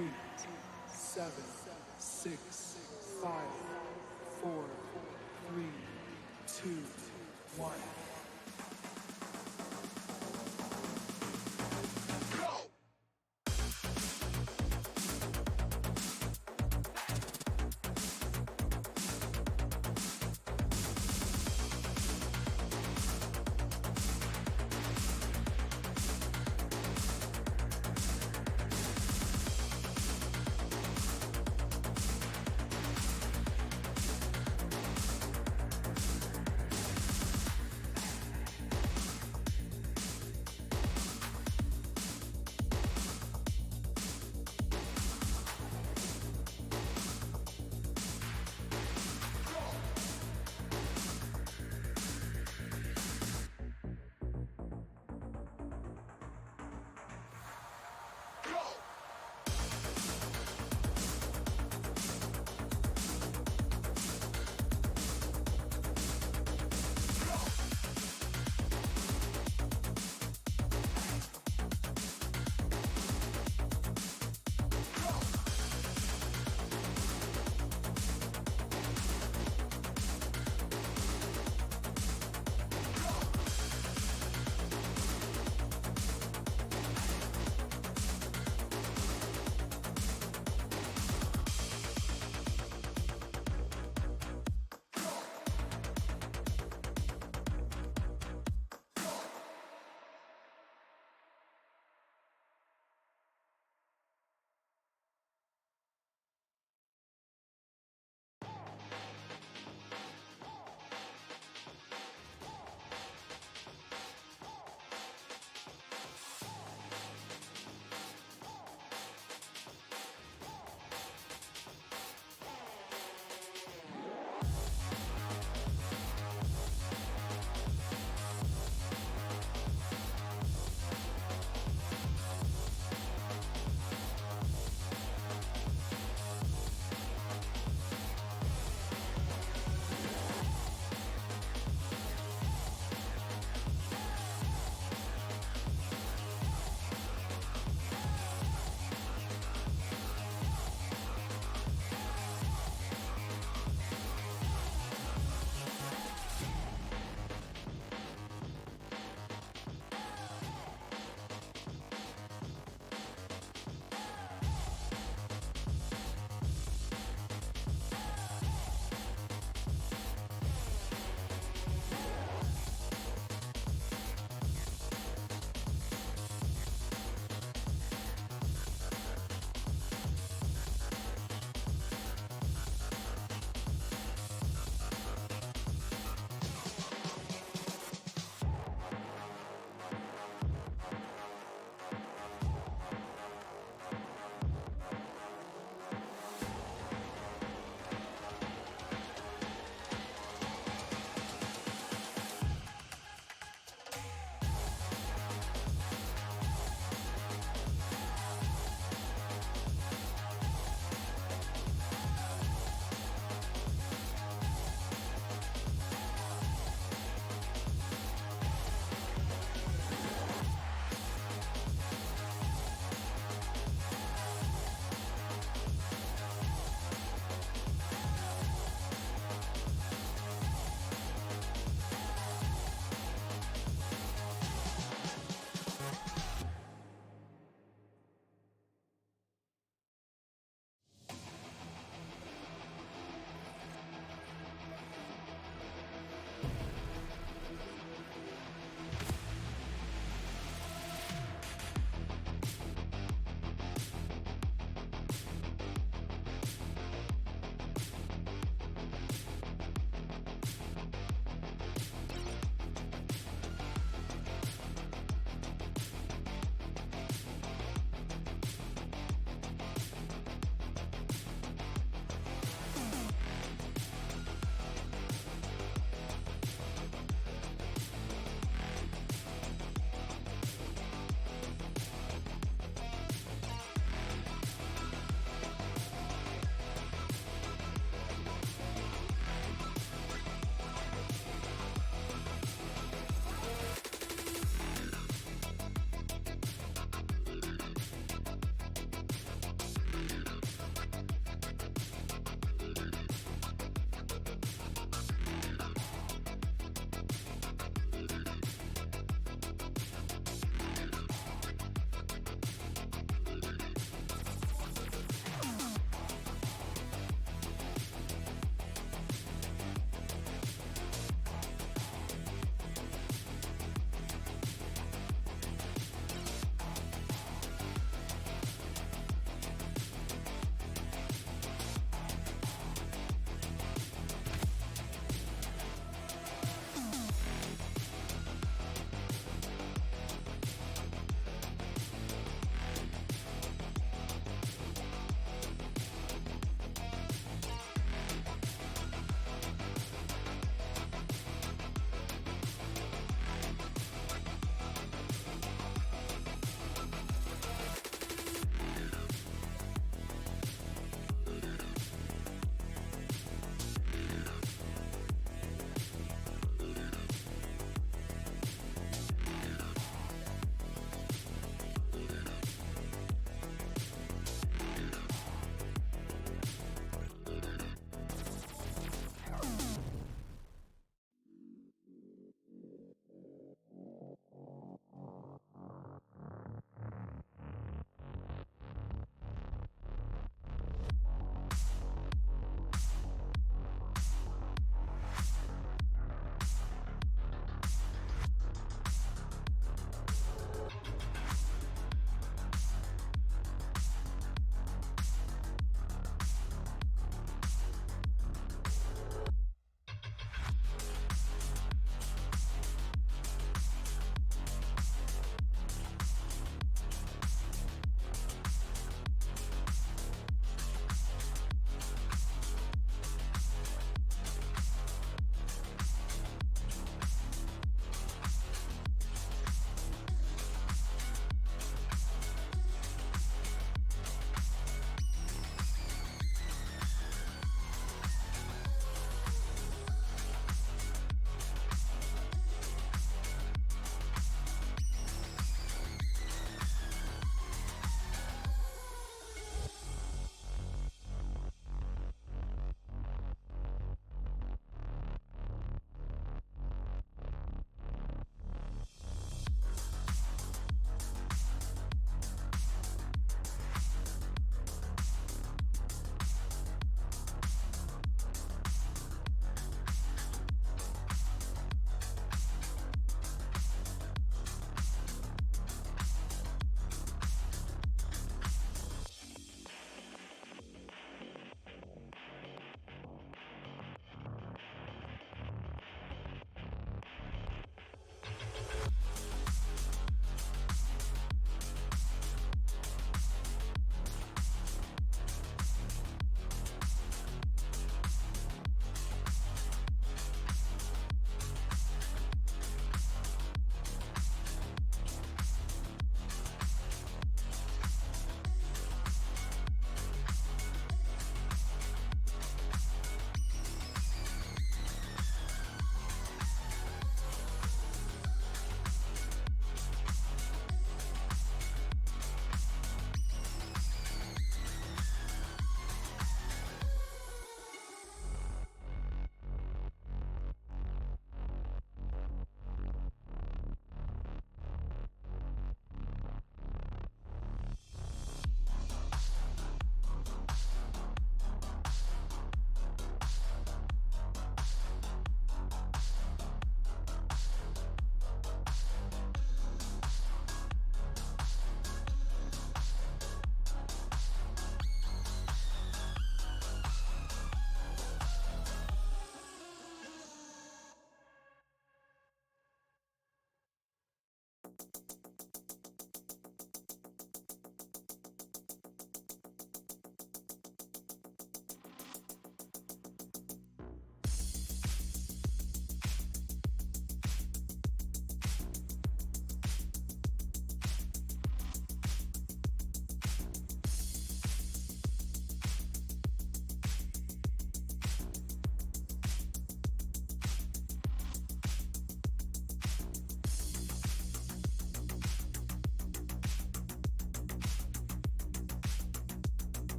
8, 7, 6, 5, 4, 3, 2, 1.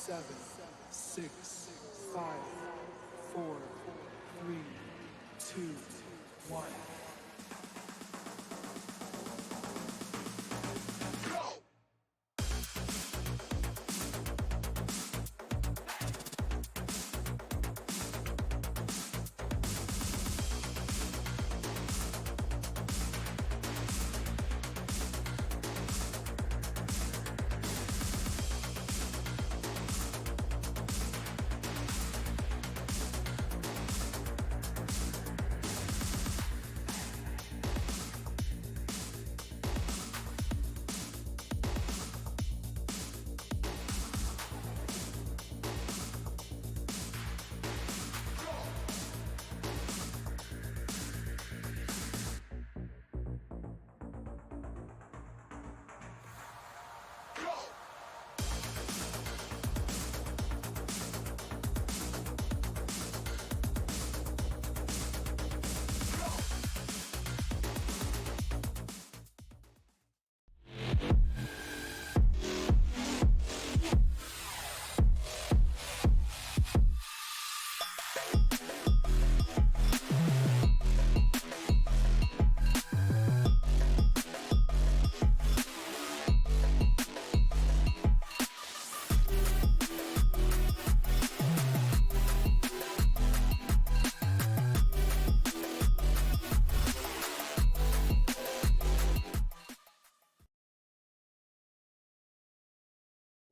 seven, six, five, four, three, two, one.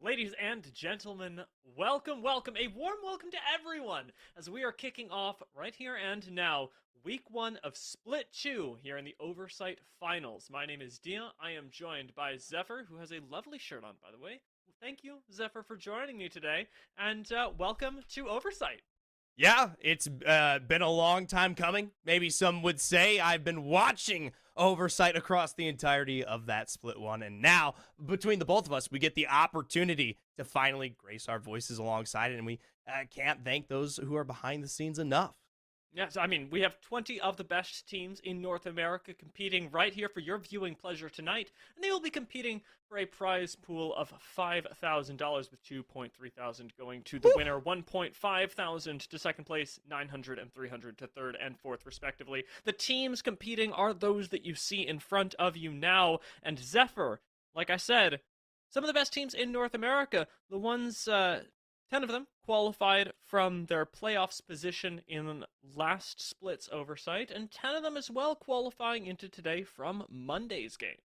Ladies and gentlemen, welcome, a warm welcome to everyone as we are kicking off right here and now week 1 of Split 2 here in the Oversight Finals. My name is Dia. I am joined by Zephyr, who has a lovely shirt on, by the way. Thank you, Zephyr, for joining me today, and welcome to Oversight. Yeah, it's been a long time coming. Maybe some would say I've been watching Oversight across the entirety of that split one. And now, between the both of us, we get the opportunity to finally grace our voices alongside it. And we can't thank those who are behind the scenes enough. Yes, I mean, we have 20 of the best teams in North America competing right here for your viewing pleasure tonight, and they will be competing for a prize pool of $5,000 with $2,300 going to the winner, $1,500 to second place, $900 and $300 to third and fourth, respectively. The teams competing are those that you see in front of you now, and Zephyr, like I said, some of the best teams in North America, the ones 10 of them qualified from their playoffs position in last split's Oversight, and 10 of them as well qualifying into today from Monday's games.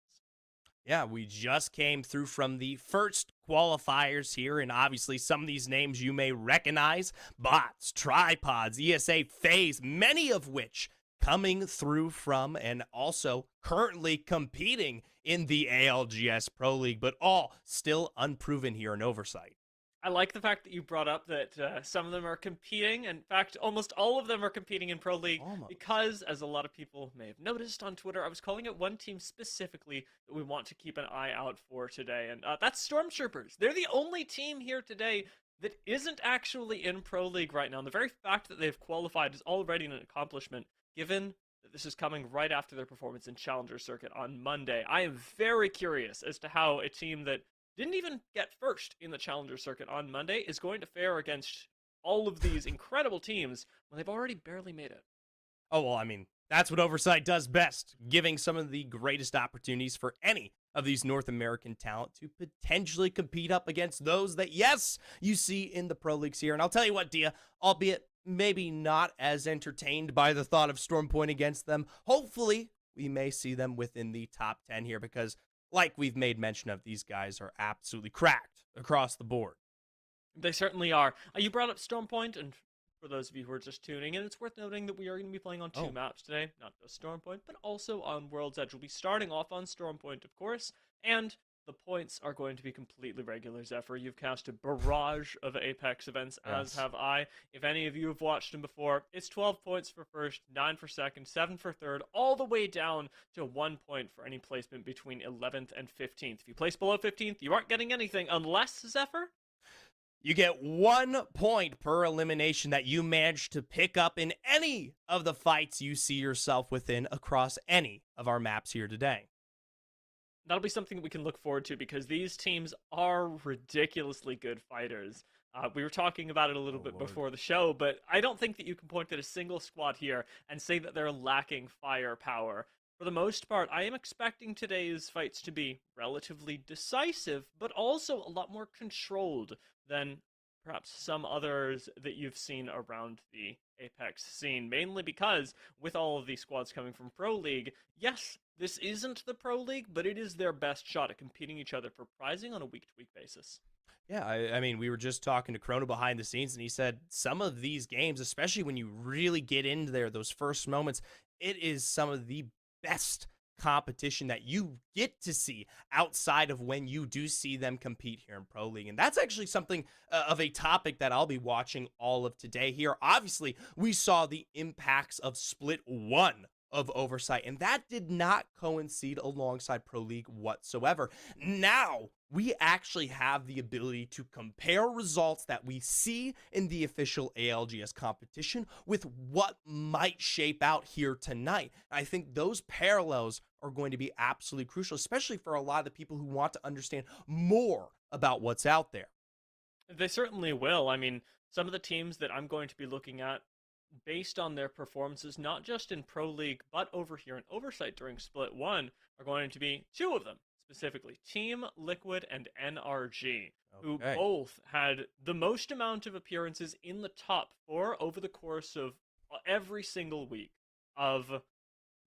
Yeah, we just came through from the first qualifiers here, and obviously some of these names you may recognize. Bots, Tripods, ESA, FaZe, many of which coming through from and also currently competing in the ALGS Pro League, but all still unproven here in Oversight. I like the fact that you brought up that some of them are competing. In fact, almost all of them are competing in Pro League because, as a lot of people may have noticed on Twitter, I was calling out one team specifically that we want to keep an eye out for today, and that's Stormtroopers. They're the only team here today that isn't actually in Pro League right now, and the very fact that they've qualified is already an accomplishment, given that this is coming right after their performance in Challenger Circuit on Monday. I am very curious as to how a team that didn't even get first in the Challenger Circuit on Monday is going to fare against all of these incredible teams when they've already barely made it. Oh, well, I mean, that's what Oversight does best, giving some of the greatest opportunities for any of these North American talent to potentially compete up against those that, yes, you see in the Pro Leagues here. And I'll tell you what, Dia, albeit maybe not as entertained by the thought of Stormpoint against them, hopefully we may see them within the top 10 here because, like we've made mention of, these guys are absolutely cracked across the board. They certainly are. You brought up Stormpoint, and for those of you who are just tuning in, it's worth noting that we are going to be playing on two maps today. Not just Stormpoint, but also on World's Edge. We'll be starting off on Stormpoint, of course, and the points are going to be completely regular, Zephyr. You've cast a barrage of Apex events, as have I. If any of you have watched them before, it's 12 points for first, 9 for second, 7 for third, all the way down to 1 point for any placement between 11th and 15th. If you place below 15th, you aren't getting anything, unless, Zephyr, you get 1 point per elimination that you manage to pick up in any of the fights you see yourself within across any of our maps here today. That'll be something that we can look forward to because these teams are ridiculously good fighters. We were talking about it a little Oh, bit Lord. before the show, but I don't think that you can point at a single squad here and say that they're lacking firepower. For the most part, I am expecting today's fights to be relatively decisive, but also a lot more controlled than perhaps some others that you've seen around the Apex scene, mainly because with all of these squads coming from Pro League, yes, this isn't the Pro League, but it is their best shot at competing each other for prizing on a week-to-week basis. Yeah, I mean, we were just talking to Chrono behind the scenes, and he said some of these games, especially when you really get into there, those first moments, it is some of the best competition that you get to see outside of when you do see them compete here in Pro League. And that's actually something of a topic that I'll be watching all of today here. Obviously, we saw the impacts of Split 1 of Oversight, and that did not coincide alongside Pro League whatsoever. Now, we actually have the ability to compare results that we see in the official ALGS competition with what might shape out here tonight. I think those parallels are going to be absolutely crucial, especially for a lot of the people who want to understand more about what's out there. They certainly will. I mean, some of the teams that I'm going to be looking at based on their performances, not just in Pro League, but over here in Oversight during Split 1, are going to be two of them, specifically Team Liquid and NRG, who Okay. both had the most amount of appearances in the top four over the course of every single week of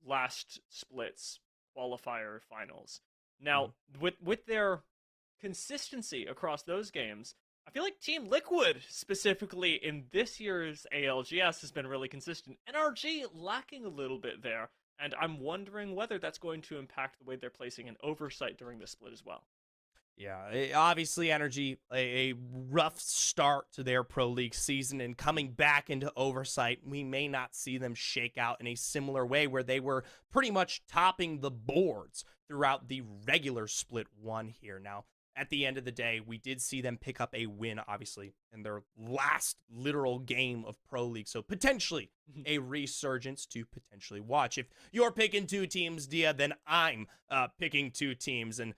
last Split's qualifier finals. Now, Mhm. with their consistency across those games, I feel like Team Liquid, specifically in this year's ALGS, has been really consistent. NRG lacking a little bit there, and I'm wondering whether that's going to impact the way they're placing an Oversight during this split as well. Yeah, obviously, Energy, a rough start to their Pro League season, and coming back into Oversight, we may not see them shake out in a similar way where they were pretty much topping the boards throughout the regular Split 1 here. Now, at the end of the day, we did see them pick up a win, obviously, in their last literal game of Pro League. So potentially a resurgence to potentially watch. If you're picking two teams, Dia, then I'm picking two teams. And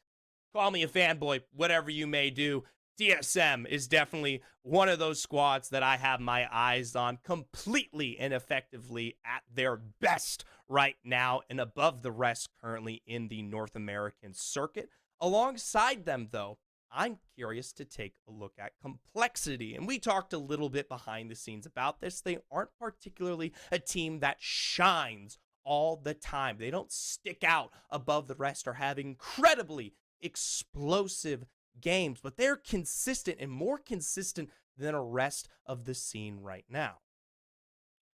call me a fanboy, whatever you may do. DSM is definitely one of those squads that I have my eyes on completely and effectively at their best right now and above the rest currently in the North American circuit. Alongside them, though, I'm curious to take a look at Complexity. And we talked a little bit behind the scenes about this. They aren't particularly a team that shines all the time. They don't stick out above the rest or have incredibly explosive games, but they're consistent and more consistent than the rest of the scene right now.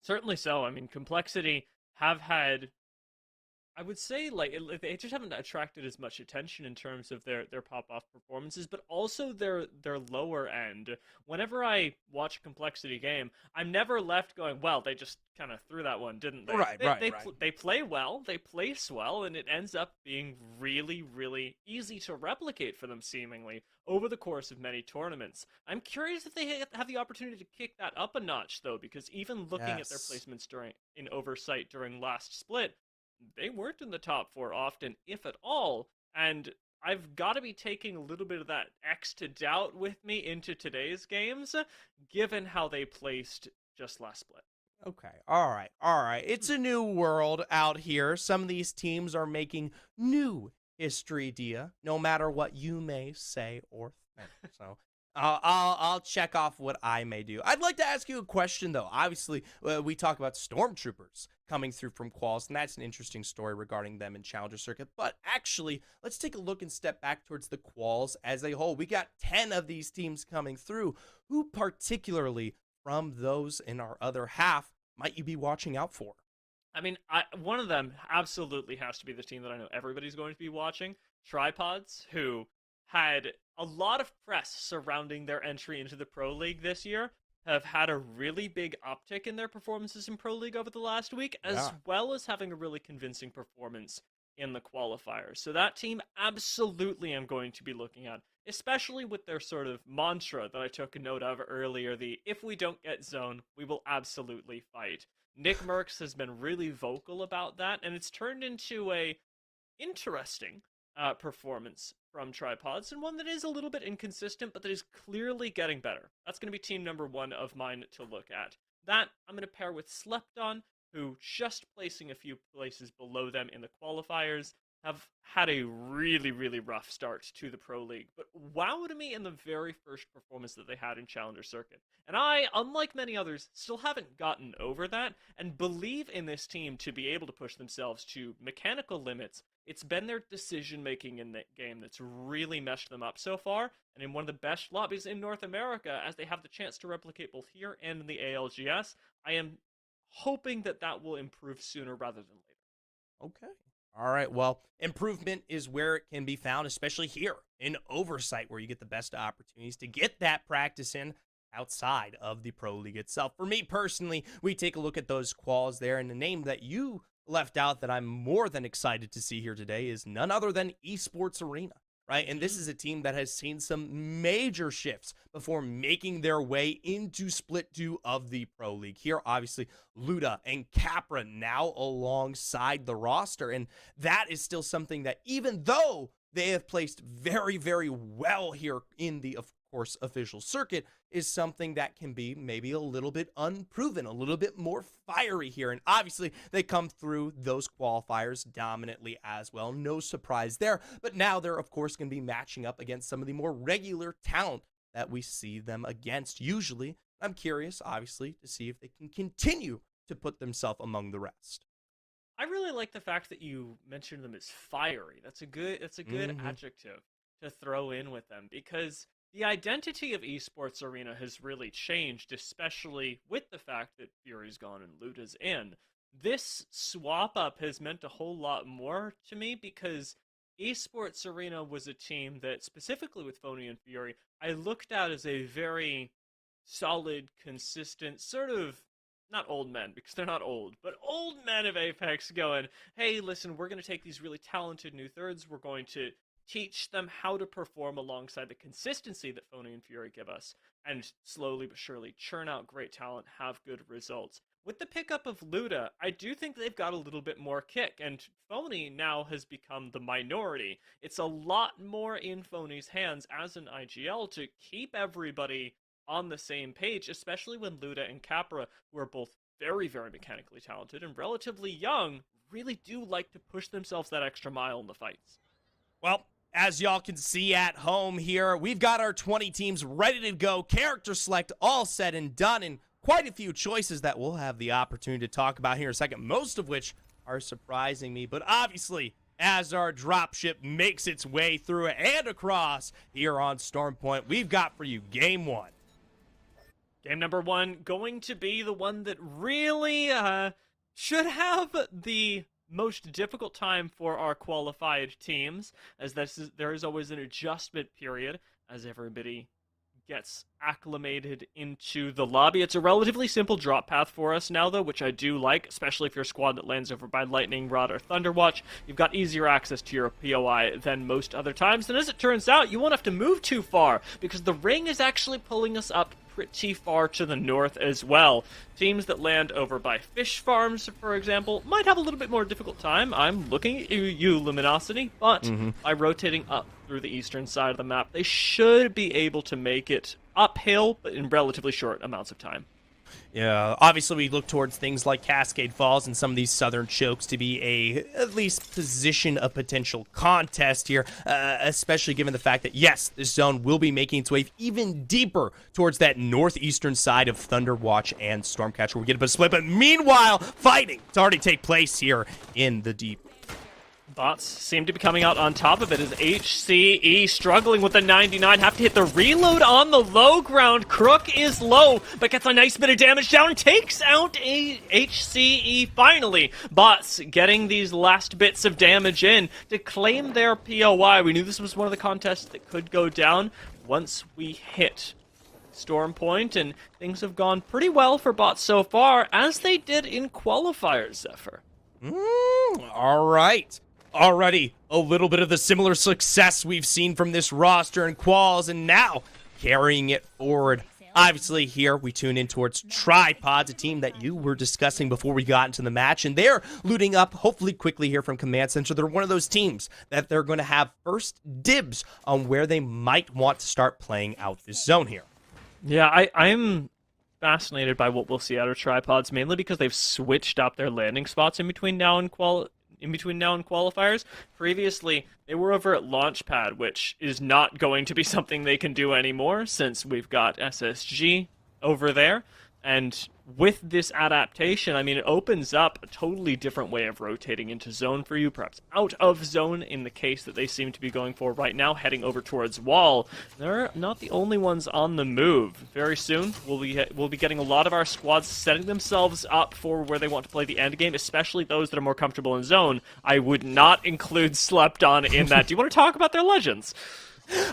Certainly so. I mean, Complexity have had, I would say, like they just haven't attracted as much attention in terms of their pop off performances, but also their lower end. Whenever I watch a Complexity game, I'm never left going, "Well, they just kind of threw that one, didn't they?" Right, right, right. They play well, they place well, and it ends up being really easy to replicate for them, seemingly over the course of many tournaments. I'm curious if they have the opportunity to kick that up a notch, though, because even looking at their Yes. placements during in Oversight during last split, they weren't in the top four often, if at all. And I've got to be taking a little bit of that X to doubt with me into today's games, given how they placed just last split. Okay. All right. All right. It's a new world out here. Some of these teams are making new history, Dia, no matter what you may say or think. So I'll check off what I may do. I'd like to ask you a question, though. Obviously, we talk about stormtroopers coming through from quals, and that's an interesting story regarding them in Challenger Circuit. But actually, let's take a look and step back towards the quals as a whole. We got 10 of these teams coming through. Who particularly from those in our other half might you be watching out for? I mean, one of them absolutely has to be the team that I know everybody's going to be watching, Tripods, who had a lot of press surrounding their entry into the Pro League this year, have had a really big uptick in their performances in Pro League over the last week, as Yeah. well as having a really convincing performance in the qualifiers. So that team absolutely I'm going to be looking at, especially with their sort of mantra that I took a note of earlier, the if we don't get zone, we will absolutely fight. Nick Merckx has been really vocal about that, and it's turned into a interesting performance from Tripods, and one that is a little bit inconsistent, but that is clearly getting better. That's going to be team number 1 of mine to look at. That I'm going to pair with Slepton, who, just placing a few places below them in the qualifiers, have had a really, really rough start to the Pro League, but wowed me in the very first performance that they had in Challenger Circuit. And I, unlike many others, still haven't gotten over that, and believe in this team to be able to push themselves to mechanical limits. It's been their decision-making in that game that's really meshed them up so far, and in one of the best lobbies in North America, as they have the chance to replicate both here and in the ALGS. I am hoping that that will improve sooner rather than later. Okay. All right, well, improvement is where it can be found, especially here in Oversight, where you get the best opportunities to get that practice in outside of the Pro League itself. For me personally, we take a look at those quals there, and the name that you left out that I'm more than excited to see here today is none other than Esports Arena. Right? And this is a team that has seen some major shifts before making their way into Split 2 of the Pro League. Here, obviously, Luda and Capra now alongside the roster. And that is still something that, even though they have placed very, very well here in the, of course, official circuit, is something that can be maybe a little bit unproven, a little bit more fiery here. And obviously, they come through those qualifiers dominantly as well. No surprise there. But now they're, of course, going to be matching up against some of the more regular talent that we see them against usually. I'm curious, obviously, to see if they can continue to put themselves among the rest. I really like the fact that you mentioned them as fiery. That's a good adjective to throw in with them, because the identity of Esports Arena has really changed, especially with the fact that Fury's gone and Luda's in. This swap up has meant a whole lot more to me, because Esports Arena was a team that, specifically with Phony and Fury, I looked at as a very solid, consistent, sort of, not old men, because they're not old, but old men of Apex going, hey, listen, we're going to take these really talented new thirds, we're going to teach them how to perform alongside the consistency that Phony and Fury give us, and slowly but surely churn out great talent, have good results. With the pickup of Luda, I do think they've got a little bit more kick, and Phony now has become the minority. It's a lot more in Phony's hands as an IGL to keep everybody on the same page, especially when Luda and Capra, who are both very, very mechanically talented and relatively young, really do like to push themselves that extra mile in the fights. Well, as y'all can see at home here, we've got our 20 teams ready to go, character select all said and done, and quite a few choices that we'll have the opportunity to talk about here in a second, most of which are surprising me. But obviously, as our dropship makes its way through and across here on Stormpoint, we've got for you Game 1. Game number 1 going to be the one that really should have the most difficult time for our qualified teams, as there is always an adjustment period as everybody gets acclimated into the lobby. It's a relatively simple drop path for us now, though, which I do like, especially if you're a squad that lands over by Lightning Rod or Thunderwatch. You've got easier access to your POI than most other times, and as it turns out, you won't have to move too far, because the ring is actually pulling us up pretty far to the north as well. Teams that land over by fish farms, for example, might have a little bit more difficult time. I'm looking at you, Luminosity, but by rotating up through the eastern side of the map, they should be able to make it uphill, but in relatively short amounts of time. Yeah, obviously we look towards things like Cascade Falls and some of these southern chokes to be at least position a potential contest here, especially given the fact that, yes, this zone will be making its way even deeper towards that northeastern side of Thunderwatch and Stormcatcher. We get a bit of split, but meanwhile, fighting to already take place here in the deep. Bots seem to be coming out on top of it as HCE struggling with the 99. Have to hit the reload on the low ground. Crook is low, but gets a nice bit of damage down. Takes out a HCE finally. Bots getting these last bits of damage in to claim their POI. We knew this was one of the contests that could go down once we hit Storm Point, and things have gone pretty well for Bots so far, as they did in qualifiers, Zephyr. All right. Already a little bit of the similar success we've seen from this roster in quals, and now carrying it forward. Obviously, here we tune in towards Tripods, a team that you were discussing before we got into the match, and they're looting up, hopefully quickly here from Command Center. They're one of those teams that they're going to have first dibs on where they might want to start playing out this zone here. Yeah, I'm fascinated by what we'll see out of Tripods, mainly because they've switched up their landing spots in between now and qualifiers. Previously, they were over at Launchpad, which is not going to be something they can do anymore since we've got SSG over there. And with this adaptation, I mean, it opens up a totally different way of rotating into zone for you, perhaps out of zone in the case that they seem to be going for right now, heading over towards wall. They're not the only ones on the move. Very soon, we'll be getting a lot of our squads setting themselves up for where they want to play the end game, especially those that are more comfortable in zone. I would not include Slept On in that. Do you want to talk about their legends?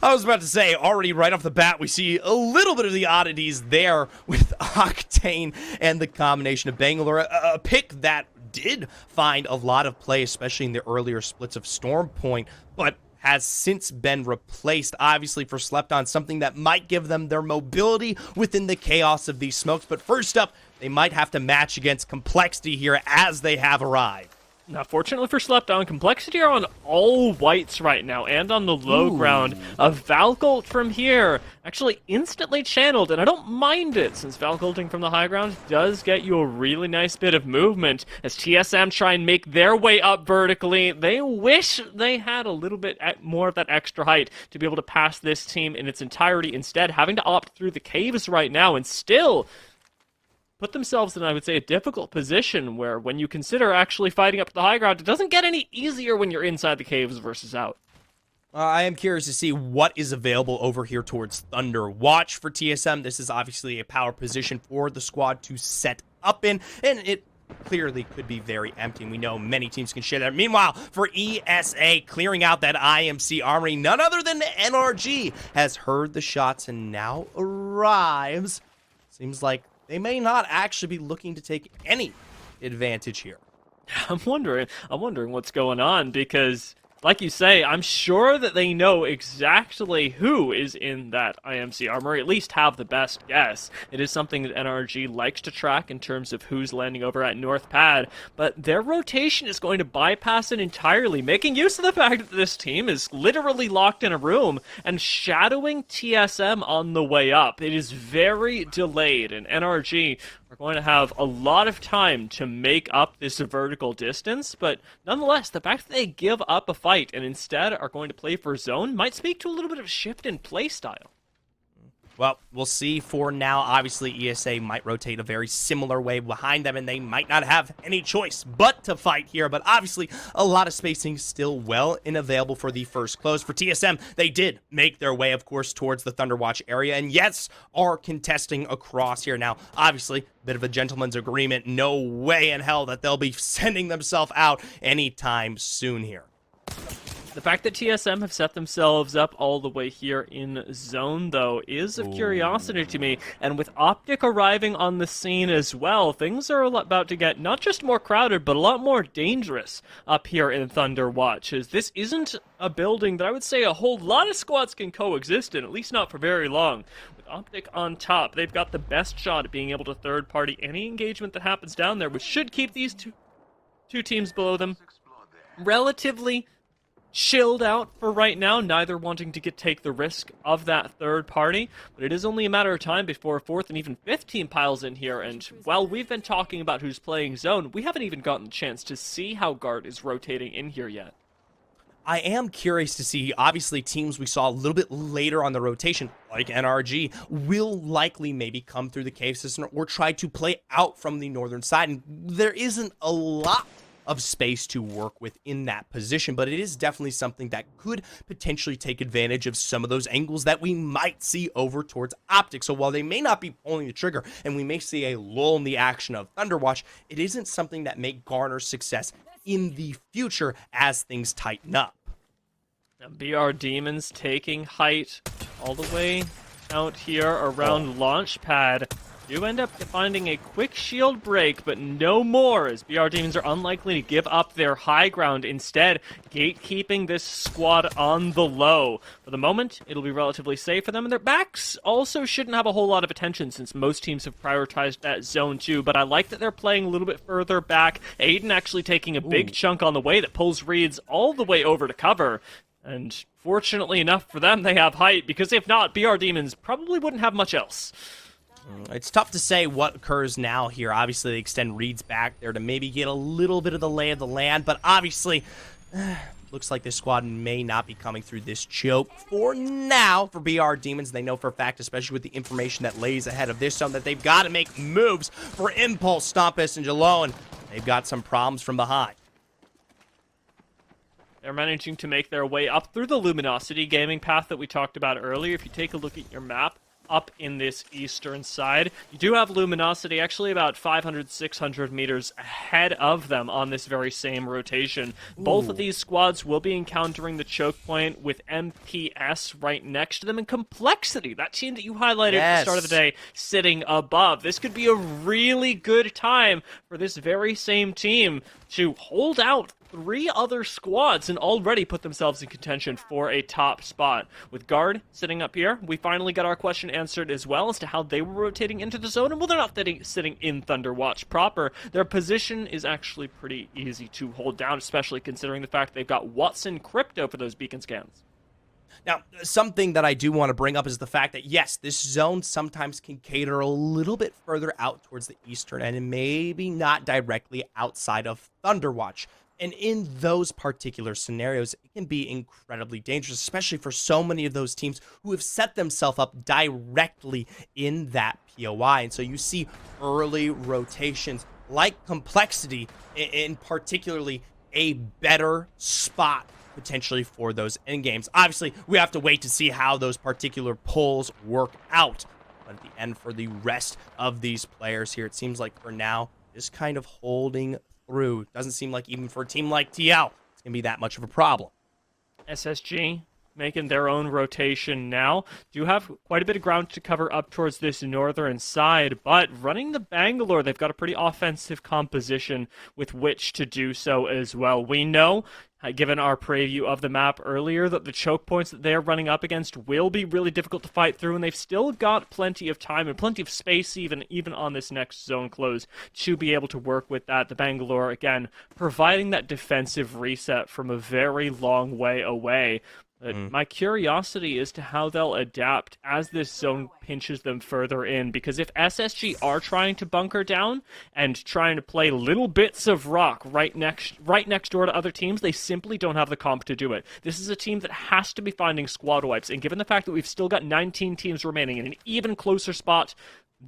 I was about to say, already right off the bat, we see a little bit of the oddities there with Octane and the combination of Bangalore. A pick that did find a lot of play, especially in the earlier splits of Storm Point, but has since been replaced, obviously, for Slept On, something that might give them their mobility within the chaos of these smokes. But first up, they might have to match against Complexity here as they have arrived. Now, fortunately for Slept On, Complexity are on all whites right now, and on the low ground. A Valkult from here, actually instantly channeled, and I don't mind it, since Valkulting from the high ground does get you a really nice bit of movement. As TSM try and make their way up vertically, they wish they had a little bit more of that extra height to be able to pass this team in its entirety, instead having to opt through the caves right now, and still put themselves in, I would say, a difficult position where when you consider actually fighting up to the high ground, it doesn't get any easier when you're inside the caves versus out. I am curious to see what is available over here towards Thunder Watch for TSM. This is obviously a power position for the squad to set up in, and it clearly could be very empty. We know many teams can share that. Meanwhile, for ESA, clearing out that IMC armory, none other than NRG has heard the shots and now arrives. Seems like they may not actually be looking to take any advantage here. I'm wondering what's going on, because like you say, I'm sure that they know exactly who is in that IMC armor, at least have the best guess. It is something that NRG likes to track in terms of who's landing over at North Pad, but their rotation is going to bypass it entirely, making use of the fact that this team is literally locked in a room and shadowing TSM on the way up. It is very delayed, and NRG are going to have a lot of time to make up this vertical distance, but nonetheless, the fact that they give up a fight and instead are going to play for zone might speak to a little bit of a shift in play style. Well, we'll see. For now, obviously, ESA might rotate a very similar way behind them, and they might not have any choice but to fight here. But obviously, a lot of spacing still well and available for the first close. For TSM, they did make their way, of course, towards the Thunderwatch area, and yes, are contesting across here. Now, obviously, bit of a gentleman's agreement. No way in hell that they'll be sending themselves out anytime soon here. The fact that TSM have set themselves up all the way here in zone, though, is of curiosity to me. And with Optic arriving on the scene as well, things are about to get not just more crowded, but a lot more dangerous up here in Thunder Watch. As this isn't a building that I would say a whole lot of squads can coexist in, at least not for very long. With Optic on top, they've got the best shot at being able to third-party any engagement that happens down there, which should keep these two teams below them relatively chilled out for right now, neither wanting to take the risk of that third party, but it is only a matter of time before a fourth and even fifth team piles in here, and while we've been talking about who's playing zone, we haven't even gotten the chance to see how Guard is rotating in here yet. I am curious to see, obviously, teams we saw a little bit later on the rotation, like NRG, will likely maybe come through the cave system or try to play out from the northern side, and there isn't a lot of space to work with in that position, but it is definitely something that could potentially take advantage of some of those angles that we might see over towards Optic. So while they may not be pulling the trigger and we may see a lull in the action of Thunderwatch, it isn't something that may garner success in the future as things tighten up. Now, BR Demons taking height all the way out here around Launchpad. do end up finding a quick shield break, but no more, as BR Demons are unlikely to give up their high ground, instead gatekeeping this squad on the low. For the moment, it'll be relatively safe for them, and their backs also shouldn't have a whole lot of attention since most teams have prioritized that zone too, but I like that they're playing a little bit further back. Aiden actually taking a big chunk on the way that pulls Reeds all the way over to cover. And fortunately enough for them, they have height, because if not, BR Demons probably wouldn't have much else. It's tough to say what occurs now here. Obviously, they extend Reeds back there to maybe get a little bit of the lay of the land, but obviously, looks like this squad may not be coming through this choke for now for BR Demons. They know for a fact, especially with the information that lays ahead of this zone, that they've got to make moves for Impulse, Stompus, and Jalone. They've got some problems from behind. They're managing to make their way up through the Luminosity gaming path that we talked about earlier. If you take a look at your map, up in this eastern side, you do have Luminosity actually about 500, 600 meters ahead of them on this very same rotation. Both of these squads will be encountering the choke point with MPS right next to them, and Complexity, that team that you highlighted at the start of the day, sitting above. This could be a really good time for this very same team to hold out 3 other squads and already put themselves in contention for a top spot. With Guard sitting up here, we finally got our question answered as well as to how they were rotating into the zone, and well, they're not sitting in Thunderwatch proper. Their position is actually pretty easy to hold down, especially considering the fact they've got Watson Crypto for those beacon scans. Now, something that I do want to bring up is the fact that, yes, this zone sometimes can cater a little bit further out towards the eastern end and maybe not directly outside of Thunderwatch. And in those particular scenarios, it can be incredibly dangerous, especially for so many of those teams who have set themselves up directly in that POI. And so you see early rotations like Complexity in particularly a better spot potentially for those end games. Obviously, we have to wait to see how those particular pulls work out. But at the end, for the rest of these players here, it seems like for now, just kind of holding through. Doesn't seem like even for a team like TL, it's going to be that much of a problem. SSG making their own rotation now. Do have quite a bit of ground to cover up towards this northern side, but running the Bangalore, they've got a pretty offensive composition with which to do so as well. We know, given our preview of the map earlier, that the choke points that they're running up against will be really difficult to fight through, and they've still got plenty of time and plenty of space even on this next zone close to be able to work with that. The Bangalore, again, providing that defensive reset from a very long way away. But my curiosity is to how they'll adapt as this zone pinches them further in, because if SSG are trying to bunker down and trying to play little bits of rock right next door to other teams, they simply don't have the comp to do it. This is a team that has to be finding squad wipes, and given the fact that we've still got 19 teams remaining in an even closer spot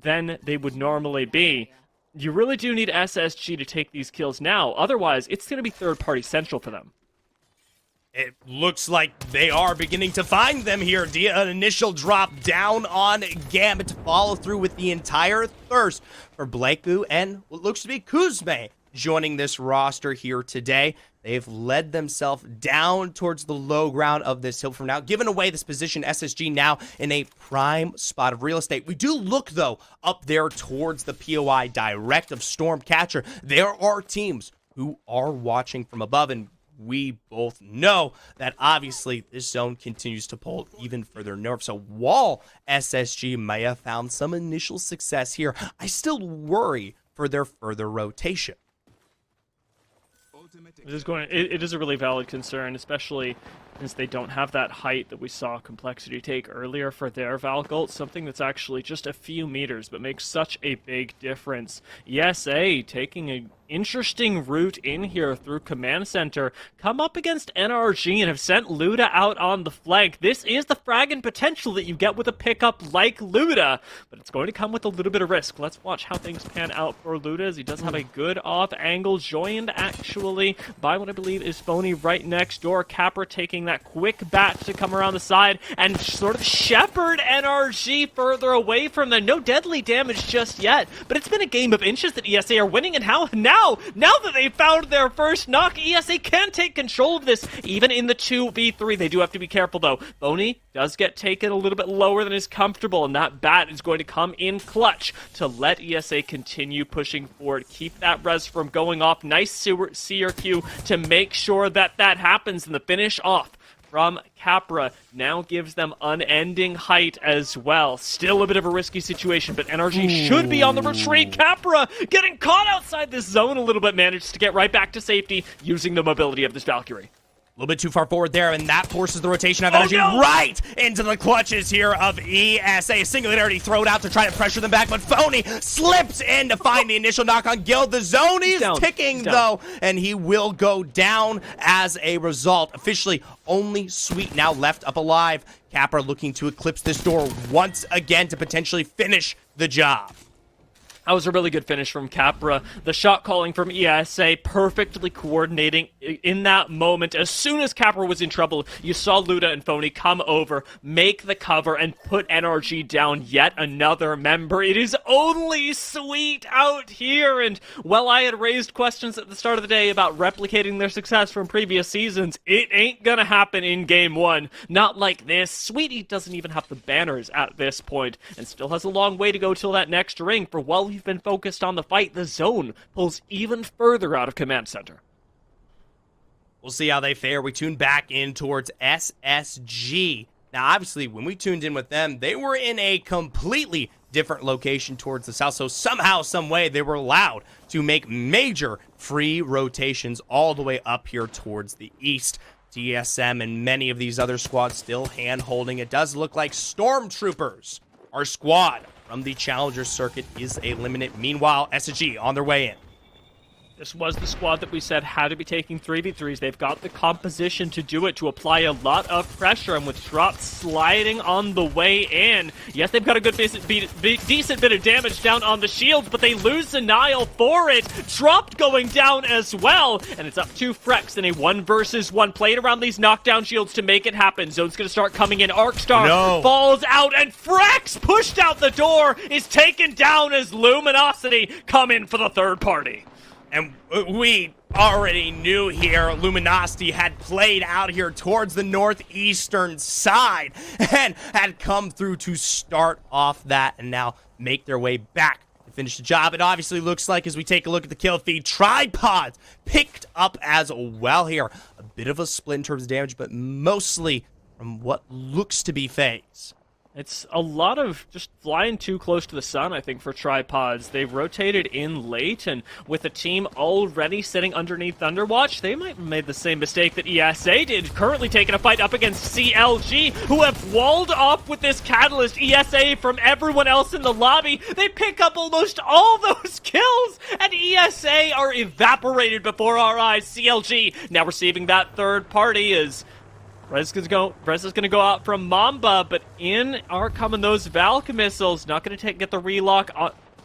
than they would normally be, you really do need SSG to take these kills now. Otherwise, it's going to be third-party central for them. It looks like they are beginning to find them here. An initial drop down on Gambit to follow through with the entire thirst for Blakeu and what looks to be Kuzme joining this roster here today. They've led themselves down towards the low ground of this hill from now, giving away this position. SSG now in a prime spot of real estate. We do look, though, up there towards the POI direct of Stormcatcher. There are teams who are watching from above, and we both know that obviously this zone continues to pull even further north. So while SSG may have found some initial success here, I still worry for their further rotation. It is a really valid concern, especially since they don't have that height that we saw Complexity take earlier for their Valgult, something that's actually just a few meters, but makes such a big difference. ESA taking an interesting route in here through Command Center, come up against NRG and have sent Luda out on the flank. This is the fragging potential that you get with a pickup like Luda, but it's going to come with a little bit of risk. Let's watch how things pan out for Luda, as he does have a good off angle, joined actually by what I believe is Phony right next door. Capra taking that quick bat to come around the side and sort of shepherd NRG further away from them. No deadly damage just yet, but it's been a game of inches that ESA are winning, and how now that they've found their first knock, ESA can take control of this, even in the 2v3. They do have to be careful, though. Boney does get taken a little bit lower than is comfortable, and that bat is going to come in clutch to let ESA continue pushing forward. Keep that res from going off. Nice CRQ to make sure that happens, and the finish off from Capra now gives them unending height as well. Still a bit of a risky situation, but NRG should be on the retreat. Capra getting caught outside this zone a little bit, managed to get right back to safety using the mobility of this Valkyrie. A little bit too far forward there, and that forces the rotation of energy right into the clutches here of ESA. Singularity thrown out to try to pressure them back, but Phony slips in to find the initial knock on Guild. The zone is ticking, though, and he will go down as a result. Officially, only Sweet now left up alive. Capra looking to eclipse this door once again to potentially finish the job. That was a really good finish from Capra. The shot calling from ESA perfectly coordinating in that moment. As soon as Capra was in trouble, you saw Luda and Phony come over, make the cover, and put NRG down yet another member. It is only Sweet out here, and while I had raised questions at the start of the day about replicating their success from previous seasons, it ain't gonna happen in Game 1. Not like this. Sweetie doesn't even have the banners at this point, and still has a long way to go till that next ring. For while we've been focused on the fight, the zone pulls even further out of command center. We'll see how they fare. We tune back in towards SSG. Now, obviously, when we tuned in with them, they were in a completely different location towards the south, so somehow, some way, they were allowed to make major free rotations all the way up here towards the east. TSM and many of these other squads still hand-holding. It does look like Stormtroopers, our squad from the Challenger circuit, is eliminated. Meanwhile, SSG on their way in. This was the squad that we said had to be taking 3v3s. They've got the composition to do it, to apply a lot of pressure, and with drops sliding on the way in. Yes, they've got a good decent bit of damage down on the shields, but they lose Denial for it. Dropped going down as well, and it's up to Frex in a 1v1. Played around these knockdown shields to make it happen. Zone's gonna start coming in. Arcstar falls out, and Frex, pushed out the door, is taken down as Luminosity come in for the third party. And we already knew here Luminosity had played out here towards the northeastern side and had come through to start off that and now make their way back to finish the job. It obviously looks like, as we take a look at the kill feed, Tripods picked up as well here. A bit of a split in terms of damage, but mostly from what looks to be FaZe. It's a lot of just flying too close to the sun, I think, for Tripods. They've rotated in late, and with a team already sitting underneath Thunderwatch, they might have made the same mistake that ESA did, currently taking a fight up against CLG, who have walled off with this Catalyst. ESA from everyone else in the lobby, they pick up almost all those kills, and ESA are evaporated before our eyes. CLG now receiving that third party is... Rez is gonna go out from Mamba, but in are coming those Valk missiles. Not gonna get the relock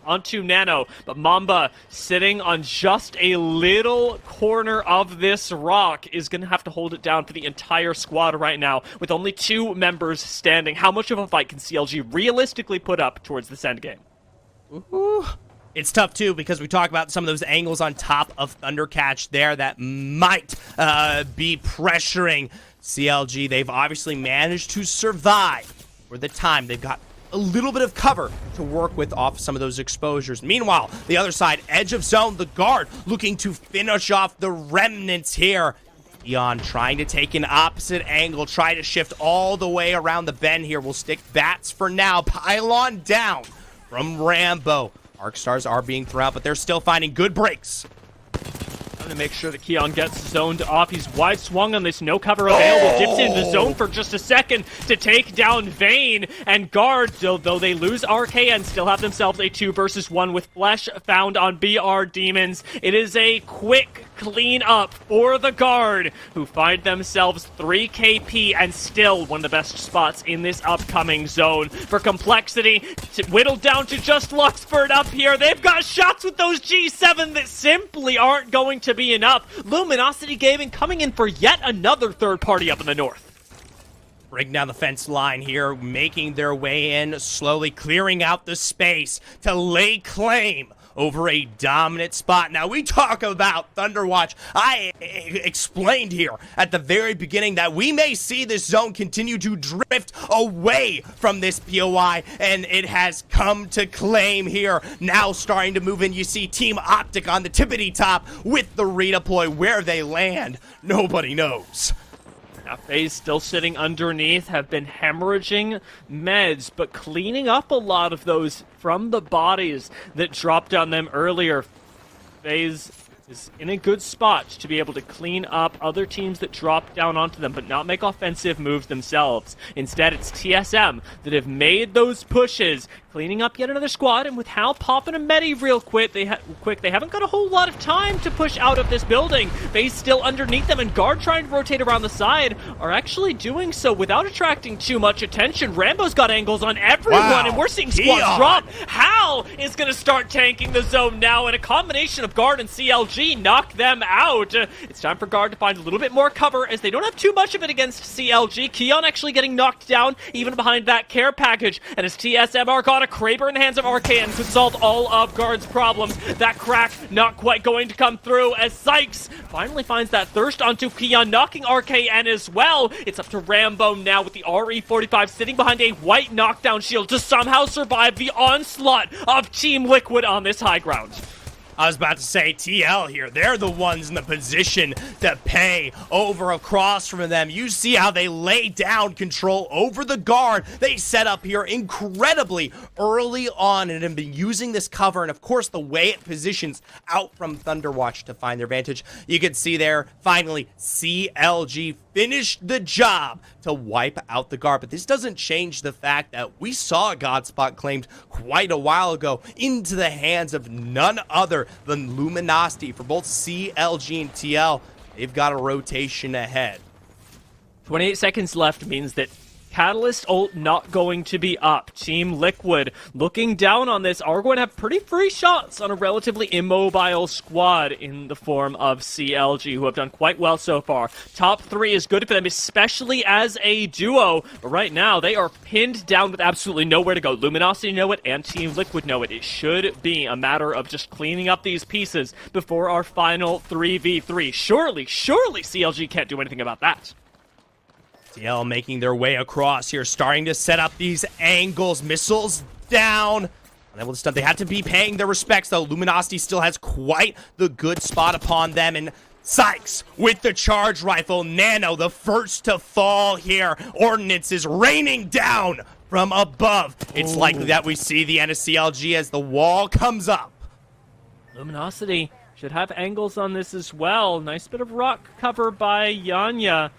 onto Nano, but Mamba, sitting on just a little corner of this rock, is gonna have to hold it down for the entire squad right now, with only 2 members standing. How much of a fight can CLG realistically put up towards this end game? Ooh. It's tough, too, because we talk about some of those angles on top of Thundercatch there that might be pressuring CLG. They've obviously managed to survive for the time. They've got a little bit of cover to work with off some of those exposures. Meanwhile, the other side, edge of zone, the guard looking to finish off the remnants here. Eon trying to take an opposite angle, try to shift all the way around the bend here. We'll stick bats for now. Pylon down from Rambo. Arcstars are being thrown out, but they're still finding good breaks. I'm gonna make sure that Keon gets zoned off. He's wide swung on this, no cover available. Dips into the zone for just a second to take down Vayne. And Guard, though they lose RKN, still have themselves a 2 versus 1 with Flesh found on BR Demons. It is a quick clean up for the Guard, who find themselves 3 KP and still one of the best spots in this upcoming zone. For Complexity, whittled down to just Luxford up here. They've got shots with those G7 that simply aren't going to be enough. Luminosity Gaming coming in for yet another third party up in the north. Breaking down the fence line here, making their way in, slowly clearing out the space to lay claim over a dominant spot. Now, we talk about Thunderwatch. I explained here at the very beginning that we may see this zone continue to drift away from this POI, and it has come to claim here. Now starting to move in, you see Team Optic on the tippity top with the redeploy. Where they land, nobody knows. Now, FaZe still sitting underneath, have been hemorrhaging meds, but cleaning up a lot of those from the bodies that dropped on them earlier. FaZe is in a good spot to be able to clean up other teams that drop down onto them, but not make offensive moves themselves. Instead, it's TSM that have made those pushes, cleaning up yet another squad, and with Hal popping a medi real quick, they haven't got a whole lot of time to push out of this building. FaZe still underneath them, and Guard trying to rotate around the side are actually doing so without attracting too much attention. Rambo's got angles on everyone, wow. And we're seeing squads drop. Hal is going to start tanking the zone now, and a combination of Guard and CLG knock them out. It's time for Guard to find a little bit more cover, as they don't have too much of it against CLG. Keon actually getting knocked down, even behind that care package, and as TSM are got a Kraber in the hands of RKN to solve all of Guard's problems. That crack not quite going to come through, as Sykes finally finds that thirst onto Keon, knocking RKN as well. It's up to Rambo now with the RE45 sitting behind a white knockdown shield to somehow survive the onslaught of Team Liquid on this high ground. I was about to say, TL here, they're the ones in the position to pay over across from them. You see how they lay down control over the Guard. They set up here incredibly early on and have been using this cover, and of course the way it positions out from Thunderwatch to find their advantage. You can see there, finally, CLG finished the job to wipe out the Guard, but this doesn't change the fact that we saw a God spot claimed quite a while ago into the hands of none other than Luminosity. For both CLG and TL, they've got a rotation ahead. 28 seconds left means that Catalyst ult not going to be up. Team Liquid looking down on this are going to have pretty free shots on a relatively immobile squad in the form of CLG, who have done quite well so far. Top 3 is good for them, especially as a duo. But right now, they are pinned down with absolutely nowhere to go. Luminosity know it, and Team Liquid know it. It should be a matter of just cleaning up these pieces before our final 3v3. Surely CLG can't do anything about that. TL making their way across here, starting to set up these angles. Missiles down. Unable to stun. They had to be paying their respects, though. Luminosity still has quite the good spot upon them, and Sykes with the charge rifle. Nano, the first to fall here. Ordnance is raining down from above. It's likely that we see the end of CLG as the wall comes up. Luminosity should have angles on this as well. Nice bit of rock cover by Yanya.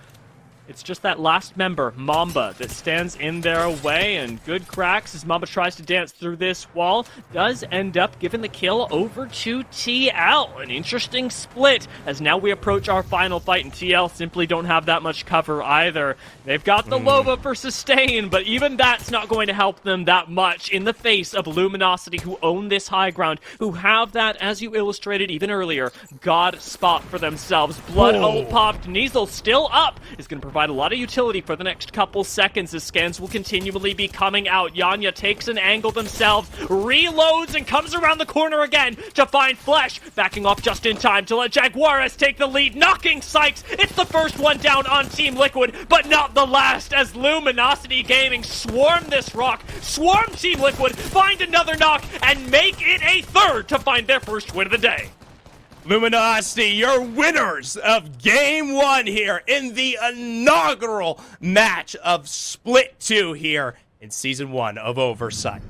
It's just that last member, Mamba, that stands in their way, and good cracks as Mamba tries to dance through this wall. Does end up giving the kill over to TL. An interesting split as now we approach our final fight, and TL simply don't have that much cover either. They've got the Loba for sustain, but even that's not going to help them that much in the face of Luminosity, who own this high ground, who have that, as you illustrated even earlier, God spot for themselves. Blood ult popped. Neasel still up. Is going to provide a lot of utility for the next couple seconds as scans will continually be coming out. Yanya takes an angle themselves, reloads, and comes around the corner again to find Flesh, backing off just in time to let Jaguares take the lead, knocking Sykes. It's the first one down on Team Liquid, but not the last, as Luminosity Gaming swarm this rock, swarm Team Liquid, find another knock, and make it a third to find their first win of the day. Luminosity, your winners of Game 1 here in the inaugural match of Split 2 here in Season 1 of Oversight.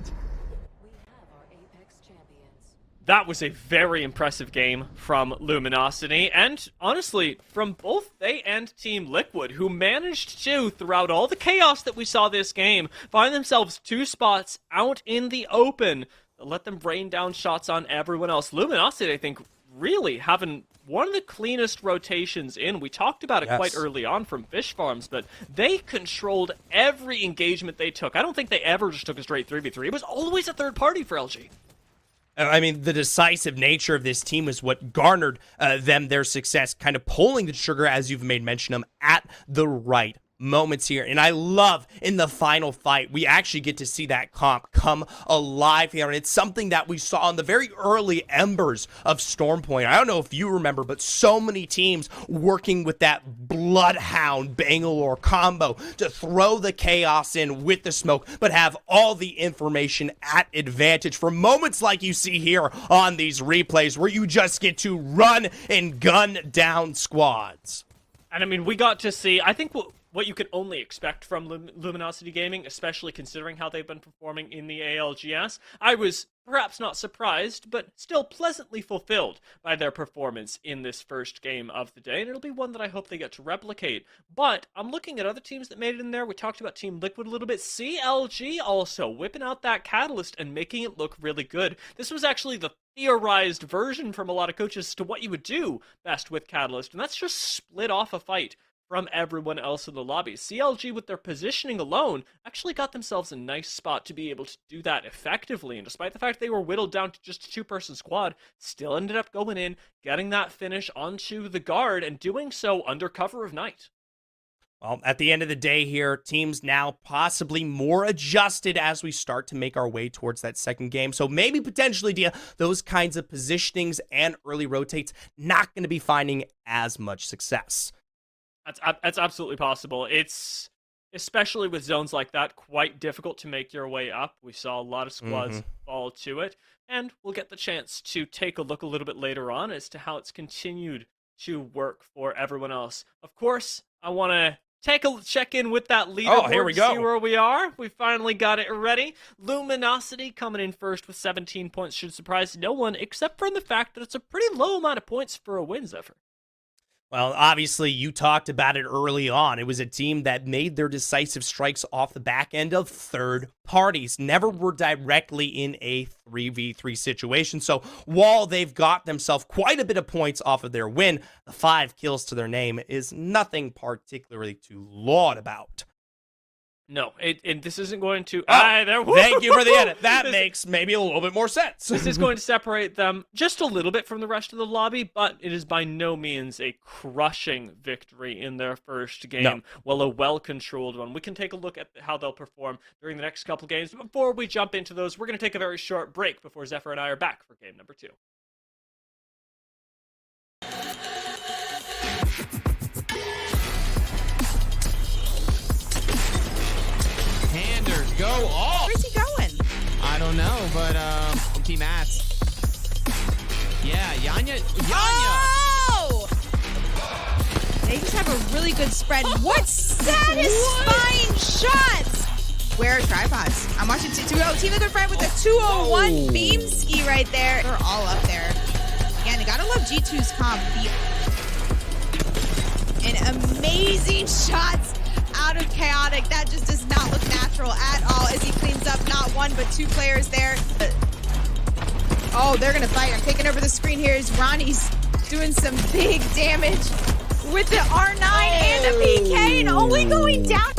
That was a very impressive game from Luminosity, and honestly, from both they and Team Liquid, who managed to, throughout all the chaos that we saw this game, find themselves 2 spots out in the open that let them rain down shots on everyone else. Luminosity, I think, really having one of the cleanest rotations in. We talked about it quite early on from Fish Farms, but they controlled every engagement they took. I don't think they ever just took a straight 3v3. It was always a third party for LG. I mean, the decisive nature of this team is what garnered them their success, kind of pulling the trigger, as you've made mention of, at the right moments here. And I love in the final fight, we actually get to see that comp come alive here. And it's something that we saw in the very early embers of Stormpoint. I don't know if you remember, but so many teams working with that Bloodhound Bangalore combo to throw the chaos in with the smoke, but have all the information at advantage for moments like you see here on these replays where you just get to run and gun down squads. And I mean, we got to see, I think what you could only expect from Luminosity Gaming, especially considering how they've been performing in the ALGS. I was perhaps not surprised, but still pleasantly fulfilled by their performance in this first game of the day, and it'll be one that I hope they get to replicate. But I'm looking at other teams that made it in there. We talked about Team Liquid a little bit. CLG also whipping out that Catalyst and making it look really good. This was actually the theorized version from a lot of coaches as to what you would do best with Catalyst, and that's just split off a fight from everyone else in the lobby. CLG, with their positioning alone, actually got themselves a nice spot to be able to do that effectively, and despite the fact they were whittled down to just a two-person squad, still ended up going in, getting that finish onto the guard, and doing so under cover of night. Well, at the end of the day here, teams now possibly more adjusted as we start to make our way towards that second game. So maybe potentially, those kinds of positionings and early rotates not going to be finding as much success. That's absolutely possible. It's, especially with zones like that, quite difficult to make your way up. We saw a lot of squads fall to it, and we'll get the chance to take a look a little bit later on as to how it's continued to work for everyone else. Of course, I want to take a check in with that leaderboard here we to go. see where we are. We finally got it ready. Luminosity coming in first with 17 points should surprise no one, except for the fact that it's a pretty low amount of points for a win, Zephyr. Well, obviously, you talked about it early on. It was a team that made their decisive strikes off the back end of third parties, never were directly in a 3v3 situation. So while they've got themselves quite a bit of points off of their win, the 5 kills to their name is nothing particularly to laud about. No, this isn't going to either. Thank you for the edit. That makes maybe a little bit more sense. This is going to separate them just a little bit from the rest of the lobby, but it is by no means a crushing victory in their first game. No. Well, a well-controlled one. We can take a look at how they'll perform during the next couple games. Before we jump into those, we're going to take a very short break before Zephyr and I are back for game number 2. Go off. Where's he going? I don't know, but Team Ass. Yeah, Yanya. Oh! They just have a really good spread. What satisfying shots! Where are tripods? I'm watching Team Liquid Friend with a 201 beam ski right there. They're all up there. Again, you gotta love G2's comp. And amazing shots out of Chaotic. That just does not look natural at all as he cleans up not one but 2 players there. Oh, they're gonna fight. I'm taking over the screen here as Ronnie's doing some big damage with the R9 and the PK and only going down.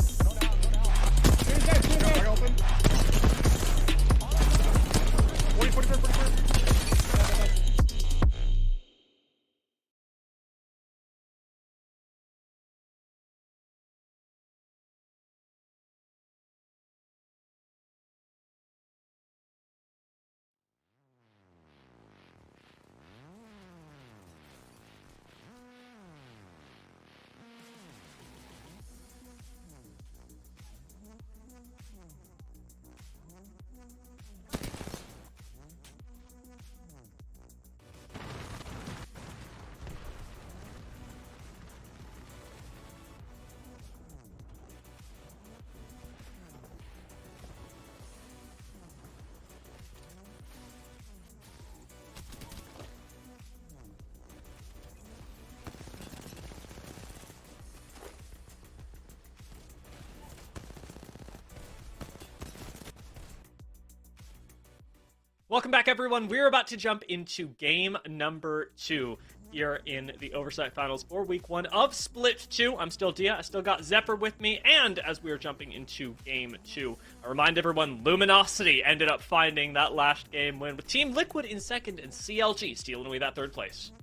Welcome back, everyone. We're about to jump into game number 2. here in the Oversight Finals for Week 1 of Split 2. I'm still Dia, I still got Zephyr with me, and as we are jumping into Game 2, I remind everyone, Luminosity ended up finding that last game win with Team Liquid in second and CLG stealing away that third place.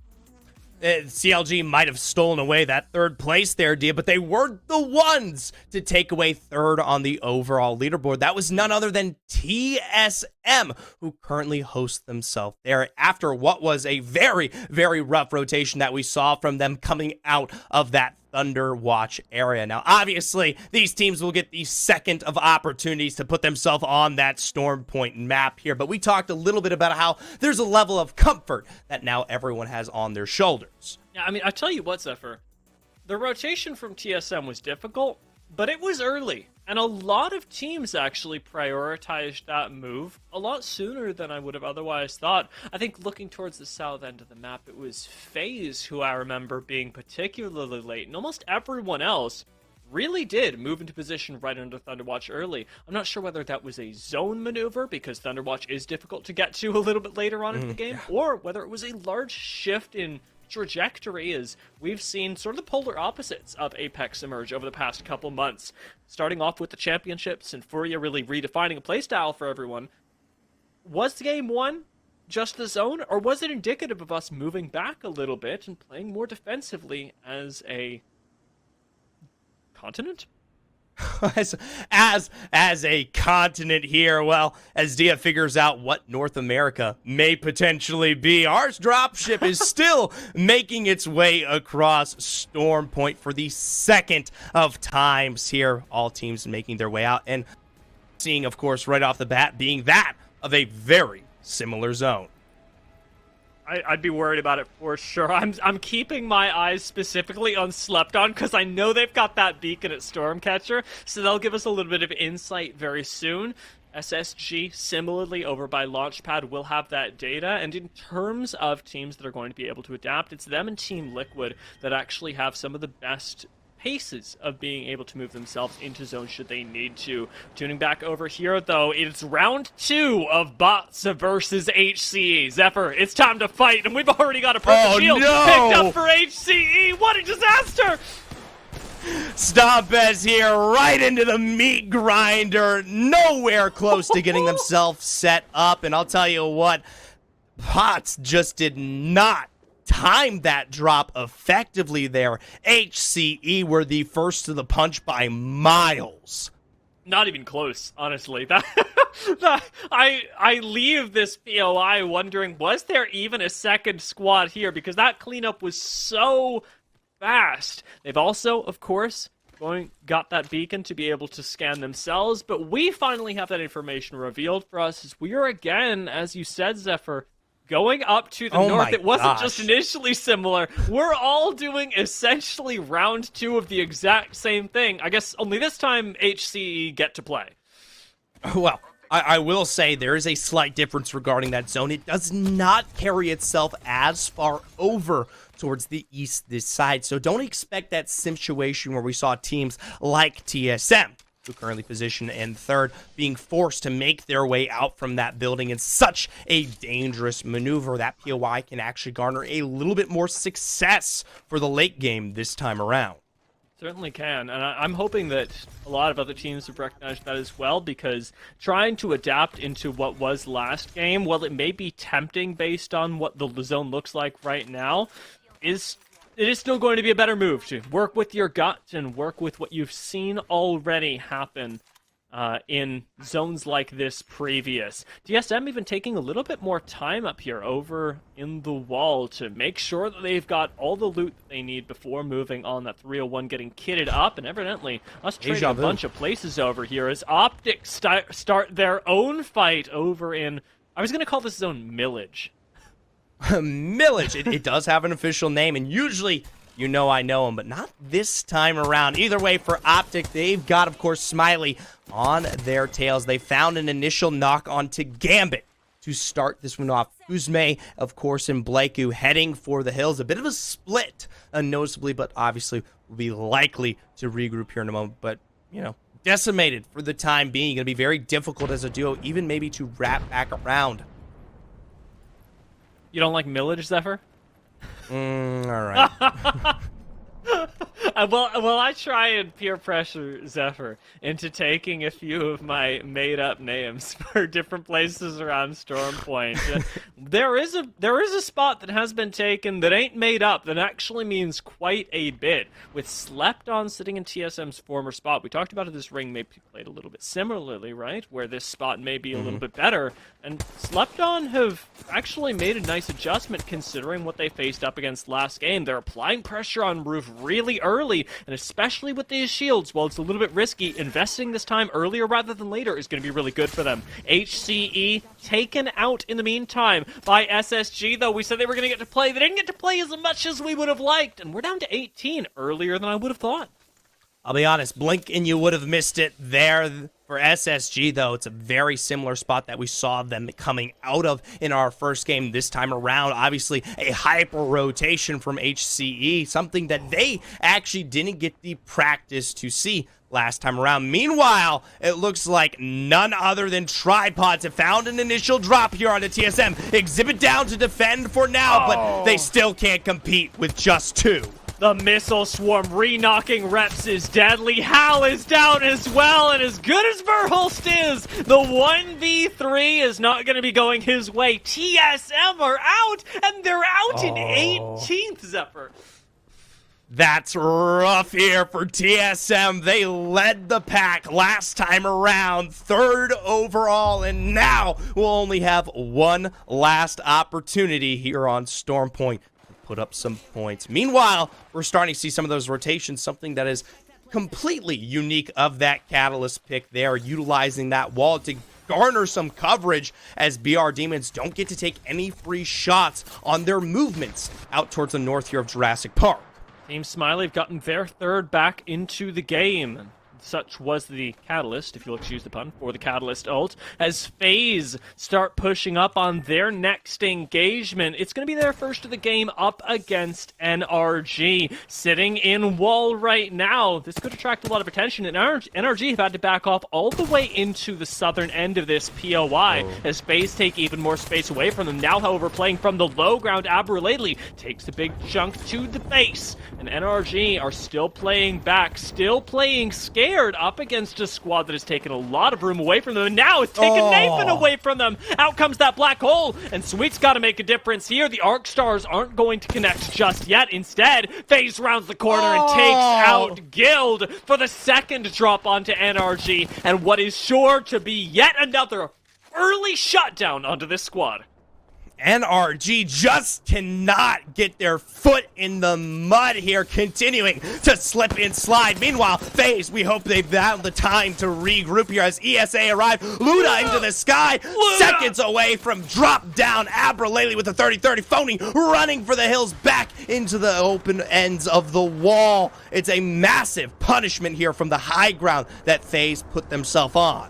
CLG might have stolen away that third place there, Dia, but they weren't the ones to take away third on the overall leaderboard. That was none other than TSM, who currently hosts themselves there after what was a very, very rough rotation that we saw from them coming out of that Thunder Watch area. Now, obviously, these teams will get the second of opportunities to put themselves on that Storm Point map here, but we talked a little bit about how there's a level of comfort that now everyone has on their shoulders. Yeah, I mean, I tell you what, Zephyr, the rotation from TSM was difficult, but it was early, and a lot of teams actually prioritized that move a lot sooner than I would have otherwise thought. I think looking towards the south end of the map, it was FaZe who I remember being particularly late, and almost everyone else really did move into position right under Thunderwatch early. I'm not sure whether that was a zone maneuver, because Thunderwatch is difficult to get to a little bit later on in the game, or whether it was a large shift in trajectory, as we've seen sort of the polar opposites of Apex emerge over the past couple months. Starting off with the championships and Furia really redefining a playstyle for everyone. Was the game one just the zone, or was it indicative of us moving back a little bit and playing more defensively as a continent? as a continent here, well, as Dia figures out what North America may potentially be, our dropship is still making its way across Storm Point for the second of times here. All teams making their way out, and seeing, of course, right off the bat being that of a very similar zone. I'd be worried about it for sure. I'm keeping my eyes specifically on Slept On, because I know they've got that beacon at Stormcatcher, so they'll give us a little bit of insight very soon. SSG, similarly, over by Launchpad, will have that data, and in terms of teams that are going to be able to adapt, it's them and Team Liquid that actually have some of the best paces of being able to move themselves into zone should they need to. Tuning back over here, though, it's round 2 of bots versus HCE. Zephyr, it's time to fight, and we've already got a purple shield picked up for HCE. What a disaster! Stompez here, right into the meat grinder, nowhere close to getting themselves set up, and I'll tell you what, bots just did not time that drop effectively there. HCE were the first to the punch by miles. Not even close, honestly. I leave this POI wondering, was there even a second squad here? Because that cleanup was so fast. They've also, of course, got that beacon to be able to scan themselves, but we finally have that information revealed for us as we are again, as you said, Zephyr, going up to the north. It wasn't just initially similar. We're all doing essentially round 2 of the exact same thing. I guess only this time HCE get to play. Well, I will say there is a slight difference regarding that zone. It does not carry itself as far over towards the east this side. So don't expect that situation where we saw teams like TSM, who currently position in third, being forced to make their way out from that building in such a dangerous maneuver. That POI can actually garner a little bit more success for the late game this time around. Certainly can, and I'm hoping that a lot of other teams have recognized that as well, because trying to adapt into what was last game, while it may be tempting based on what the zone looks like right now, it is still going to be a better move to work with your gut and work with what you've seen already happen in zones like this previous. DSM even taking a little bit more time up here over in the wall to make sure that they've got all the loot that they need before moving on. That 301 getting kitted up, and evidently us trading a bunch of places over here as Optic start their own fight over in, I was going to call this zone Millage. Millage. It does have an official name, and usually, you know I know him, but not this time around. Either way, for Optic, they've got, of course, Smiley on their tails. They found an initial knock onto Gambit to start this one off. Uzme, of course, and Blakeu heading for the hills. A bit of a split, noticeably, but obviously will be likely to regroup here in a moment. But, you know, decimated for the time being. Going to be very difficult as a duo, even maybe to wrap back around. You don't like Millage, Zephyr? All right. Well, I try and peer pressure Zephyr into taking a few of my made-up names for different places around Storm Point. There is a spot that has been taken that ain't made up that actually means quite a bit. With Slept On sitting in TSM's former spot, we talked about how this ring may be played a little bit similarly, right? Where this spot may be a little bit better, and Slept On have actually made a nice adjustment considering what they faced up against last game. They're applying pressure on Roof really early, and especially with these shields, while it's a little bit risky, investing this time earlier rather than later is going to be really good for them. HCE taken out in the meantime by SSG, though. We said they were going to get to play. They didn't get to play as much as we would have liked, and we're down to 18 earlier than I would have thought. I'll be honest, blink and you would have missed it there. For SSG, though, it's a very similar spot that we saw them coming out of in our first game this time around. Obviously, a hyper rotation from HCE, something that they actually didn't get the practice to see last time around. Meanwhile, it looks like none other than Tripods have found an initial drop here on the TSM. Exhibit down to defend for now, but they still can't compete with just two. The missile swarm re-knocking Reps is deadly. Hal is down as well, and as good as Verhulst is, the 1v3 is not going to be going his way. TSM are out, and they're out in 18th, Zephyr. That's rough here for TSM. They led the pack last time around, third overall, and now we'll only have one last opportunity here on Storm Point. Put up some points. Meanwhile, we're starting to see some of those rotations, something that is completely unique of that Catalyst pick there, utilizing that wall to garner some coverage as BR Demons don't get to take any free shots on their movements out towards the north here of Jurassic Park. Team Smiley have gotten their third back into the game. Such was the catalyst, if you'll excuse the pun, for the Catalyst ult, as FaZe start pushing up on their next engagement. It's going to be their first of the game up against NRG, sitting in wall right now. This could attract a lot of attention, and NRG have had to back off all the way into the southern end of this POI, as FaZe take even more space away from them. Now, however, playing from the low ground, Aberlately takes a big chunk to the base, and NRG are still playing back, still playing scared up against a squad that has taken a lot of room away from them, and now it's taken Nathan away from them. Out comes that black hole, and Sweet's got to make a difference here. The Arc Stars aren't going to connect just yet. Instead, FaZe rounds the corner and takes out Guild for the second drop onto NRG, and what is sure to be yet another early shutdown onto this squad. NRG just cannot get their foot in the mud here, continuing to slip and slide. Meanwhile, FaZe, we hope they've found the time to regroup here as ESA arrive. Luda into the sky, seconds away from drop down. Aberlately with the 30-30, Phony running for the hills back into the open ends of the wall. It's a massive punishment here from the high ground that FaZe put themselves on.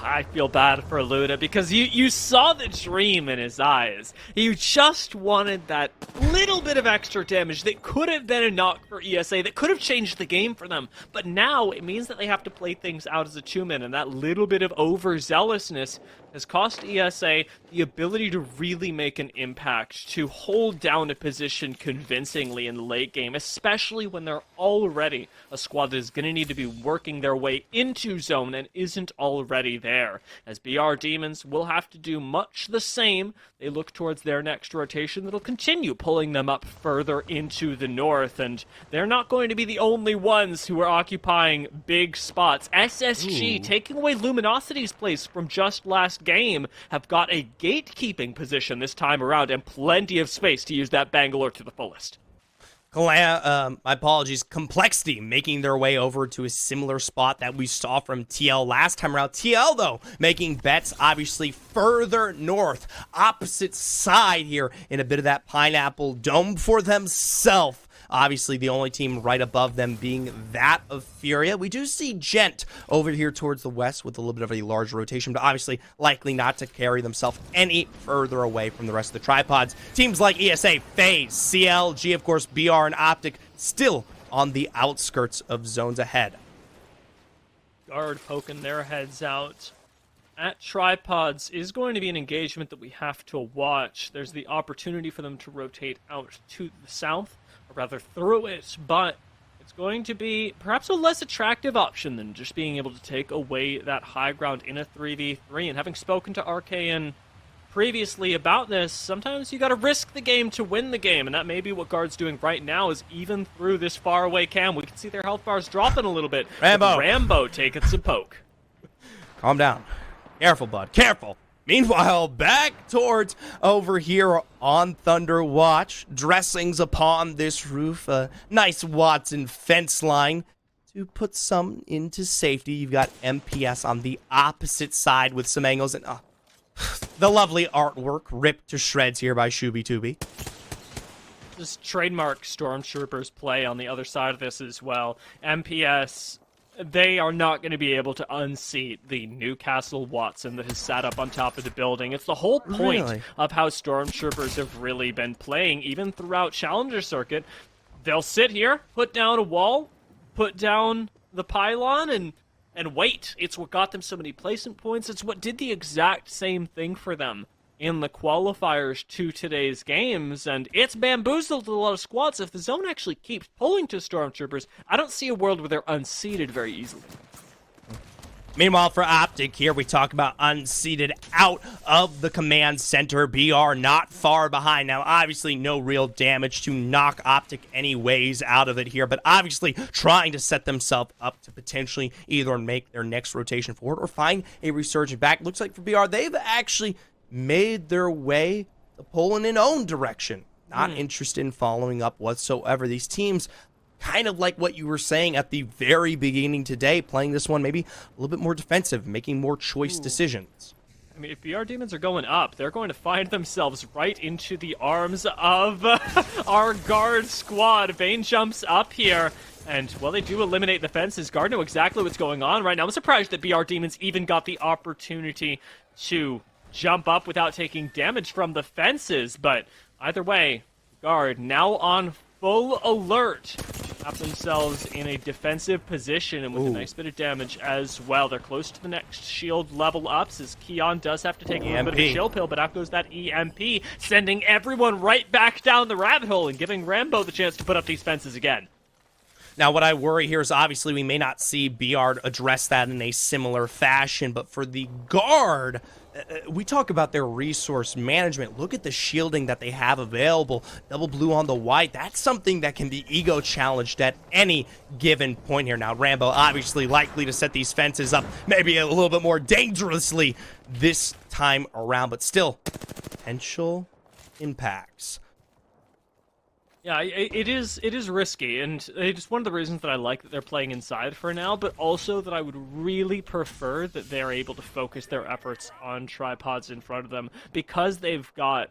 I feel bad for Luda because you saw the dream in his eyes. He just wanted that little bit of extra damage that could have been a knock for ESA, that could have changed the game for them. But now it means that they have to play things out as a two-man, and that little bit of overzealousness has cost ESA the ability to really make an impact, to hold down a position convincingly in the late game, especially when they're already a squad that is going to need to be working their way into zone and isn't already there. As BR Demons will have to do much the same. They look towards their next rotation that'll continue pulling them up further into the north, and they're not going to be the only ones who are occupying big spots. SSG, taking away Luminosity's place from just last game, have got a gatekeeping position this time around and plenty of space to use that Bangalore to the fullest. My apologies, Complexity making their way over to a similar spot that we saw from TL last time around. TL, though, making bets obviously further north, opposite side here in a bit of that Pineapple Dome for themselves. Obviously, the only team right above them being that of Furia. We do see Gent over here towards the west with a little bit of a large rotation, but obviously likely not to carry themselves any further away from the rest of the tripods. Teams like ESA, FaZe, CLG, of course, BR, and Optic still on the outskirts of zones ahead. Guard poking their heads out. at Tripods is going to be an engagement that we have to watch. There's the opportunity for them to rotate out to the south, or rather through it, but it's going to be perhaps a less attractive option than just being able to take away that high ground in a 3v3. And having spoken to RKN previously about this, sometimes you gotta risk the game to win the game, and that may be what Guard's doing right now, is even through this faraway cam, we can see their health bars dropping a little bit. Rambo taking some poke. Calm down. Careful, bud. Careful. Meanwhile, back towards over here on Thunder Watch, dressings upon this roof, a nice Watson fence line to put some into safety. You've got MPS on the opposite side with some angles, and the lovely artwork ripped to shreds here by Shooby-Tooby. Just trademark Stormtroopers play on the other side of this as well. MPS, they are not going to be able to unseat the Newcastle Watson that has sat up on top of the building. It's the whole point of how Stormtroopers have really been playing, even throughout Challenger Circuit. They'll sit here, put down a wall, put down the pylon, and wait. It's what got them so many placement points. It's what did the exact same thing for them in the qualifiers to today's games, and it's bamboozled a lot of squads. If the zone actually keeps pulling to Stormtroopers, I don't see a world where they're unseated very easily. Meanwhile, for Optic here, we talk about unseated out of the command center. BR not far behind. Now, obviously, no real damage to knock Optic anyways out of it here, but obviously trying to set themselves up to potentially either make their next rotation forward or find a resurgent back. Looks like for BR, they've actually made their way to pulling in own direction. Not interested in following up whatsoever. These teams, kind of like what you were saying at the very beginning today, playing this one maybe a little bit more defensive, making more choice decisions. I mean, if BR Demons are going up, they're going to find themselves right into the arms of our guard squad. Vayne jumps up here, and, well, they do eliminate the fences. Guard know exactly what's going on right now. I'm surprised that BR Demons even got the opportunity to jump up without taking damage from the fences, but either way, Guard now on full alert, have themselves in a defensive position, and with a nice bit of damage as well. They're close to the next shield level ups, as Keon does have to take a little bit of a chill pill, but out goes that EMP, sending everyone right back down the rabbit hole and giving Rambo the chance to put up these fences again. Now, what I worry here is obviously we may not see BR address that in a similar fashion, but for the Guard, we talk about their resource management. Look at the shielding that they have available. Double blue on the white. That's something that can be ego challenged at any given point here. Now, Rambo obviously likely to set these fences up maybe a little bit more dangerously this time around, but still, potential impacts. Yeah, it is risky, and it's one of the reasons that I like that they're playing inside for now, but also that I would really prefer that they're able to focus their efforts on tripods in front of them, because they've got,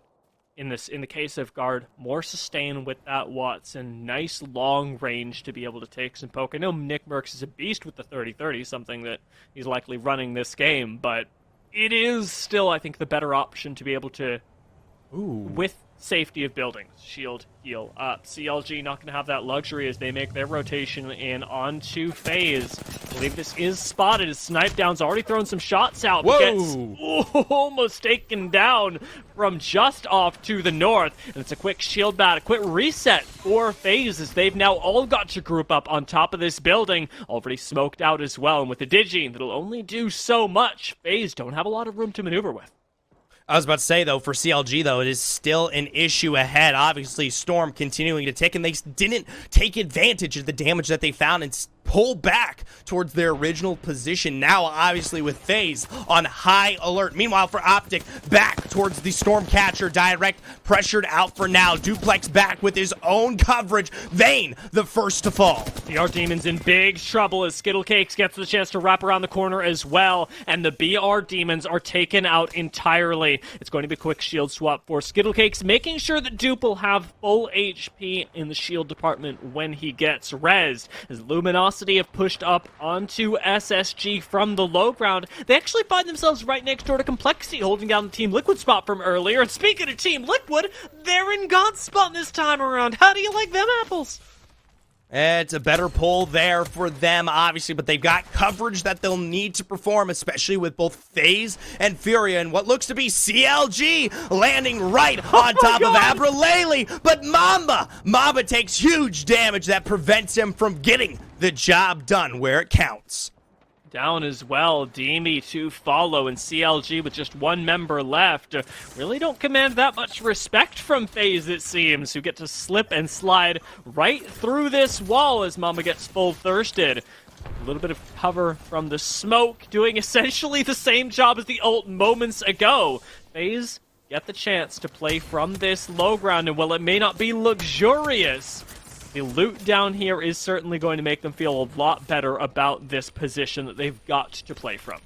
in the case of Guard, more sustain with that Watson, nice long range to be able to take some poke. I know Nick Merckx is a beast with the 30-30, something that he's likely running this game, but it is still, I think, the better option to be able to, with safety of buildings, shield, heal up. CLG not going to have that luxury as they make their rotation in onto FaZe. I believe this is spotted as Snipedown's already thrown some shots out, but gets almost taken down from just off to the north. And it's a quick shield bat, a quick reset for FaZe as they've now all got to group up on top of this building, already smoked out as well. And with the Digi, that'll only do so much. FaZe don't have a lot of room to maneuver with. I was about to say, though, for CLG, though, it is still an issue ahead. Obviously, Storm continuing to tick, and they didn't take advantage of the damage that they found and pull back towards their original position. Now, obviously, with FaZe on high alert. Meanwhile, for Optic, back towards the Stormcatcher. Direct pressured out for now. Duplex back with his own coverage. Vayne, the first to fall. BR Demons in big trouble as Skittlecakes gets the chance to wrap around the corner as well, and the BR Demons are taken out entirely. It's going to be a quick shield swap for Skittlecakes, making sure that Dupe will have full HP in the shield department when he gets rezzed. As Luminosity have pushed up onto SSG from the low ground, they actually find themselves right next door to Complexity, holding down the Team Liquid spot from earlier. And speaking of Team Liquid, they're in God's spot this time around. How do you like them apples? It's a better pull there for them, obviously, but they've got coverage that they'll need to perform, especially with both FaZe and Furia, and what looks to be CLG landing right on top of Abralele. But Mamba takes huge damage that prevents him from getting the job done where it counts. Down as well, Demi to follow, and CLG with just one member left. Really don't command that much respect from FaZe, it seems, who get to slip and slide right through this wall as Mamba gets full thirsted. A little bit of cover from the smoke, doing essentially the same job as the ult moments ago. FaZe get the chance to play from this low ground, and while it may not be luxurious, the loot down here is certainly going to make them feel a lot better about this position that they've got to play from.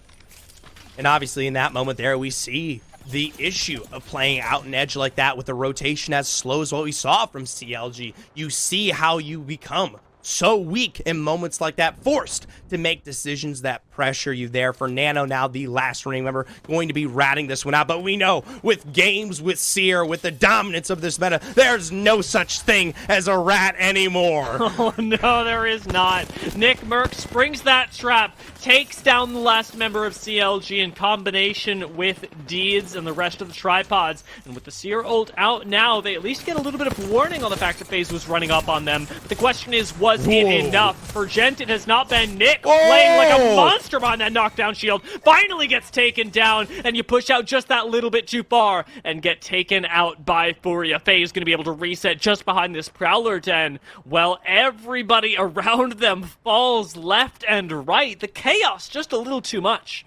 And obviously in that moment there, we see the issue of playing out an edge like that with a rotation as slow as what we saw from CLG. You see how you become so weak in moments like that, forced to make decisions that pressure you there. For Nano, now the last remaining member, going to be ratting this one out. But we know with games, with Seer, with the dominance of this meta, there's no such thing as a rat anymore. Oh no, there is not. Nick Merck springs that trap, takes down the last member of CLG in combination with Deeds and the rest of the tripods. And with the Seer ult out now, they at least get a little bit of warning on the fact that FaZe was running up on them. But the question is, was it enough? For Gent, it has not been. Nick playing like a monster behind that knockdown shield, finally gets taken down, and you push out just that little bit too far and get taken out by Furia. FaZe going to be able to reset just behind this Prowler den, while everybody around them falls left and right. The chaos just a little too much.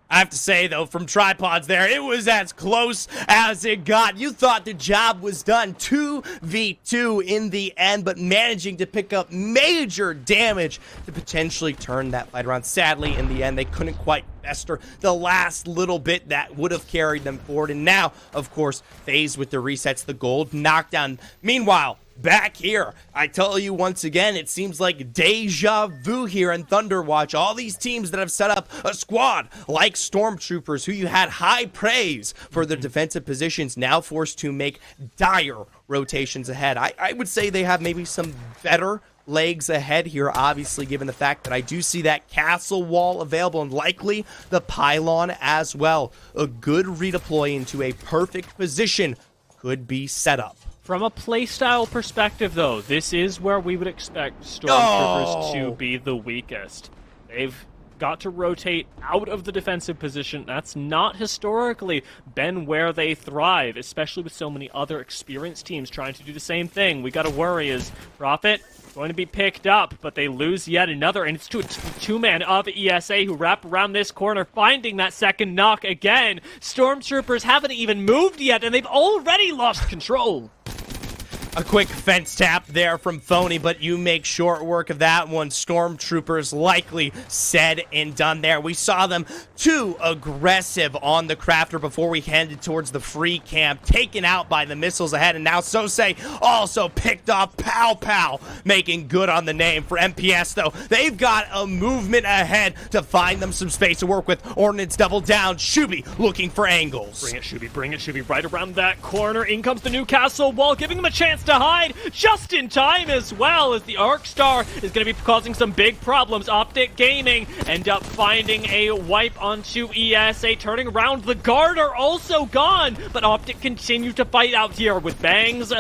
I have to say, though, from tripods there, it was as close as it got. You thought the job was done. 2v2 in the end, but managing to pick up major damage to potentially turn that fight around. Sadly, in the end, they couldn't quite fester the last little bit that would have carried them forward. And now, of course, FaZe with the resets, the gold knockdown. Meanwhile, back here, I tell you once again, it seems like deja vu here in Thunderwatch. All these teams that have set up a squad like Stormtroopers, who you had high praise for their defensive positions, now forced to make dire rotations ahead. I would say they have maybe some better legs ahead here, obviously, given the fact that I do see that castle wall available and likely the pylon as well. A good redeploy into a perfect position could be set up. From a playstyle perspective, though, this is where we would expect Stormtroopers to be the weakest. They've got to rotate out of the defensive position. That's not historically been where they thrive, especially with so many other experienced teams trying to do the same thing. We got to worry is Prophet going to be picked up, but they lose yet another, and it's to a two-man of ESA who wrap around this corner, finding that second knock again. Stormtroopers haven't even moved yet, and they've already lost control. A quick fence tap there from Phony, but you make short work of that one. Stormtroopers likely said and done there. We saw them too aggressive on the crafter before we headed towards the free camp, taken out by the missiles ahead, and now Sosei also picked off Pow Pow, making good on the name. For MPS, though, they've got a movement ahead to find them some space to work with. Ordnance double down. Shuby looking for angles. Bring it, Shuby. Bring it, Shuby. Right around that corner. In comes the Newcastle wall, giving them a chance to hide just in time as well, as the Arc Star is going to be causing some big problems. Optic Gaming end up finding a wipe onto ESA, turning around. The guard are also gone, but Optic continue to fight out here with Bangs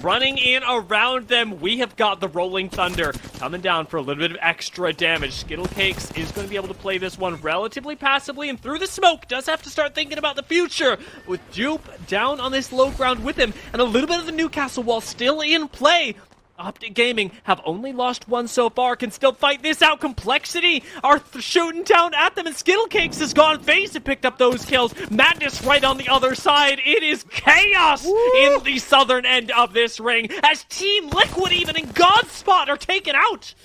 running in around them. We have got the Rolling Thunder coming down for a little bit of extra damage. Skittlecakes is going to be able to play this one relatively passively, and through the smoke does have to start thinking about the future, with Dupe down on this low ground with him, and a little bit of the Newcastle wall still in play. Optic Gaming have only lost one so far, can still fight this out. Complexity are shooting down at them, and Skittlecakes has gone. FaZe have picked up those kills. Madness right on the other side. It is chaos in the southern end of this ring, as Team Liquid even and Godspot are taken out.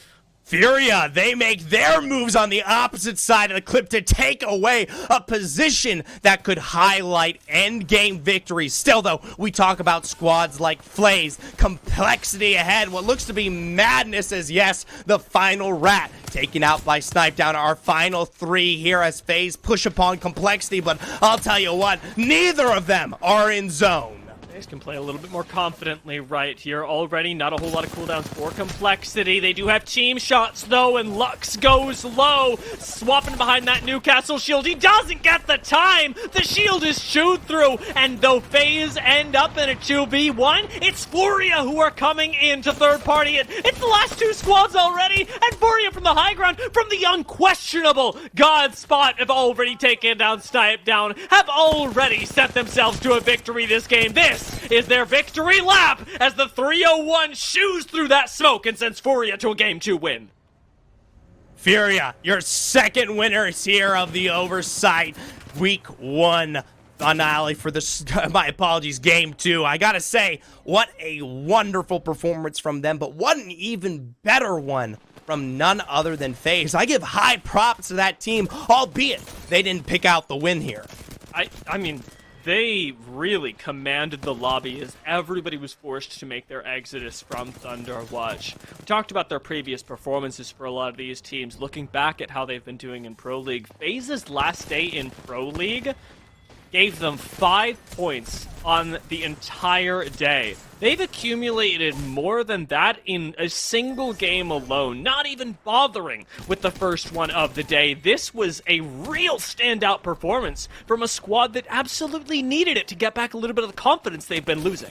Furia, they make their moves on the opposite side of the clip to take away a position that could highlight endgame victories. Still, though, we talk about squads like FaZe, Complexity ahead, what looks to be Madness as, yes, the final rat taken out by Snipe down. Our final three here as FaZe push upon Complexity, but I'll tell you what, neither of them are in zone. FaZe can play a little bit more confidently right here. Already not a whole lot of cooldowns for Complexity. They do have team shots, though, and Lux goes low. Swapping behind that Newcastle shield. He doesn't get the time. The shield is chewed through. And though FaZe end up in a 2v1, it's Furia who are coming in to third party it. It's the last two squads already. And Furia from the high ground, from the unquestionable God spot, have already taken down Snipe Down, have already set themselves to a victory this game. This is their victory lap as the 301 shoos through that smoke and sends Furia to a Game 2 win. Furia, your second winners here of the Oversight Week 1 finale for this, my apologies, Game 2. I gotta say, what a wonderful performance from them, but what an even better one from none other than FaZe. I give high props to that team, albeit they didn't pick out the win here. I mean, they really commanded the lobby as everybody was forced to make their exodus from Thunderwatch. We talked about their previous performances for a lot of these teams. Looking back at how they've been doing in Pro League, FaZe's last day in Pro League gave them 5 points on the entire day. They've accumulated more than that in a single game alone, not even bothering with the first one of the day. This was a real standout performance from a squad that absolutely needed it to get back a little bit of the confidence they've been losing.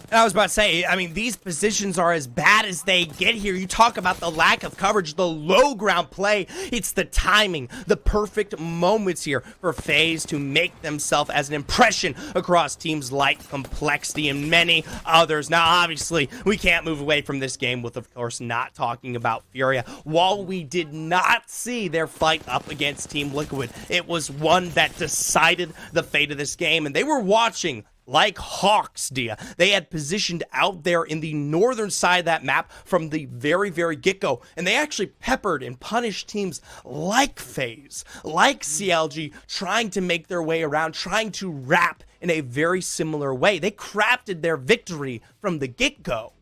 And I was about to say, I mean, these positions are as bad as they get here. You talk about the lack of coverage, the low ground play. It's the timing, the perfect moments here for FaZe to make themselves as an impression across teams like Complexity and many others. Now, obviously, we can't move away from this game with, of course, not talking about Furia. While we did not see their fight up against Team Liquid, it was one that decided the fate of this game, and they were watching like hawks, Dia. They had positioned out there in the northern side of that map from the very, very get-go, and they actually peppered and punished teams like FaZe, like CLG, trying to make their way around, trying to wrap in a very similar way. They crafted their victory from the get-go.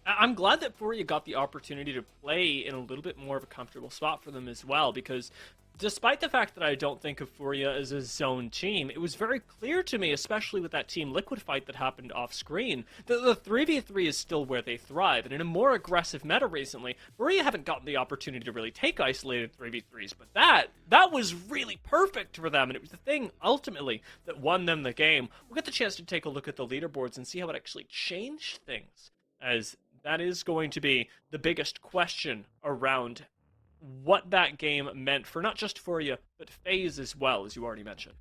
I'm glad that Furia got the opportunity to play in a little bit more of a comfortable spot for them as well, because despite the fact that I don't think of Furia as a zone team, it was very clear to me, especially with that Team Liquid fight that happened off screen, that the 3v3 is still where they thrive. And in a more aggressive meta recently, Furia haven't gotten the opportunity to really take isolated 3v3s, but that was really perfect for them, and it was the thing, ultimately, that won them the game. We'll get the chance to take a look at the leaderboards and see how it actually changed things, as that is going to be the biggest question around what that game meant for not just Furia, but FaZe as well, as you already mentioned.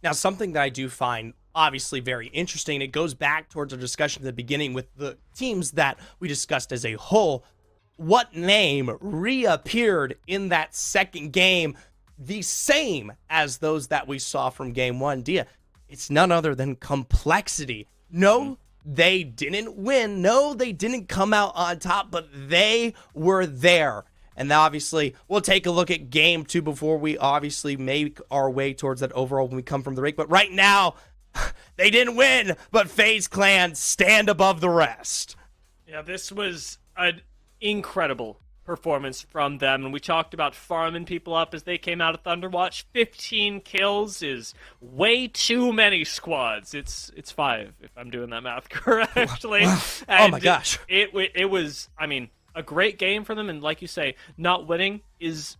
Now, something that I do find obviously very interesting, it goes back towards our discussion at the beginning with the teams that we discussed as a whole. What name reappeared in that second game the same as those that we saw from game one? Dia, it's none other than Complexity. No, they didn't win. No, they didn't come out on top, but they were there. And obviously, we'll take a look at game two before we obviously make our way towards that overall when we come from the break. But right now, they didn't win, but FaZe Clan stand above the rest. Yeah, this was an incredible performance from them. And we talked about farming people up as they came out of Thunderwatch. 15 kills is way too many squads. It's 5, if I'm doing that math correctly. Wow. Oh my gosh. It was, I mean, a great game for them, and like you say, not winning is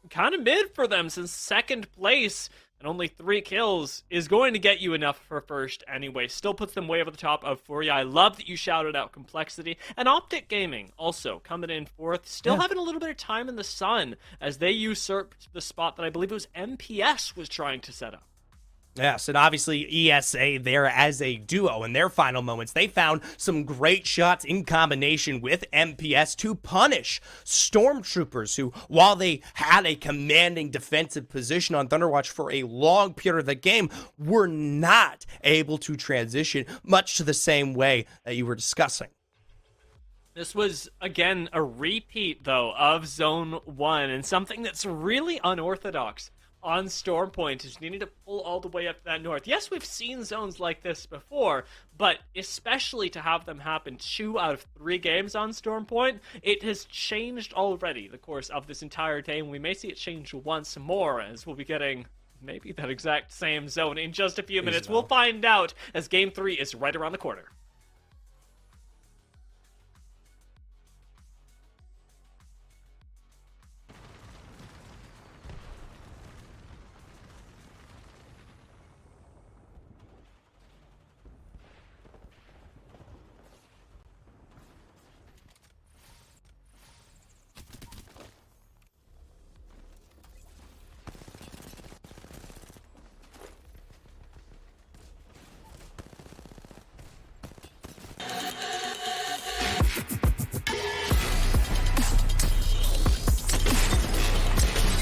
kind of mid for them, since second place and only 3 kills is going to get you enough for first anyway. Still puts them way over the top of Furia. I love that you shouted out Complexity. And Optic Gaming also coming in fourth, still having a little bit of time in the sun as they usurped the spot that I believe it was MPS was trying to set up. Yes, and obviously ESA there as a duo in their final moments. They found some great shots in combination with MPS to punish Stormtroopers who, while they had a commanding defensive position on Thunderwatch for a long period of the game, were not able to transition much to the same way that you were discussing. This was, again, a repeat, though, of Zone 1, and something that's really unorthodox on Stormpoint is needing to pull all the way up to that north. Yes, we've seen zones like this before, but especially to have them happen 2 out of 3 games on Stormpoint, it has changed already the course of this entire day, and we may see it change once more, as we'll be getting maybe that exact same zone in just a few minutes. well. We'll find out as Game 3 is right around the corner.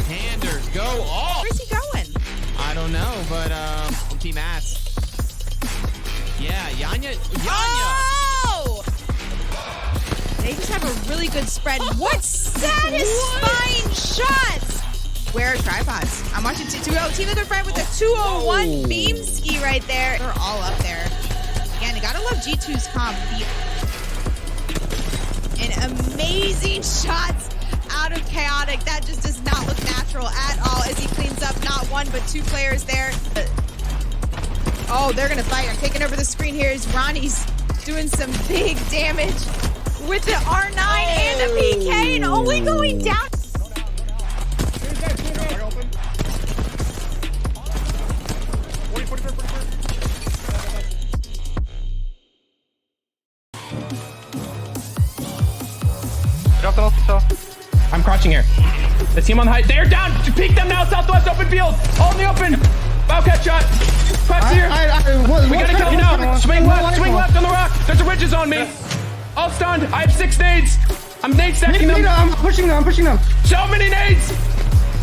Handers go off. Where's he going? I don't know, but Team Ass. Yeah, Yanya. Oh! They just have a really good spread. What satisfying shots! Where are tripods? I'm watching 2-0. Team of the friend with a 201 beam ski right there. They're all up there. Again, you gotta love G2's comp. And amazing shots out of Chaotic. That just does not look natural at all as he cleans up not one but two players there. Oh, they're gonna fight. I'm taking over the screen here as Ronnie's doing some big damage with the R9 and the PK and only going down. I'm crouching here. The team on the height. They're down. Peek them now. Southwest open field. All in the open. Wildcat shot. Crack's here. We gotta kill you now. Swing left on the rock. There's a ridges on me. All stunned. I have 6 nades. I'm nade stacking them. I'm pushing them. So many nades.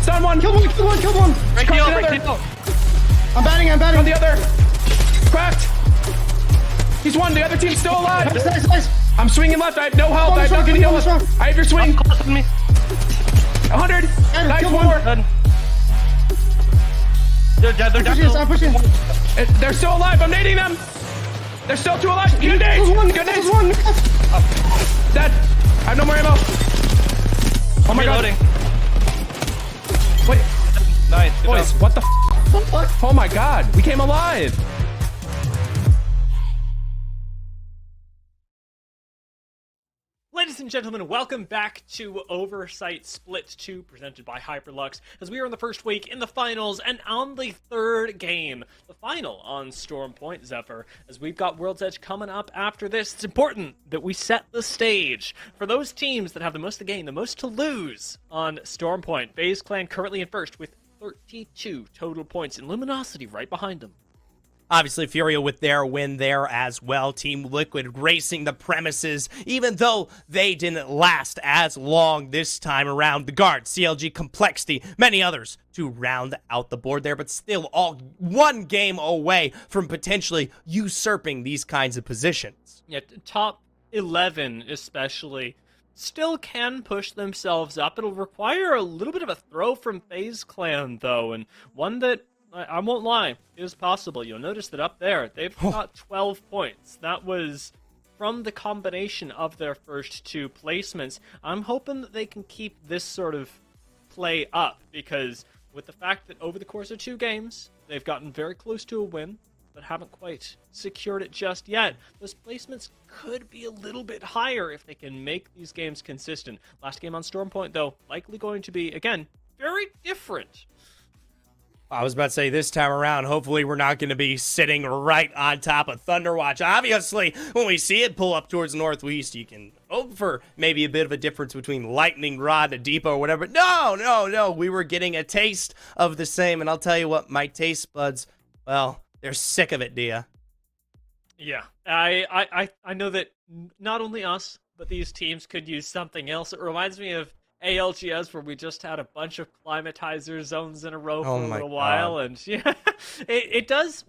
Stun one. Kill one. Crack the other. I'm batting. On the other. Cracked. He's one. The other team's still alive. Nice. I'm swinging left. I have no health. I have nothing to heal with. I have your swing. 100. Nice. Kill More. I'm pushing. They're still alive. I'm nading them. They're still 2 alive. Good nades. Good nades. Dead. I have no more ammo. Oh my god. Wait. Nice. Boys, what the f? Oh my god. We came alive. Ladies and gentlemen, welcome back to Oversight Split 2, presented by Hyperlux, as we are in the first week in the finals, and on the third game, the final on Storm Point, Zephyr, as we've got World's Edge coming up after this. It's important that we set the stage for those teams that have the most to gain, the most to lose on Storm Point. FaZe Clan currently in first with 32 total points, and Luminosity right behind them. Obviously, Furia with their win there as well. Team Liquid gracing the premises, even though they didn't last as long this time around. The Guard, CLG, Complexity, many others to round out the board there, but still all one game away from potentially usurping these kinds of positions. Yeah, top 11 especially still can push themselves up. It'll require a little bit of a throw from FaZe Clan, though, and one that I won't lie, is possible. You'll notice that up there, they've got 12 points. That was from the combination of their first 2 placements. I'm hoping that they can keep this sort of play up, because with the fact that over the course of 2 games, they've gotten very close to a win, but haven't quite secured it just yet, those placements could be a little bit higher if they can make these games consistent. Last game on Storm Point, though, likely going to be, again, very different. I was about to say, this time around, hopefully we're not going to be sitting right on top of Thunderwatch. Obviously, when we see it pull up towards Northwest, you can hope for maybe a bit of a difference between Lightning Rod and Depot or whatever. No. We were getting a taste of the same, and I'll tell you what, my taste buds, well, they're sick of it, Dia. Yeah, I know that not only us, but these teams could use something else. It reminds me of ALGS, where we just had a bunch of climatizer zones in a row for a little while, and yeah, it does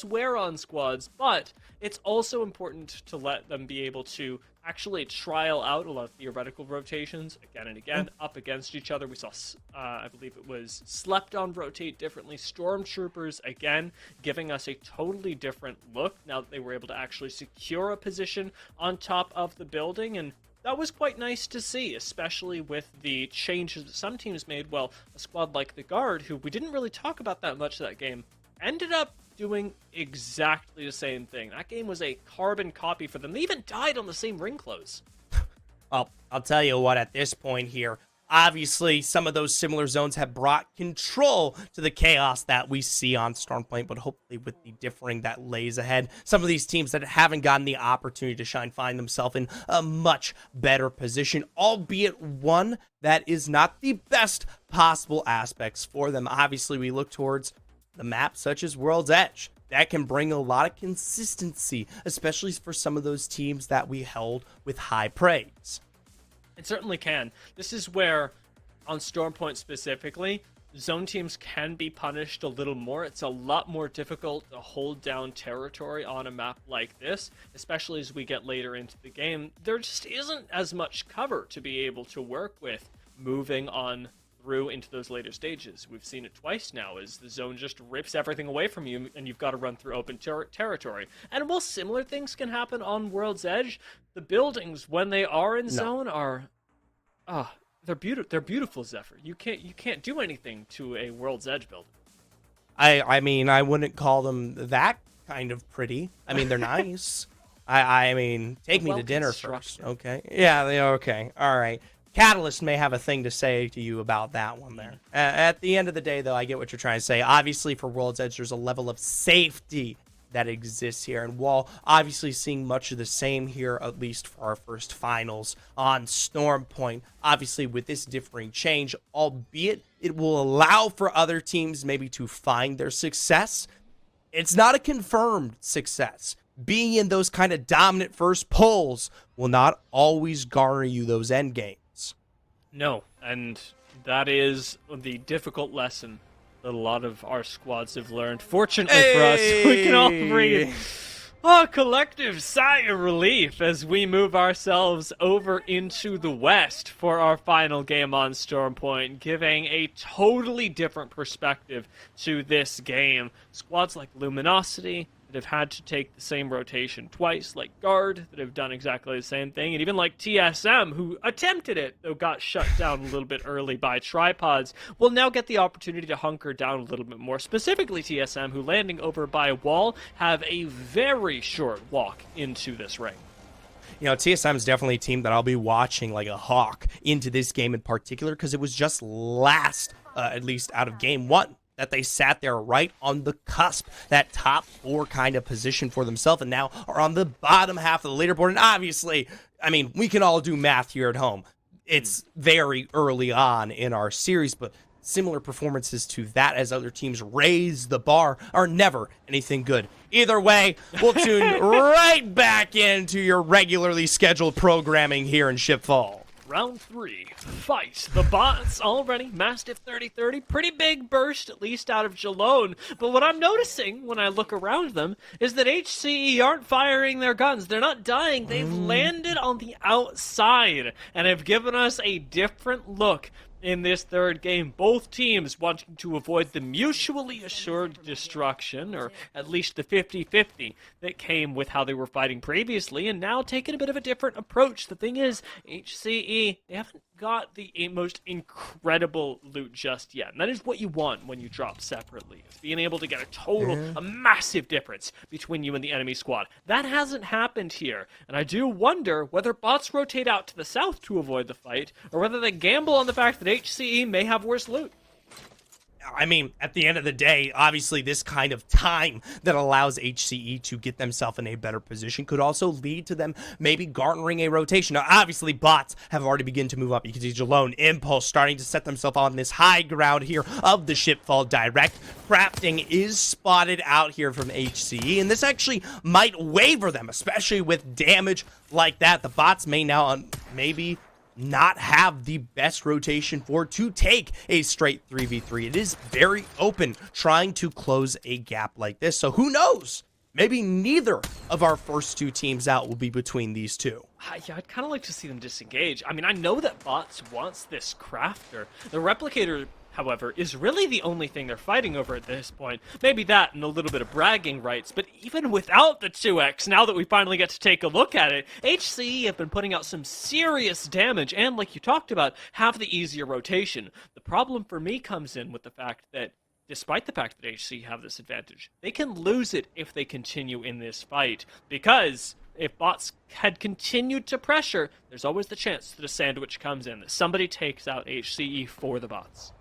wear on squads, but it's also important to let them be able to actually trial out a lot of theoretical rotations again and again up against each other. We saw, I believe it was Slept On rotate differently. Stormtroopers, again, giving us a totally different look now that they were able to actually secure a position on top of the building, and that was quite nice to see, especially with the changes that some teams made. Well, a squad like the Guard, who we didn't really talk about that much that game, ended up doing exactly the same thing. That game was a carbon copy for them. They even died on the same ring close. Well, I'll tell you what, at this point here, obviously some of those similar zones have brought control to the chaos that we see on Stormpoint, but hopefully with the differing that lays ahead, some of these teams that haven't gotten the opportunity to shine find themselves in a much better position, albeit one that is not the best possible aspects for them. Obviously, we look towards the map such as World's Edge. That can bring a lot of consistency, especially for some of those teams that we held with high praise. It certainly can. This is where, on Stormpoint specifically, zone teams can be punished a little more. It's a lot more difficult to hold down territory on a map like this, especially as we get later into the game. There just isn't as much cover to be able to work with moving on through into those later stages. We've seen it twice now, as the zone just rips everything away from you and you've got to run through open territory. And while similar things can happen on World's Edge, the buildings, when they are in zone, are they're beautiful, Zephyr. You can't do anything to a World's Edge building. I mean, I wouldn't call them that kind of pretty. I mean, they're nice. I mean, take me to dinner first, okay? Yeah, okay. All right. Catalyst may have a thing to say to you about that one there. At the end of the day, though, I get what you're trying to say. Obviously, for World's Edge, there's a level of safety that exists here. And while obviously seeing much of the same here, at least for our first finals on Stormpoint, obviously with this differing change, albeit it will allow for other teams maybe to find their success, it's not a confirmed success. Being in those kind of dominant first pulls will not always garner you those end games. No, and that is the difficult lesson that a lot of our squads have learned. Fortunately for us, we can all breathe a collective sigh of relief as we move ourselves over into the West for our final game on Stormpoint, giving a totally different perspective to this game. Squads like Luminosity that have had to take the same rotation twice, like Guard, that have done exactly the same thing, and even like TSM, who attempted it, though got shut down a little bit early by tripods, will now get the opportunity to hunker down a little bit more. Specifically TSM, who landing over by a wall, have a very short walk into this ring. You know, TSM is definitely a team that I'll be watching like a hawk into this game in particular, because it was just last, at least out of game one, that they sat there right on the cusp, that top 4 kind of position for themselves, and now are on the bottom half of the leaderboard. And obviously, I mean, we can all do math here at home. It's very early on in our series, but similar performances to that as other teams raise the bar are never anything good. Either way, we'll tune right back into your regularly scheduled programming here in Shipfall. Round 3, fight. The bots already, Mastiff 3030, pretty big burst, at least out of Jalone. But what I'm noticing when I look around them is that HCE aren't firing their guns. They're not dying. They've landed on the outside and have given us a different look in this third game. Both teams wanting to avoid the mutually assured destruction, or at least the 50-50 that came with how they were fighting previously, and now taking a bit of a different approach. The thing is, HCE, they haven't got the most incredible loot just yet, and that is what you want when you drop separately, is being able to get a massive difference between you and the enemy squad. That hasn't happened here, and I do wonder whether bots rotate out to the south to avoid the fight, or whether they gamble on the fact that HCE may have worse loot. I mean, at the end of the day, obviously this kind of time that allows HCE to get themselves in a better position could also lead to them maybe garnering a rotation. Now, obviously, bots have already begun to move up. You can see Jalone, Impulse starting to set themselves on this high ground here of the Shipfall Direct. Crafting is spotted out here from HCE, and this actually might waver them, especially with damage like that. The bots may now maybe not have the best rotation for to take a straight 3v3. It is very open trying to close a gap like this. So who knows? Maybe neither of our first 2 teams out will be between these 2. Yeah, I'd kind of like to see them disengage. I mean, I know that bots wants this crafter. The replicator however, is really the only thing they're fighting over at this point. Maybe that and a little bit of bragging rights, but even without the 2x, now that we finally get to take a look at it, HCE have been putting out some serious damage, and like you talked about, have the easier rotation. The problem for me comes in with the fact that despite the fact that HC have this advantage, they can lose it if they continue in this fight, because if bots had continued to pressure, there's always the chance that a sandwich comes in, that somebody takes out HCE for the bots.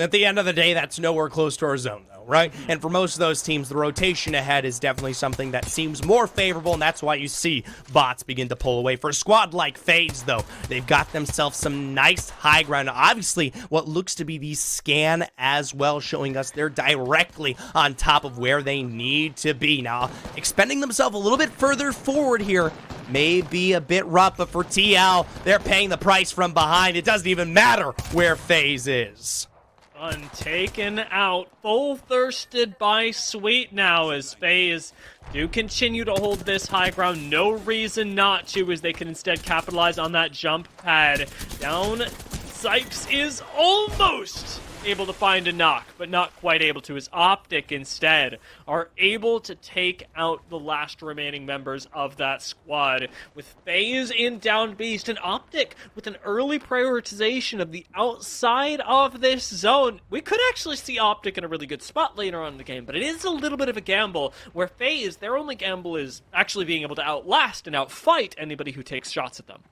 At the end of the day, that's nowhere close to our zone, though, right? And for most of those teams, the rotation ahead is definitely something that seems more favorable, and that's why you see bots begin to pull away. For a squad like FaZe, though, they've got themselves some nice high ground. Obviously, what looks to be the scan as well, showing us they're directly on top of where they need to be. Now, expending themselves a little bit further forward here may be a bit rough, but for TL, they're paying the price from behind. It doesn't even matter where FaZe is. Taken out, full thirsted by Sweet now, as FaZe do continue to hold this high ground. No reason not to, as they can instead capitalize on that jump pad. Down, Sykes is almost able to find a knock, but not quite able to, as Optic instead are able to take out the last remaining members of that squad, with FaZe in down beast and Optic with an early prioritization of the outside of this zone. We could actually see Optic in a really good spot later on in the game, but it is a little bit of a gamble, where FaZe, their only gamble is actually being able to outlast and outfight anybody who takes shots at them.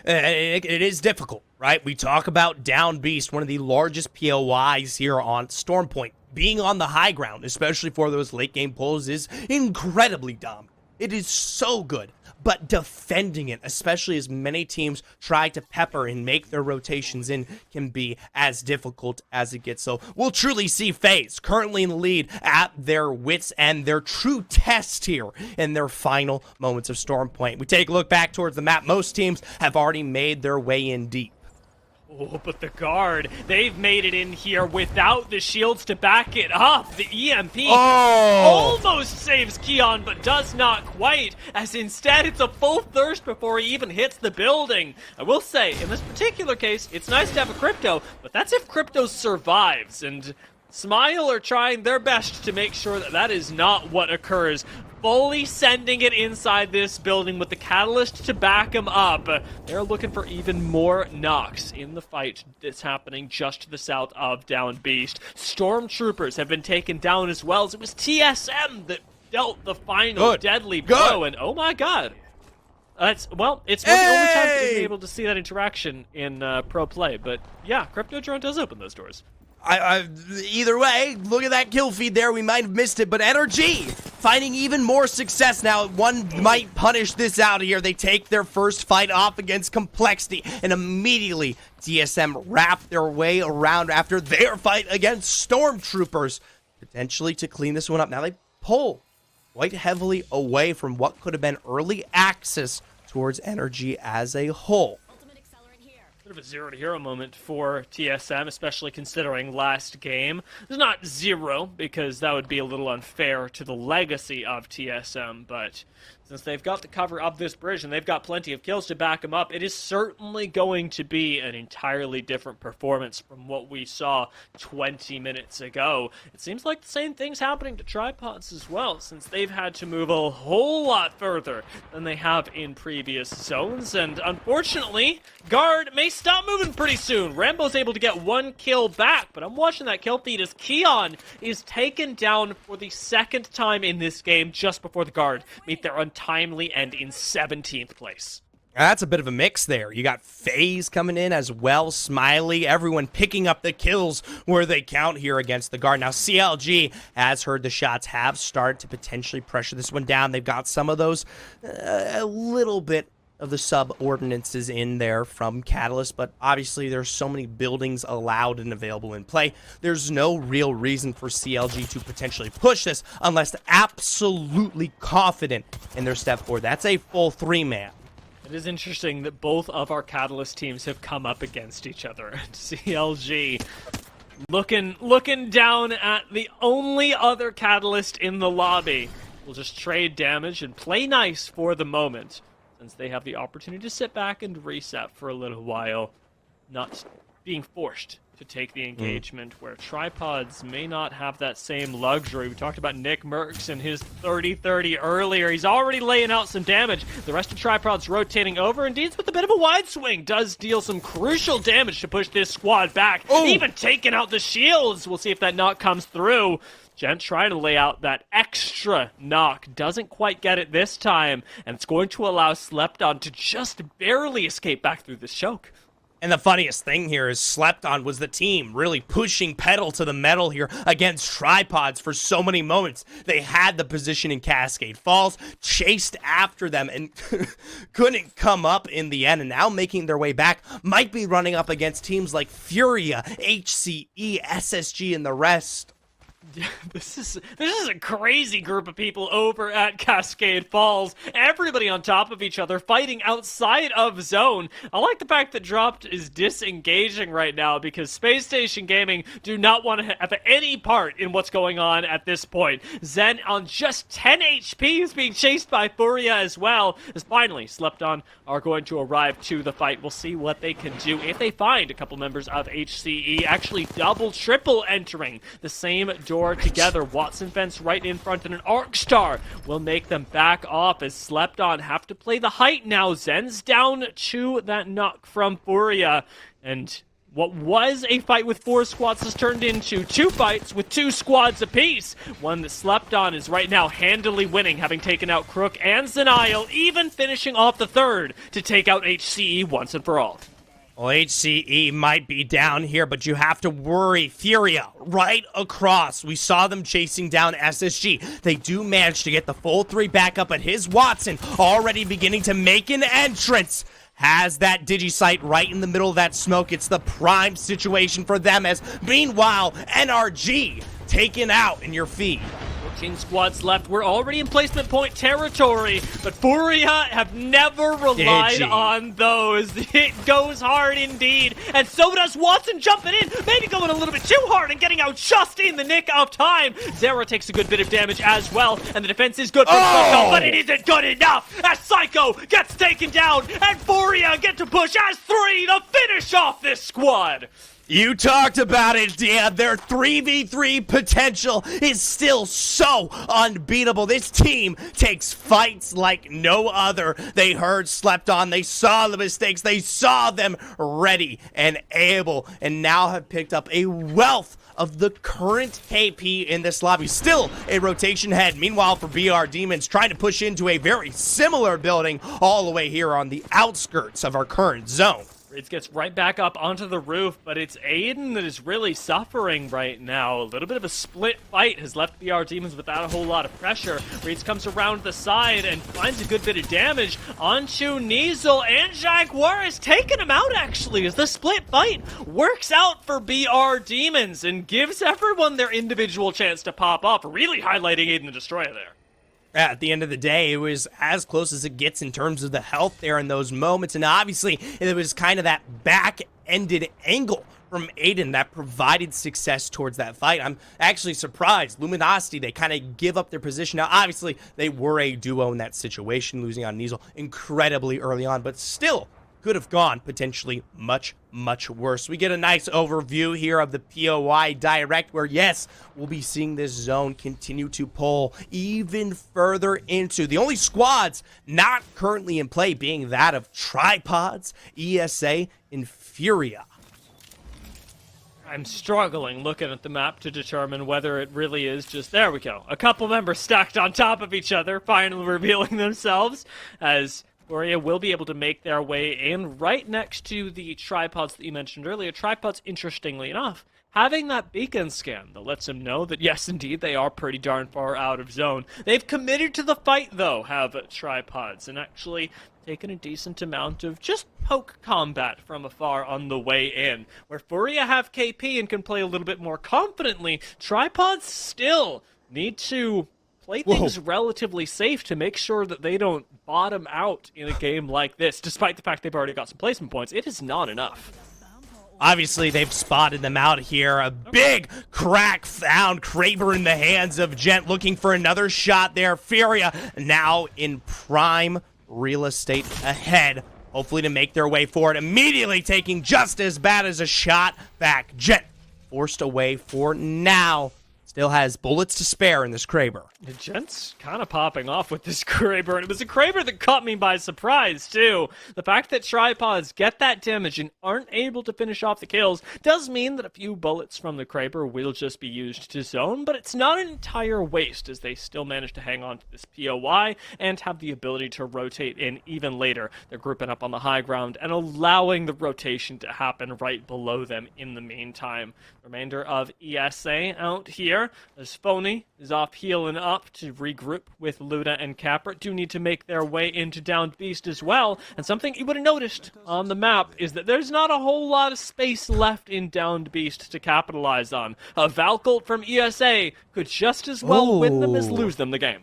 It is difficult, right? We talk about Down Beast, one of the largest POIs here on Stormpoint. Being on the high ground, especially for those late game pulls, is incredibly dumb. It is so good, but defending it, especially as many teams try to pepper and make their rotations in, can be as difficult as it gets. So we'll truly see FaZe currently in the lead at their wits and their true test here in their final moments of Stormpoint. We take a look back towards the map. Most teams have already made their way in deep. Oh, but the guard, they've made it in here without the shields to back it up. The EMP almost saves Keon, but does not quite, as instead it's a full thirst before he even hits the building. I will say, in this particular case, it's nice to have a Crypto, but that's if Crypto survives, and Smile are trying their best to make sure that that is not what occurs. Fully sending it inside this building with the Catalyst to back him up. They're looking for even more knocks in the fight that's happening just to the south of Down Beast. Stormtroopers have been taken down as well, as it was TSM that dealt the final deadly blow. And oh my god. It's one of the only times that we've been able to see that interaction in pro play. But yeah, Crypto Drone does open those doors. Either way, look at that kill feed there. We might have missed it, but Energy finding even more success now. One might punish this out of here. They take their first fight off against Complexity, and immediately TSM wrap their way around after their fight against Stormtroopers, potentially to clean this one up. Now they pull quite heavily away from what could have been early access towards Energy as a whole. Bit of a zero to hero moment for TSM, especially considering last game. It's not zero, because that would be a little unfair to the legacy of TSM, but since they've got the cover of this bridge and they've got plenty of kills to back them up, it is certainly going to be an entirely different performance from what we saw 20 minutes ago. It seems like the same thing's happening to Tripods as well, since they've had to move a whole lot further than they have in previous zones, and unfortunately, Guard may stop moving pretty soon. Rambo's able to get one kill back, but I'm watching that kill feed as Keon is taken down for the second time in this game just before the Guard meet their untimely end in 17th place. That's a bit of a mix there. You got FaZe coming in as well, Smiley, everyone picking up the kills where they count here against the Guard. Now, CLG has heard the shots, have started to potentially pressure this one down. They've got some of those, a little bit of the sub-ordinances in there from Catalyst, but obviously there's so many buildings allowed and available in play. There's no real reason for CLG to potentially push this unless they're absolutely confident in their step forward. That's a full 3-man. It is interesting that both of our Catalyst teams have come up against each other. And CLG looking down at the only other Catalyst in the lobby. We'll just trade damage and play nice for the moment, since they have the opportunity to sit back and reset for a little while, not being forced to take the engagement, where tripods may not have that same luxury. We talked about Nick Merckx and his 30-30 earlier. He's already laying out some damage. The rest of tripods rotating over, and Deeds with a bit of a wide swing does deal some crucial damage to push this squad back, even taking out the shields. We'll see if that knock comes through. Gent trying to lay out that extra knock. Doesn't quite get it this time, and it's going to allow Slepton to just barely escape back through this choke. And the funniest thing here is Slepton was the team really pushing pedal to the metal here against tripods for so many moments. They had the position in Cascade Falls, chased after them, and couldn't come up in the end. And now making their way back, might be running up against teams like Furia, HCE, SSG, and the rest. This is a crazy group of people over at Cascade Falls. Everybody on top of each other, fighting outside of zone. I like the fact that Dropped is disengaging right now, because Space Station Gaming do not want to have any part in what's going on at this point. Zen on just 10 HP is being chased by Furia as well, as finally Slepton are going to arrive to the fight. We'll see what they can do if they find a couple members of HCE actually double, triple entering the same door together. Watson fence right in front, and an Arc Star will make them back off as Slepton have to play the height now. Zen's down to that knock from Furia, and what was a fight with 4 squads has turned into 2 fights with 2 squads apiece. One that Slepton is right now handily winning, having taken out Crook and Zenile, even finishing off the third to take out HCE once and for all. Well, HCE might be down here, but you have to worry. Furia right across. We saw them chasing down SSG. They do manage to get the full 3 back up, but his Watson already beginning to make an entrance. Has that Digisight right in the middle of that smoke. It's the prime situation for them, as meanwhile, NRG taken out in your feed. 14 squads left. We're already in placement point territory, but Furia have never relied on those. It goes hard indeed, and so does Watson jumping in, maybe going a little bit too hard and getting out just in the nick of time. Zera takes a good bit of damage as well, and the defense is good for Psycho, but it isn't good enough as Psycho gets taken down, and Furia get to push as 3 to finish off this squad. You talked about it, Dan. Their 3v3 potential is still so unbeatable. This team takes fights like no other. They heard Slepton. They saw the mistakes. They saw them ready and able, and now have picked up a wealth of the current KP in this lobby. Still a rotation head. Meanwhile, for BR Demons, trying to push into a very similar building all the way here on the outskirts of our current zone. Reeds gets right back up onto the roof, but it's Aiden that is really suffering right now. A little bit of a split fight has left BR Demons without a whole lot of pressure. Reeds comes around the side and finds a good bit of damage onto Nizel, and Jaguar is taking him out, actually, as the split fight works out for BR Demons and gives everyone their individual chance to pop off, really highlighting Aiden the Destroyer there. At the end of the day, it was as close as it gets in terms of the health there in those moments, and obviously it was kind of that back-ended angle from Aiden that provided success towards that fight. I'm actually surprised. Luminosity, they kind of give up their position. Now, obviously, they were a duo in that situation, losing on Nizel incredibly early on, but still could have gone potentially much, much worse. We get a nice overview here of the POI Direct, where, yes, we'll be seeing this zone continue to pull even further into the only squads not currently in play being that of Tripods, ESA, and Furia. I'm struggling looking at the map to determine whether it really is just, there we go, a couple members stacked on top of each other, finally revealing themselves, as Furia will be able to make their way in right next to the tripods that you mentioned earlier. Tripods, interestingly enough, having that beacon scan that lets them know that, yes, indeed, they are pretty darn far out of zone. They've committed to the fight, though, have tripods, and actually taken a decent amount of just poke combat from afar on the way in. Where Furia have KP and can play a little bit more confidently, tripods still need to play things relatively safe to make sure that they don't bottom out in a game like this, despite the fact they've already got some placement points. It is not enough. Obviously, they've spotted them out here. A big crack found. Kraber in the hands of Gent, looking for another shot there. Furia now in prime real estate ahead hopefully to make their way forward, immediately taking just as bad as a shot back. Jet forced away for now. Still has bullets to spare in this Kraber. The Gent's kind of popping off with this Kraber, and it was a Kraber that caught me by surprise, too. The fact that tripods get that damage and aren't able to finish off the kills does mean that a few bullets from the Kraber will just be used to zone, but it's not an entire waste, as they still manage to hang on to this POI and have the ability to rotate in even later. They're grouping up on the high ground and allowing the rotation to happen right below them in the meantime. Remainder of ESA out here, as Phony is off healing up to regroup with Luda and Capra. Do need to make their way into Downed Beast as well, and something you would have noticed on the map is that there's not a whole lot of space left in Downed Beast to capitalize on. A Valcolt from ESA could just as well win them as lose them the game.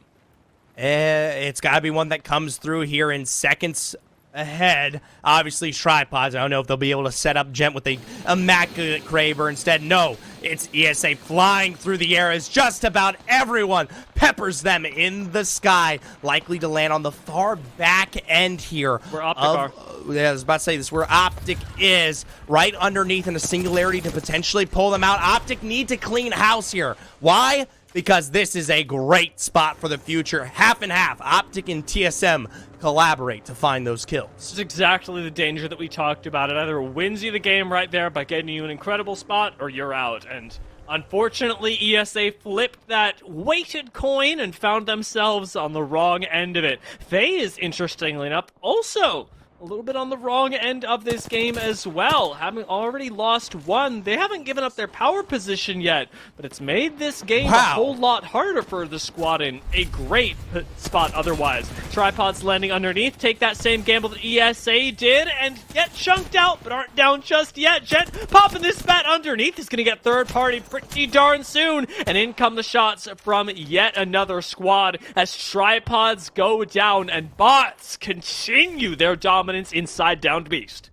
It's got to be one that comes through here in seconds ahead. Obviously, tripods. I don't know if they'll be able to set up Gent with a immaculate Kraber. Instead, no. It's ESA flying through the air as just about everyone peppers them in the sky, likely to land on the far back end here. Where Optic are. Yeah, I was about to say this. Where Optic is, right underneath in a singularity to potentially pull them out. Optic need to clean house here. Why? Because this is a great spot for the future. Half and half. Optic and TSM collaborate to find those kills. This is exactly the danger that we talked about. It either wins you the game right there by getting you an incredible spot, or you're out. And unfortunately, ESA flipped that weighted coin and found themselves on the wrong end of it. FaZe, interestingly enough, also a little bit on the wrong end of this game as well. Having already lost one, they haven't given up their power position yet, but it's made this game a whole lot harder for the squad in a great spot otherwise. Tripods landing underneath, take that same gamble that ESA did, and get chunked out, but aren't down just yet. Jet popping this bat underneath. He's going to get third party pretty darn soon, and in come the shots from yet another squad as tripods go down, and bots continue their dominance inside Downed Beast.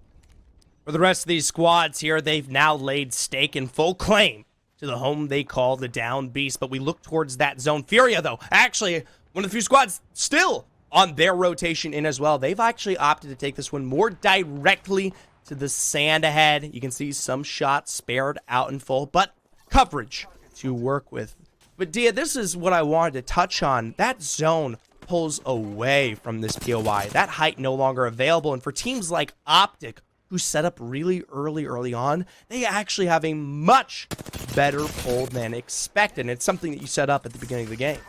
For the rest of these squads here, they've now laid stake and full claim to the home they call the Downed Beast, but we look towards that zone. Furia, though, actually, one of the few squads still on their rotation in as well. They've actually opted to take this one more directly to the sand ahead. You can see some shots spared out in full, but coverage to work with. But Dia, this is what I wanted to touch on. That zone pulls away from this POI. That height no longer available, and for teams like Optic, who set up really early on, they actually have a much better pull than expected, and it's something that you set up at the beginning of the game.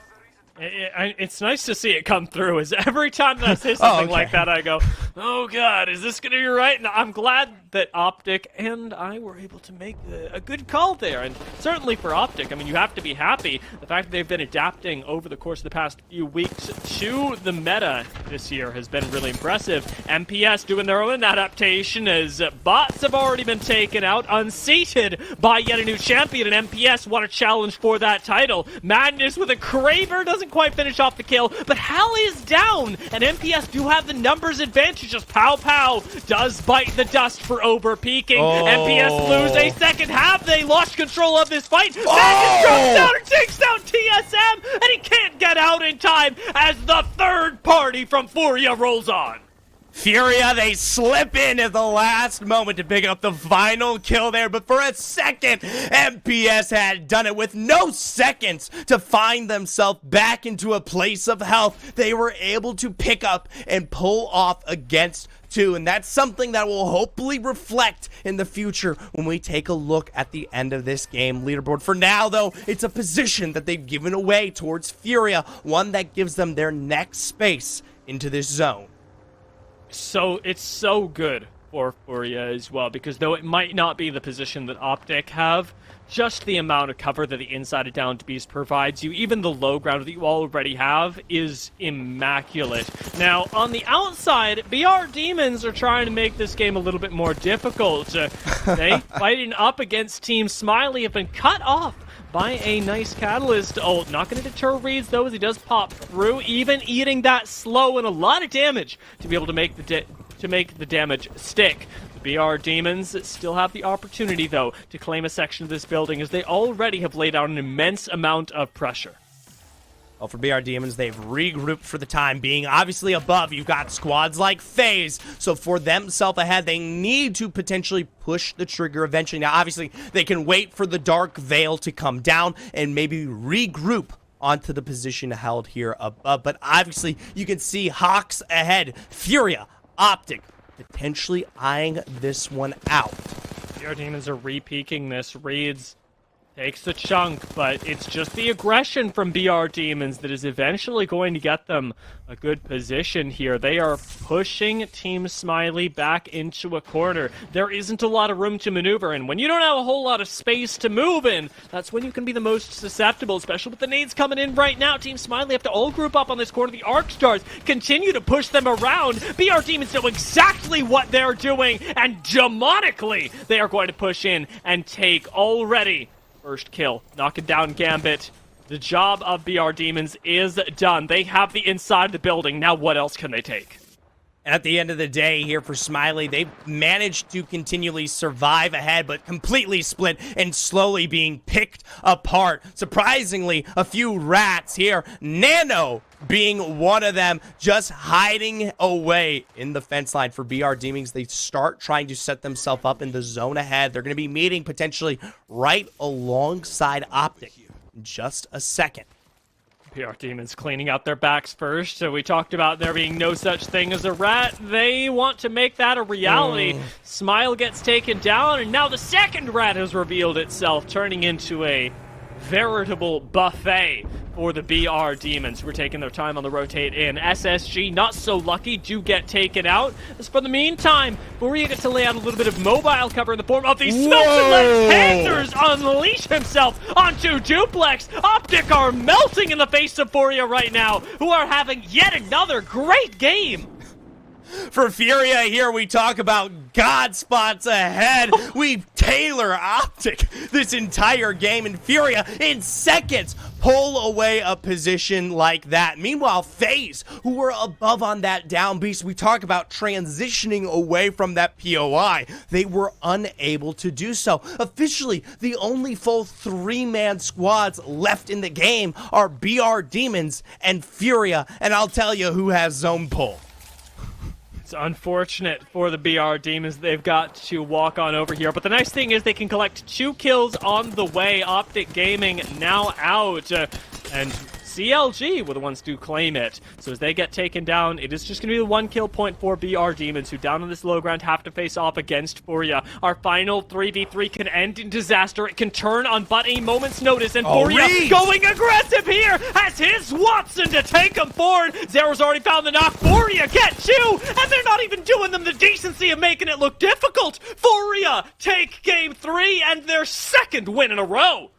It's nice to see it come through, as every time that I say something like that, I go, oh god, is this going to be right? And I'm glad that Optic and I were able to make a good call there, and certainly for Optic, I mean, you have to be happy. The fact that they've been adapting over the course of the past few weeks to the meta this year has been really impressive. MPS doing their own adaptation, as bots have already been taken out, unseated by yet a new champion, and MPS want a challenge for that title. Madness with a Kraber doesn't quite finish off the kill, but Hal is down, and MPS do have the numbers advantage as Pow Pow does bite the dust for over-peaking. MPS lose a second half. They lost control of this fight. Madness drops down and takes down TSM, and he can't get out in time as the third party from Furia rolls on. Furia, they slip in at the last moment to pick up the final kill there, but for a second, MPS had done it with no seconds to find themselves back into a place of health. They were able to pick up and pull off against two, and that's something that will hopefully reflect in the future when we take a look at the end of this game leaderboard. For now, though, it's a position that they've given away towards Furia, one that gives them their next space into this zone. So it's so good for Furia as well, because though it might not be the position that Optic have, just the amount of cover that the inside of Downed Beast provides you, even the low ground that you already have, is immaculate. Now, on the outside, BR Demons are trying to make this game a little bit more difficult. They, fighting up against Team Smiley, have been cut off by a nice Catalyst ult. Not going to deter Reeds, though, as he does pop through, even eating that slow and a lot of damage to be able to make the damage stick. The BR Demons still have the opportunity, though, to claim a section of this building, as they already have laid out an immense amount of pressure. Well, for BR Demons, they've regrouped for the time being. Obviously above, you've got squads like FaZe. So for themselves ahead, they need to potentially push the trigger eventually. Now, obviously, they can wait for the Dark Veil to come down and maybe regroup onto the position held here above. But obviously, you can see Hawks ahead. Furia, Optic, potentially eyeing this one out. BR Demons are re-peeking this. Reeds takes the chunk, but it's just the aggression from BR Demons that is eventually going to get them a good position here. They are pushing Team Smiley back into a corner. There isn't a lot of room to maneuver, and when you don't have a whole lot of space to move in, that's when you can be the most susceptible, especially with the nades coming in right now. Team Smiley have to all group up on this corner. The Arc Stars continue to push them around. BR Demons know exactly what they're doing, and demonically, they are going to push in and take already first kill, knocking down Gambit. The job of BR Demons is done. They have the inside of the building. Now what else can they take? At the end of the day here for Smiley, they've managed to continually survive ahead, but completely split and slowly being picked apart. Surprisingly, a few rats here. Nano being one of them, just hiding away in the fence line for BR Demons. They start trying to set themselves up in the zone ahead. They're going to be meeting potentially right alongside Optic in just a second. BR Demons cleaning out their backs first. So we talked about there being no such thing as a rat. They want to make that a reality. Smile gets taken down, and now the second rat has revealed itself, turning into a veritable buffet for the BR Demons. We're taking their time on the rotate in. SSG, not so lucky, do get taken out. As for the meantime, Furia gets to lay out a little bit of mobile cover in the form of these Smelts and Legs Panthers unleash himself onto Duplex. Optic are melting in the face of Furia right now, who are having yet another great game. For Furia here, we talk about God spots ahead. We tailor Optic this entire game, and Furia in seconds pull away a position like that. Meanwhile, FaZe, who were above on that down beast, we talk about transitioning away from that POI. They were unable to do so. Officially, the only full three-man squads left in the game are BR Demons and Furia, and I'll tell you who has zone pull. It's unfortunate for the BR Demons. They've got to walk on over here. But the nice thing is they can collect 2 kills on the way. Optic Gaming now out. And CLG were the ones to claim it. So as they get taken down, it is just going to be the 1 kill point for BR Demons, who down on this low ground have to face off against Furia. Our final 3v3 can end in disaster. It can turn on but a moment's notice, and Furia going aggressive here has his Watson to take him forward. Zero's already found the knock. Furia get 2, and they're not even doing them the decency of making it look difficult. Furia take game 3 and their second win in a row.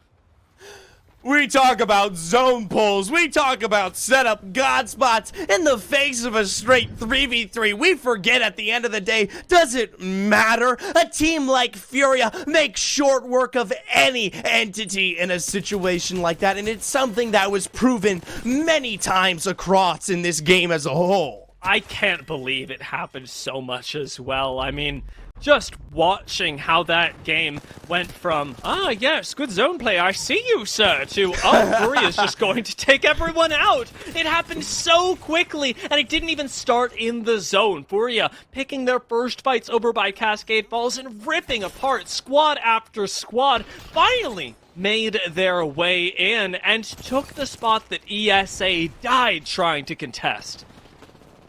We talk about zone pulls. We talk about setup God spots in the face of a straight 3v3. We forget at the end of the day, does it matter? A team like Furia makes short work of any entity in a situation like that, and it's something that was proven many times across in this game as a whole. I can't believe it happened so much as well. I mean, just watching how that game went from, yes, good zone play, I see you, sir, to, Furia's just going to take everyone out. It happened so quickly, and it didn't even start in the zone. Furia picking their first fights over by Cascade Falls and ripping apart squad after squad, finally made their way in and took the spot that ESA died trying to contest.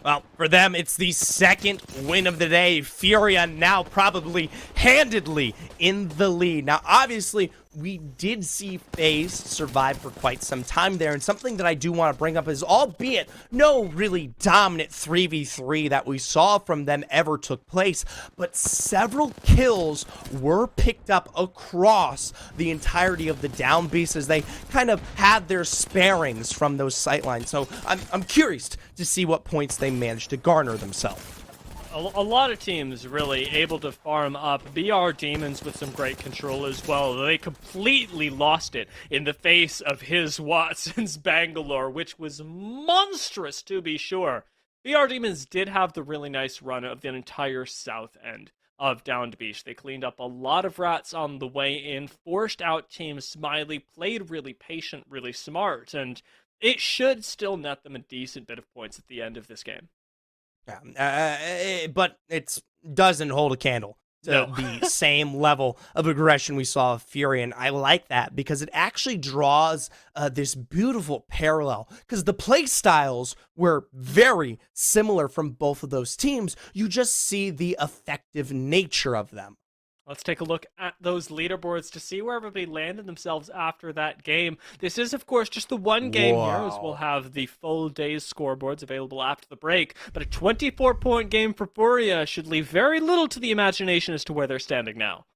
Well, for them, it's the second win of the day. Furia now probably handedly in the lead. Now, obviously, we did see FaZe survive for quite some time there, and something that I do want to bring up is, albeit no really dominant 3v3 that we saw from them ever took place, but several kills were picked up across the entirety of the down beast as they kind of had their sparings from those sightlines. So I'm curious to see what points they managed to garner themselves. A lot of teams really able to farm up. BR Demons with some great control as well. They completely lost it in the face of his Watson's Bangalore, which was monstrous to be sure. BR Demons did have the really nice run of the entire south end of Downed Beach. They cleaned up a lot of rats on the way in, forced out Team Smiley, played really patient, really smart, and it should still net them a decent bit of points at the end of this game. But it doesn't hold a candle to the same level of aggression we saw of Fury, and I like that because it actually draws this beautiful parallel, because the play styles were very similar from both of those teams. You just see the effective nature of them. Let's take a look at those leaderboards to see where everybody landed themselves after that game. This is, of course, just the one game here, as we'll have the full day's scoreboards available after the break. But a 24-point game for Furia should leave very little to the imagination as to where they're standing now.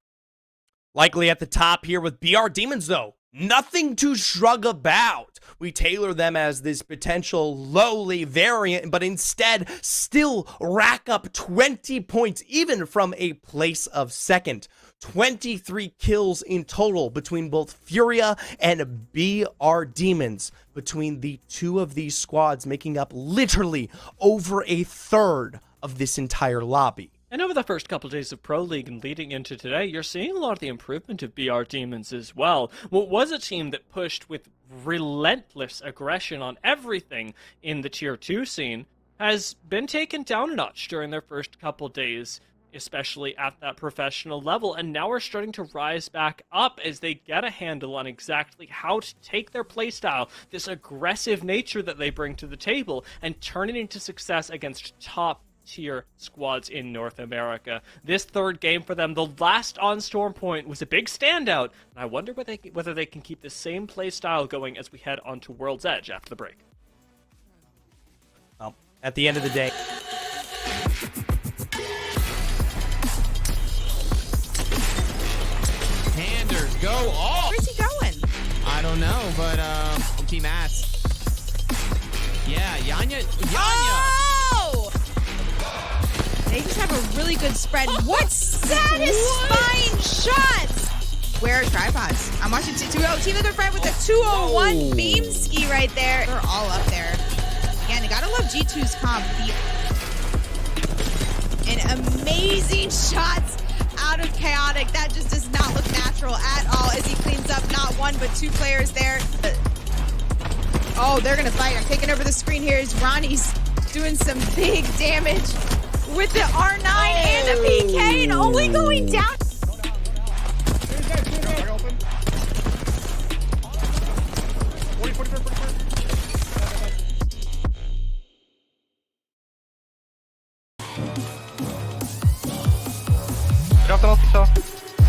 Likely at the top here with BR Demons, though. Nothing to shrug about. We tailor them as this potential lowly variant, but instead still rack up 20 points, even from a place of second. 23 kills in total between both Furia and BR Demons, between the two of these squads, making up literally over a third of this entire lobby. And over the first couple of days of Pro League and leading into today, you're seeing a lot of the improvement of BR Demons as well. What was a team that pushed with relentless aggression on everything in the Tier 2 scene has been taken down a notch during their first couple days, especially at that professional level. And now we're starting to rise back up as they get a handle on exactly how to take their playstyle, this aggressive nature that they bring to the table, and turn it into success against top tier squads in North America. This third game for them, the last on Storm Point, was a big standout, and I wonder whether they can keep the same play style going as we head onto World's Edge after the break. Well, at the end of the day, Handers go off. Where's he going? I don't know, but Team Ass. Yeah, Yanya. Oh! They just have a really good spread. What satisfying shots! Where are tripods? I'm watching 2-0. Team Liquid Friend with a 201 beam ski right there. They're all up there. Again, you gotta love G2's comp. And amazing shots out of Chaotic. That just does not look natural at all as he cleans up not one but two players there. Oh, they're gonna fight. I'm taking over the screen here as Ronnie's doing some big damage with the R9 and the PK, and only going down.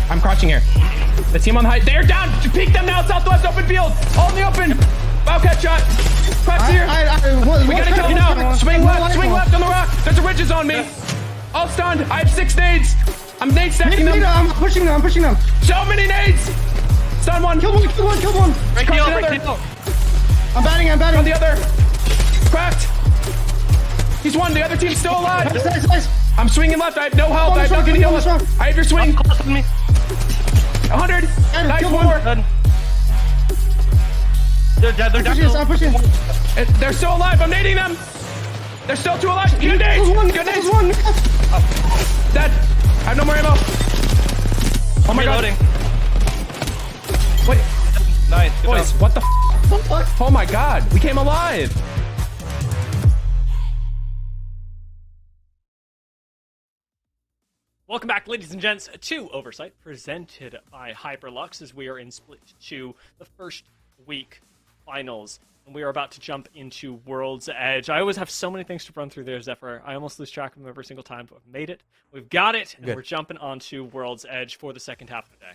I'm crouching here. The team on the height. They're down. Peek them now. Southwest open field. All in the open. Wildcat shot. Crack's here. We gotta kill you now. Swing left on the rock. There's a ridges on me. All stunned. I have 6 nades. I'm nade stacking them. I'm pushing them. So many nades. Stun one. Kill one. Break the other. I'm batting. On the other. Cracked. He's one. The other team's still alive. Nice. I'm swinging left. I have no health. I have nothing to heal with. I have your swing. 100. Nice more. They're down. I'm pushing. They're still alive. I'm nading them. They're still 2 alive. Good nades. Good nades. Dead. I have no more ammo. Oh my god. Wait. Nice. Boys, what the f? Oh my god. We came alive. Welcome back, ladies and gents, to Oversight, presented by Hyperlux, as we are in Split 2, the first week finals, and we are about to jump into World's Edge. I always have so many things to run through there, Zephyr. I almost lose track of them every single time, but we've made it. We've got it, and we're jumping onto World's Edge for the second half of the day.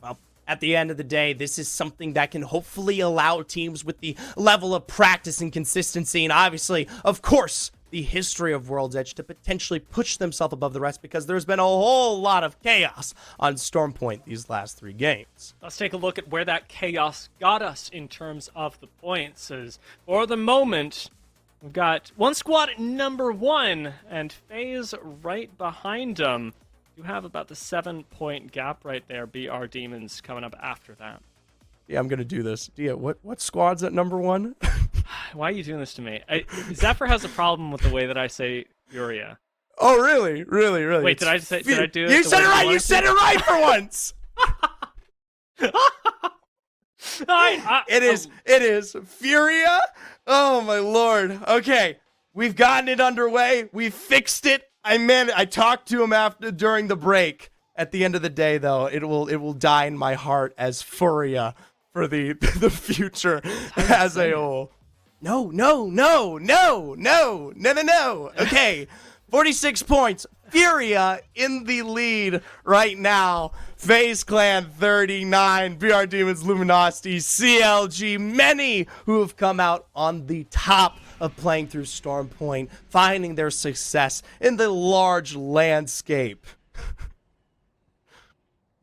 well, at the end of the day, this is something that can hopefully allow teams with the level of practice and consistency, and obviously, of course, the history of World's Edge to potentially push themselves above the rest, because there's been a whole lot of chaos on Storm Point these last 3 games. Let's take a look at where that chaos got us in terms of the points. As for the moment, we've got one squad at number 1, and FaZe right behind them. You have about the 7-point gap right there. BR Demons coming up after that. Yeah, I'm gonna do this. Dia, what squad's at number 1? Why are you doing this to me? Zephyr has a problem with the way that I say Furia. Oh, really? Wait, did I do it? You said it right! You said it right for once! It is Furia. Oh my lord. Okay, we've gotten it underway. We fixed it. I talked to him during the break. At the end of the day, though, it will die in my heart as Furia for the future as a whole. No. Okay, 46 points. Furia in the lead right now. FaZe Clan 39, BR Demons, Luminosity, CLG, many who have come out on the top of playing through Stormpoint, finding their success in the large landscape.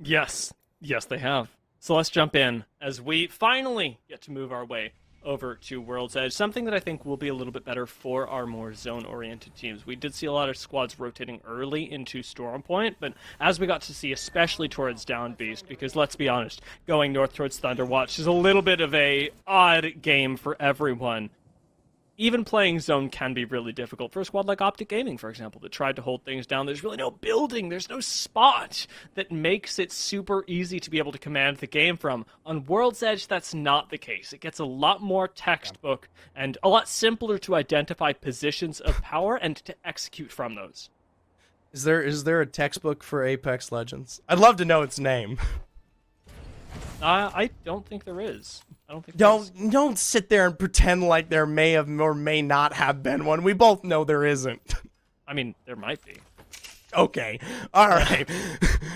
Yes, they have. So let's jump in as we finally get to move our way over to World's Edge, something that I think will be a little bit better for our more zone-oriented teams. We did see a lot of squads rotating early into Stormpoint, but as we got to see, especially towards Down Beast, because let's be honest, going north towards Thunderwatch is a little bit of a odd game for everyone. Even playing zone can be really difficult for a squad like Optic Gaming, for example, that tried to hold things down. There's really no building, there's no spot that makes it super easy to be able to command the game from. On World's Edge, that's not the case. It gets a lot more textbook and a lot simpler to identify positions of power and to execute from those. Is there a textbook for Apex Legends? I'd love to know its name. I don't think there is. Don't sit there and pretend like there may have or may not have been one. We both know there isn't. I mean, there might be. Okay, all right.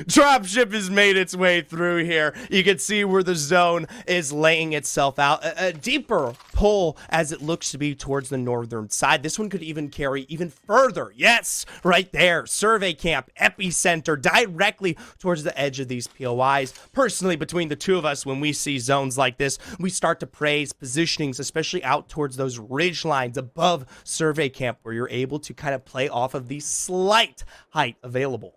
Dropship has made its way through here. You can see where the zone is laying itself out. A deeper pull as it looks to be towards the northern side. This one could even carry even further. Yes, right there. Survey camp, epicenter, directly towards the edge of these POIs. Personally, between the two of us, when we see zones like this, we start to praise positionings, especially out towards those ridge lines above survey camp, where you're able to kind of play off of the slight height available.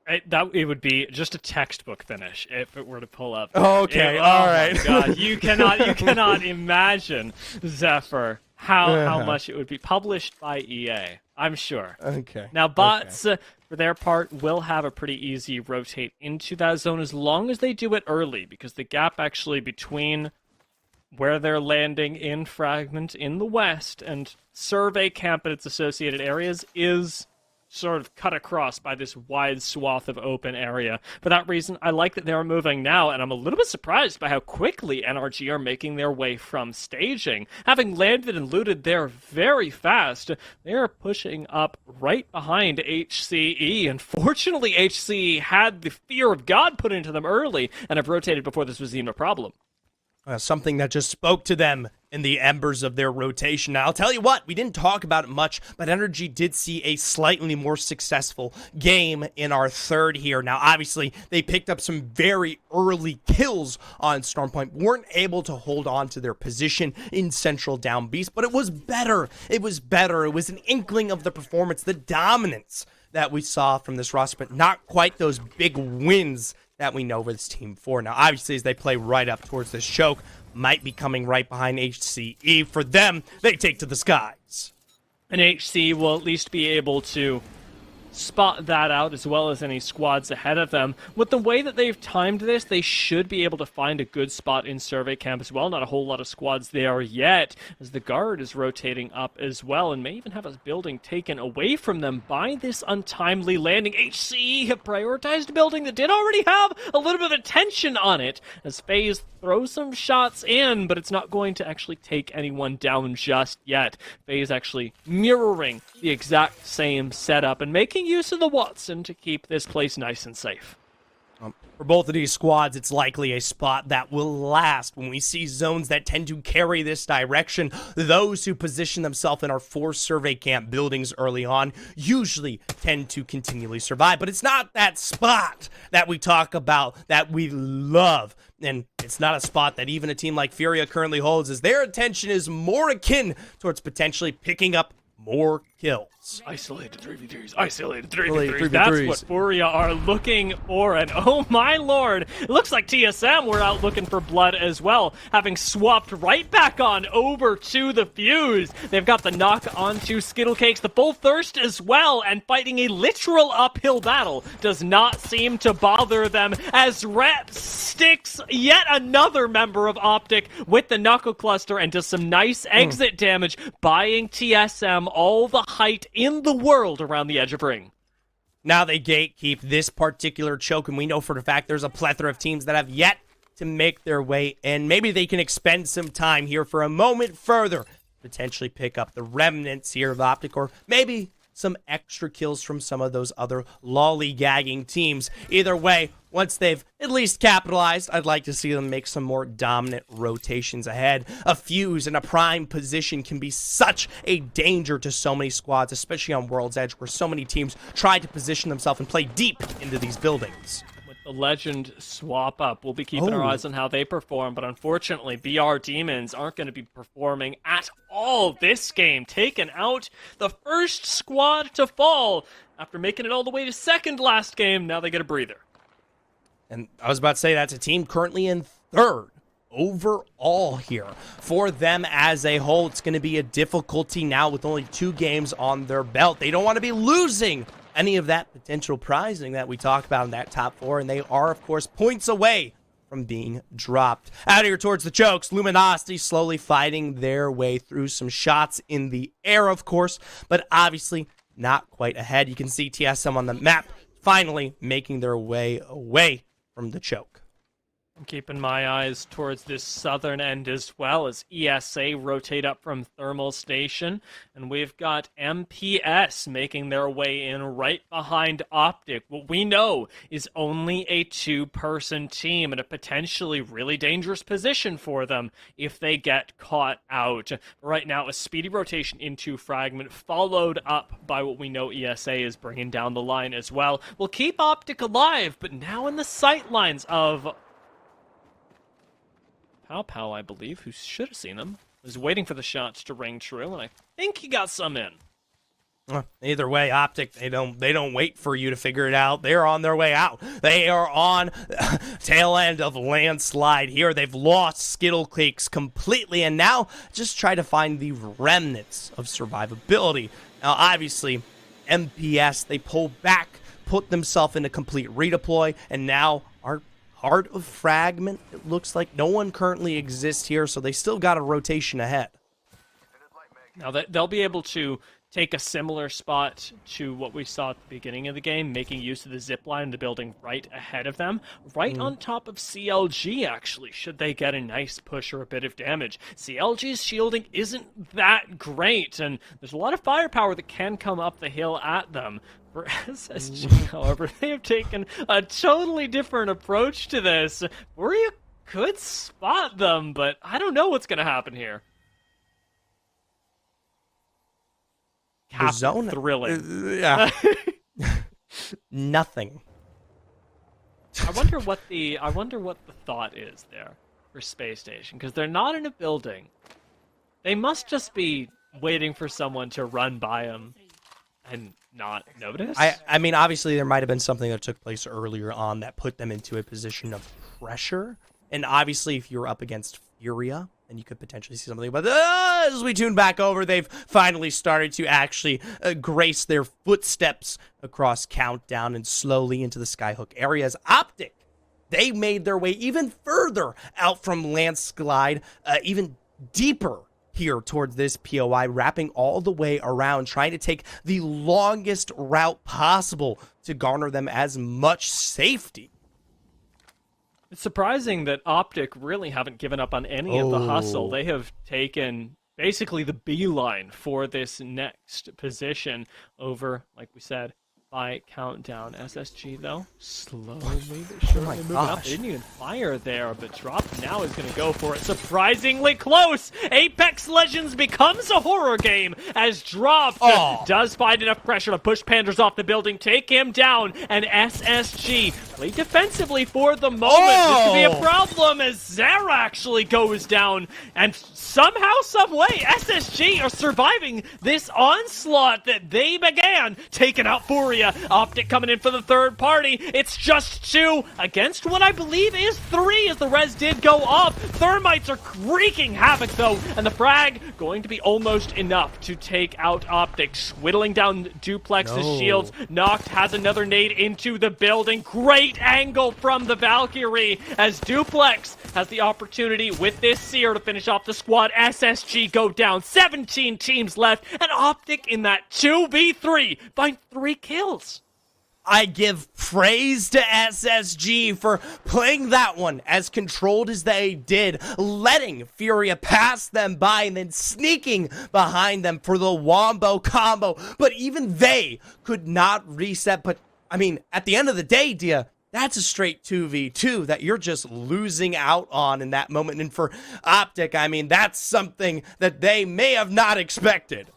It would be just a textbook finish if it were to pull up. Okay, all right. My God, you cannot imagine, Zephyr, how much it would be published by EA. I'm sure. Okay. Now, bots, for their part, will have a pretty easy rotate into that zone as long as they do it early, because the gap actually between where they're landing in Fragment in the west and Survey Camp and its associated areas is sort of cut across by this wide swath of open area. For that reason, I like that they're moving now, and I'm a little bit surprised by how quickly NRG are making their way from staging. Having landed and looted there very fast, they're pushing up right behind HCE. Unfortunately, HCE had the fear of God put into them early and have rotated before this was even a problem. Something that just spoke to them in the embers of their rotation. Now, I'll tell you what, we didn't talk about it much, but Energy did see a slightly more successful game in our third here. Now, obviously, they picked up some very early kills on Stormpoint, weren't able to hold on to their position in Central Down Beast, but it was better. It was better. It was an inkling of the performance, the dominance that we saw from this roster, but not quite those big wins that we know this team for. Now, obviously, as they play right up towards this choke, might be coming right behind HCE. For them, they take to the skies. And HCE will at least be able to spot that out as well as any squads ahead of them. With the way that they've timed this, they should be able to find a good spot in Survey Camp as well. Not a whole lot of squads there yet, as the guard is rotating up as well and may even have a building taken away from them by this untimely landing. HCE have prioritized a building that did already have a little bit of attention on it, as FaZe throws some shots in, but it's not going to actually take anyone down just yet. FaZe actually mirroring the exact same setup and making use of the Watson to keep this place nice and safe. For both of these squads, it's likely a spot that will last. When we see zones that tend to carry this direction, those who position themselves in our 4 survey camp buildings early on usually tend to continually survive. But it's not that spot that we talk about that we love. And it's not a spot that even a team like Furia currently holds, as their attention is more akin towards potentially picking up more kills. Isolated 3v3s. Isolated 3v3s. Isolated 3v3s. That's what Furia are looking for. And oh my lord, it looks like TSM were out looking for blood as well, having swapped right back on over to the Fuse. They've got the knock onto Skittlecakes, the full thirst as well, and fighting a literal uphill battle does not seem to bother them as Rep sticks yet another member of Optic with the Knuckle Cluster and does some nice exit damage, buying TSM all the height in the world around the edge of ring. Now they gatekeep this particular choke, and we know for a fact there's a plethora of teams that have yet to make their way in. Maybe they can expend some time here for a moment further, potentially pick up the remnants here of Optic, or maybe some extra kills from some of those other lollygagging teams. Either way, once they've at least capitalized, I'd like to see them make some more dominant rotations ahead. A Fuse in a prime position can be such a danger to so many squads, especially on World's Edge, where so many teams try to position themselves and play deep into these buildings. The Legend swap up. We'll be keeping our eyes on how they perform, but unfortunately, BR Demons aren't going to be performing at all this game. Taken out, the first squad to fall after making it all the way to second last game. Now they get a breather. And I was about to say that's a team currently in third overall here. For them as a whole, it's going to be a difficulty now with only 2 games on their belt. They don't want to be losing any of that potential prizing that we talked about in that top 4, and they are, of course, points away from being dropped. Out here towards the chokes, Luminosity slowly fighting their way through some shots in the air, of course, but obviously not quite ahead. You can see TSM on the map finally making their way away from the choke. I'm keeping my eyes towards this southern end as well as ESA rotate up from Thermal Station. And we've got MPS making their way in right behind Optic. What we know is only a 2-person team and a potentially really dangerous position for them if they get caught out. Right now, a speedy rotation into Fragment, followed up by what we know ESA is bringing down the line as well. Will keep Optic alive, but now in the sight lines of Pow, I believe, who should have seen them, was waiting for the shots to ring true, and I think he got some in. Either way, Optic, they don't wait for you to figure it out. They're on their way out. They are on tail end of landslide here. They've lost Skittlecakes completely, and now just try to find the remnants of survivability. Now, obviously, MPS, they pull back, put themselves in a complete redeploy, and now are Heart of Fragment. It looks like no one currently exists here, so they still got a rotation ahead. Now, they'll be able to take a similar spot to what we saw at the beginning of the game, making use of the zip line in the building right ahead of them, right on top of CLG, actually, should they get a nice push or a bit of damage. CLG's shielding isn't that great, and there's a lot of firepower that can come up the hill at them. For SSG, however, they have taken a totally different approach to this. Furia could spot them, but I don't know what's going to happen here. The zone, thrilling. Yeah. Nothing. I wonder what the thought is there for Space Station, because they're not in a building. They must just be waiting for someone to run by them and not notice. I mean, obviously there might have been something that took place earlier on that put them into a position of pressure. And obviously, if you're up against Furia, then you could potentially see something. But as we tune back over, they've finally started to actually grace their footsteps across Countdown and slowly into the Skyhook areas. Optic, they made their way even further out from Landslide, even deeper here towards this POI, wrapping all the way around, trying to take the longest route possible to garner them as much safety. It's surprising that Optic really haven't given up on any of the hustle. They have taken basically the beeline for this next position over, like we said, by Countdown. SSG, though, slowly but surely moving up. They didn't even fire there, but Drop now is going to go for it. Surprisingly close! Apex Legends becomes a horror game as Drop does find enough pressure to push Panders off the building, take him down, and SSG Play defensively for the moment. This could be a problem as Zara actually goes down. And somehow, some way, SSG are surviving this onslaught that they began. Taking out Furia. Optic coming in for the third party. It's just 2 against what I believe is 3 as the res did go off. Thermites are wreaking havoc though. And the frag going to be almost enough to take out Optics. Whittling down Duplex's shields. Noct has another nade into the building. Great angle from the Valkyrie as Duplex has the opportunity with this Seer to finish off the squad. SSG go down. 17 teams left. And Optic in that 2v3 find 3 kills. I give praise to SSG for playing that one as controlled as they did, letting Furia pass them by and then sneaking behind them for the Wombo combo. But even they could not reset. But, I mean, at the end of the day, Dia, that's a straight 2v2 that you're just losing out on in that moment. And for Optic, I mean, that's something that they may have not expected.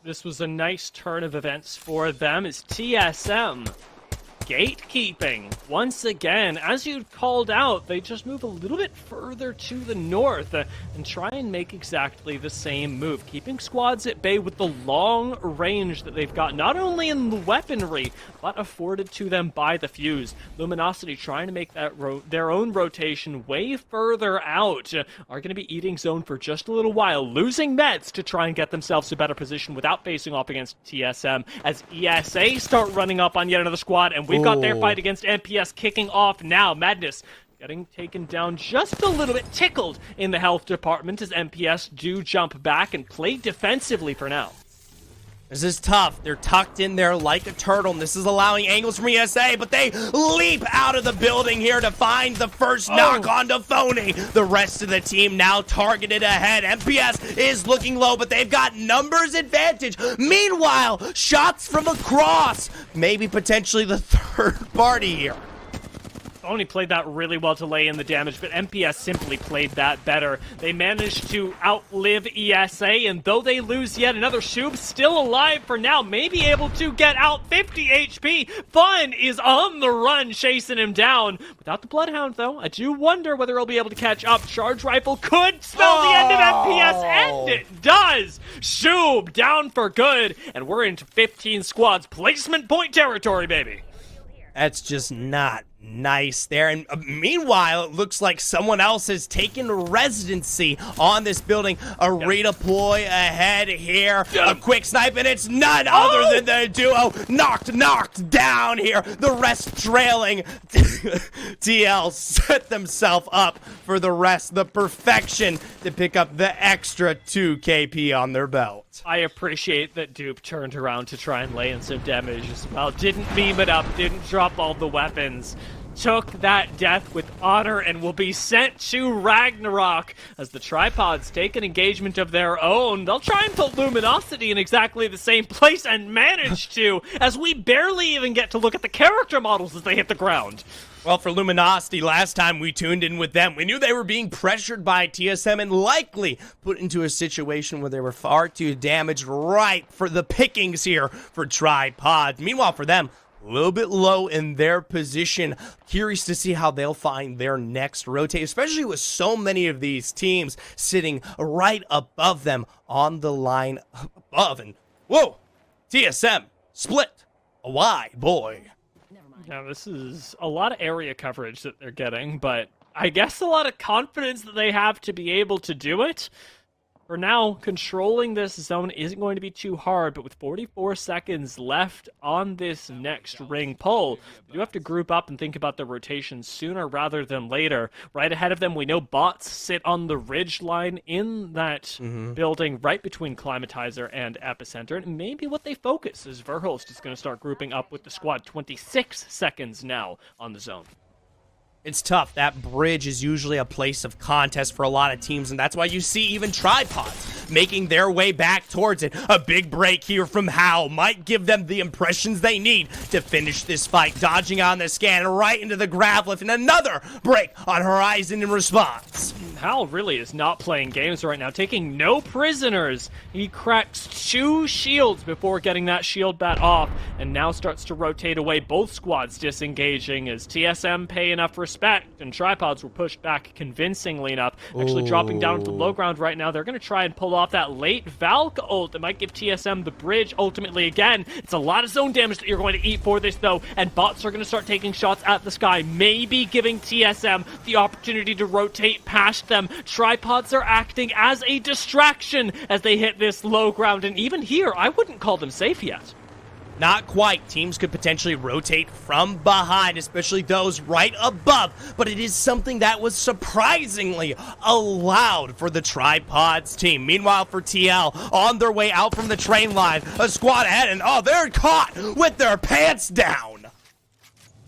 This was a nice turn of events for them as TSM gatekeeping once again. As you called out, they just move a little bit further to the north and try and make exactly the same move, keeping squads at bay with the long range that they've got, not only in the weaponry, but afforded to them by the fuse. Luminosity trying to make that their own rotation way further out, are going to be eating zone for just a little while, losing meds to try and get themselves to a better position without facing off against TSM, as ESA start running up on yet another squad, and we've got their fight against MPS kicking off now. Madness getting taken down just a little bit, tickled in the health department as MPS do jump back and play defensively for now. This is tough. They're tucked in there like a turtle, and this is allowing angles from ESA, but they leap out of the building here to find the first knock onto Phony. The rest of the team now targeted ahead. MPS is looking low, but they've got numbers advantage. Meanwhile, shots from across. Maybe potentially the third party here. Phony played that really well to lay in the damage, but MPS simply played that better. They managed to outlive ESA, and though they lose yet another Shub, still alive for now, may be able to get out 50 HP. Fun is on the run, chasing him down. Without the Bloodhound, though, I do wonder whether he'll be able to catch up. Charge Rifle could spell the end of MPS, and it does! Shub down for good, and we're into 15 squads. Placement point territory, baby. That's just not nice there. And meanwhile, it looks like someone else has taken residency on this building. A redeploy ahead here. A quick snipe, and it's none other than the duo. Knocked down here. The rest trailing. TL set themselves up for the rest. The perfection to pick up the extra 2 KP on their belt. I appreciate that Dupe turned around to try and lay in some damage as well. Didn't beam it up, didn't drop all the weapons. Took that death with honor and will be sent to Ragnarok as the tripods take an engagement of their own. They'll try and put Luminosity in exactly the same place and manage to, as we barely even get to look at the character models as they hit the ground. Well, for Luminosity, last time we tuned in with them, we knew they were being pressured by TSM and likely put into a situation where they were far too damaged, right for the pickings here for Tripod. Meanwhile, for them, a little bit low in their position. Curious to see how they'll find their next rotate, especially with so many of these teams sitting right above them on the line above. And whoa, TSM split a Y, boy. Now, this is a lot of area coverage that they're getting, but I guess a lot of confidence that they have to be able to do it. For now, controlling this zone isn't going to be too hard, but with 44 seconds left on this next ring pull, we do have to group up and think about the rotation sooner rather than later. Right ahead of them, we know bots sit on the ridge line in that building right between Climatizer and Epicenter, and maybe what they focus is Verhulst is going to start grouping up with the squad. 26 seconds now on the zone. It's tough. That bridge is usually a place of contest for a lot of teams, and that's why you see even tripods making their way back towards it. A big break here from Hal might give them the impressions they need to finish this fight. Dodging on the scan right into the grab lift, and another break on Horizon in response. Hal really is not playing games right now, taking no prisoners. He cracks 2 shields before getting that shield bat off, and now starts to rotate away. Both squads disengaging as TSM pay enough respect, and Tripods were pushed back convincingly enough. Actually dropping down to the low ground right now. They're going to try and pull off that late Valk ult that might give TSM the bridge ultimately again. It's a lot of zone damage that you're going to eat for this though, and bots are going to start taking shots at the sky, maybe giving TSM the opportunity to rotate past them. Tripods are acting as a distraction as they hit this low ground, and even here, I wouldn't call them safe yet. Not quite. Teams could potentially rotate from behind, especially those right above, but it is something that was surprisingly allowed for the Tripods team. Meanwhile, for TL, on their way out from the train line, a squad ahead, and they're caught with their pants down.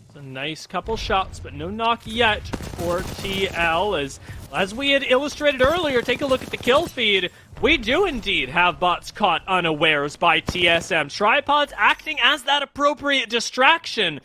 It's a nice couple shots, but no knock yet for TL. As we had illustrated earlier, take a look at the kill feed. We do indeed have bots caught unawares by TSM. Tripods acting as that appropriate distraction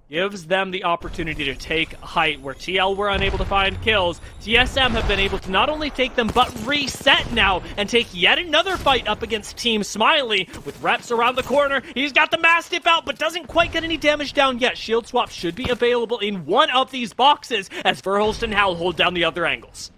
gives them the opportunity to take height where TL were unable to find kills. TSM have been able to not only take them, but reset now and take yet another fight up against Team Smiley. With reps around the corner, he's got the Mastiff out, but doesn't quite get any damage down yet. Shield swap should be available in one of these boxes as Verhulst and Hal hold down the other angles.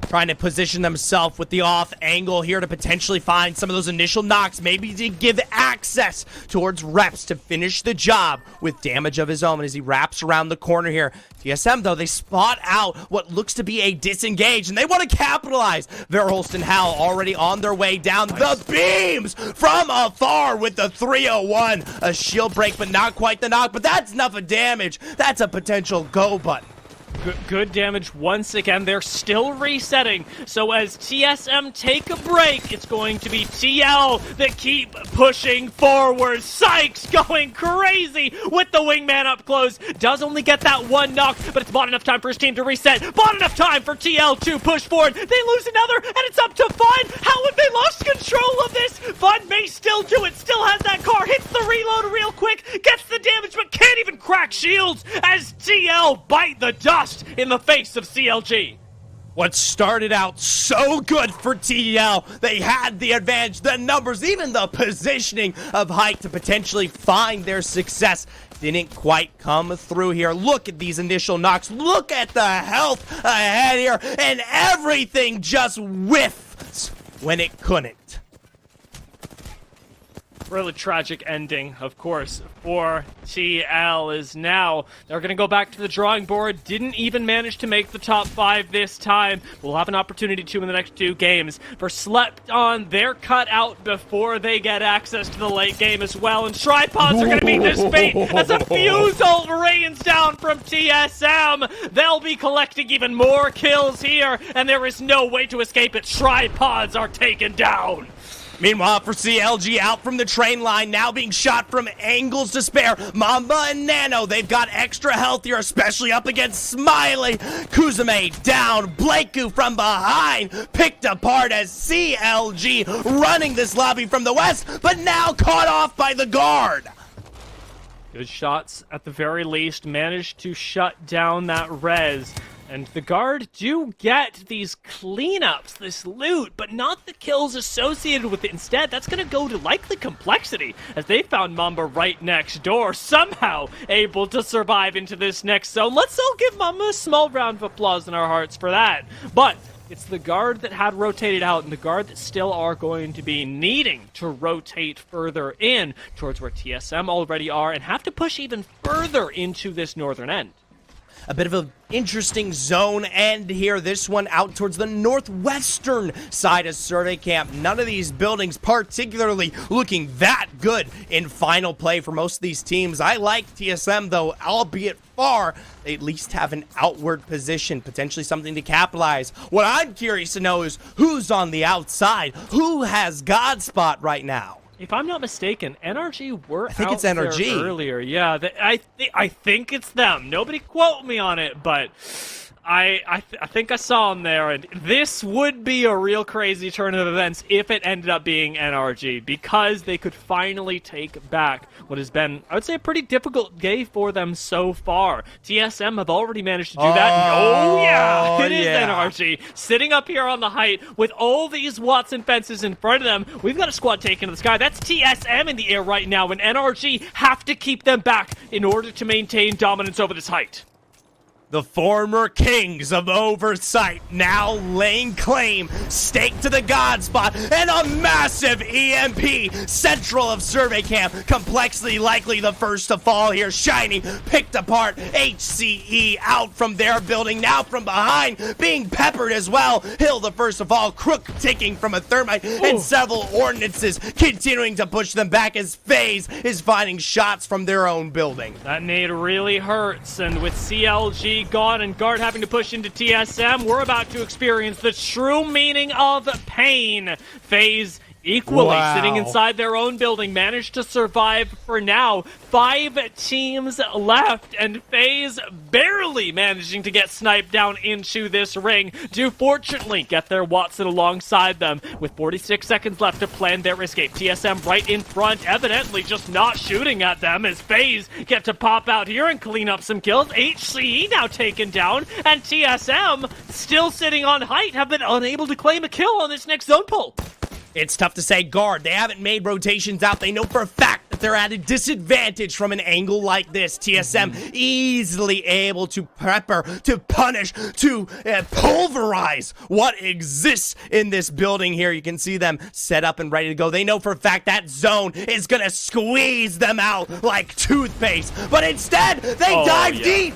Trying to position themselves with the off angle here to potentially find some of those initial knocks, maybe to give access towards Reps to finish the job with damage of his own as he wraps around the corner here. TSM, though, they spot out what looks to be a disengage, and they want to capitalize. Verhulst and Hal already on their way down. The beams from afar with the 301. A shield break, but not quite the knock, but that's enough of damage. That's a potential go button. Good damage once again. They're still resetting. So as TSM take a break, it's going to be TL that keep pushing forward. Sykes going crazy with the wingman up close. Does only get that one knock, but it's bought enough time for his team to reset. Bought enough time for TL to push forward. They lose another, and it's up to Fun. How have they lost control of this? Fun may still do it. Still has that car. Hits the reload real quick. Gets the damage, but can't even crack shields as TL bite the dust in the face of CLG. What started out so good for TL, they had the advantage, the numbers, even the positioning of height to potentially find their success. Didn't quite come through here. Look at these initial knocks. Look at the health ahead here, and everything just whiffs when it couldn't. Really tragic ending, of course, for TL is now they're going to go back to the drawing board. Didn't even manage to make the top 5 this time. We'll have an opportunity to in the next 2 games. For Slept On, they're cut out before they get access to the late game as well. And Tripods are going to meet this fate as a fuse ult rains down from TSM. They'll be collecting even more kills here, and there is no way to escape it. Tripods are taken down. Meanwhile, for CLG, out from the train line, now being shot from angles to spare. Mamba and Nano, they've got extra health here, especially up against Smiley. Kuzume down, Blakeu from behind, picked apart as CLG running this lobby from the west, but now caught off by the guard. Good shots at the very least, managed to shut down that res. And the guard do get these cleanups, this loot, but not the kills associated with it. Instead, that's going to go to likely complexity, as they found Mamba right next door, somehow able to survive into this next zone. Let's all give Mamba a small round of applause in our hearts for that. But it's the guard that had rotated out, and the guard that still are going to be needing to rotate further in towards where TSM already are, and have to push even further into this northern end. A bit of an interesting zone end here. This one out towards the northwestern side of Survey Camp. None of these buildings particularly looking that good in final play for most of these teams. I like TSM, though, albeit far. They at least have an outward position, potentially something to capitalize. What I'm curious to know is who's on the outside? Who has Godspot right now? If I'm not mistaken, NRG were I think out it's NRG. there earlier. Yeah, I think it's them. Nobody quote me on it, but I think I saw him there, and this would be a real crazy turn of events if it ended up being NRG, because they could finally take back what has been, I would say, a pretty difficult game for them so far. TSM have already managed to do that. Oh yeah, it is NRG sitting up here on the height with all these Watson fences in front of them. We've got a squad taken to the sky. That's TSM in the air right now, and NRG have to keep them back in order to maintain dominance over this height. The former kings of Oversight now laying claim, stake to the god spot, and a massive EMP central of survey camp. Complexly likely the first to fall here. Shiny picked apart. HCE out from their building, now from behind, being peppered as well. Hill the first to fall. Crook ticking from a thermite, and several ordnances continuing to push them back as FaZe is finding shots from their own building. That nade really hurts, and with CLG gone and Guard having to push into TSM, we're about to experience the true meaning of pain. FaZe equally sitting inside their own building, managed to survive for now. 5 teams left, and FaZe barely managing to get sniped down into this ring. Do fortunately get their Watson alongside them with 46 seconds left to plan their escape. TSM right in front, evidently just not shooting at them as FaZe get to pop out here and clean up some kills. HCE now taken down, and TSM still sitting on height have been unable to claim a kill on this next zone pull. It's tough to say Guard. They haven't made rotations out. They know for a fact that they're at a disadvantage from an angle like this. TSM easily able to pepper, to punish, to pulverize what exists in this building here. You can see them set up and ready to go. They know for a fact that zone is going to squeeze them out like toothpaste. But instead, they dive deep.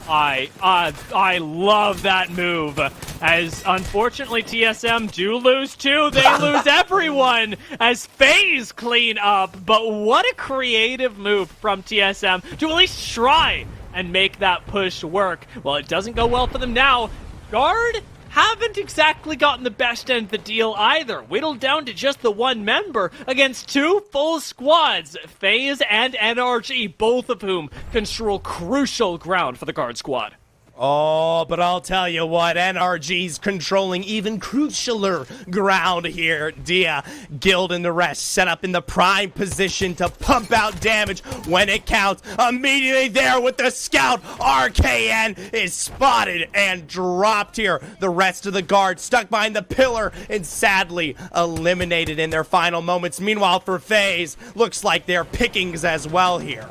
I love that move, as unfortunately TSM do lose too. They lose everyone as FaZe clean up, but what a creative move from TSM to at least try and make that push work. Well, it doesn't go well for them now. Guard haven't exactly gotten the best end of the deal either. Whittled down to just the one member against 2 full squads, FaZe and NRG, both of whom control crucial ground for the Guard squad. Oh, but I'll tell you what, NRG's controlling even crucialer ground here. Dia, Guild, and the rest set up in the prime position to pump out damage when it counts. Immediately there with the scout, RKN is spotted and dropped here. The rest of the Guard stuck behind the pillar and sadly eliminated in their final moments. Meanwhile, for FaZe, looks like they're pickings as well here.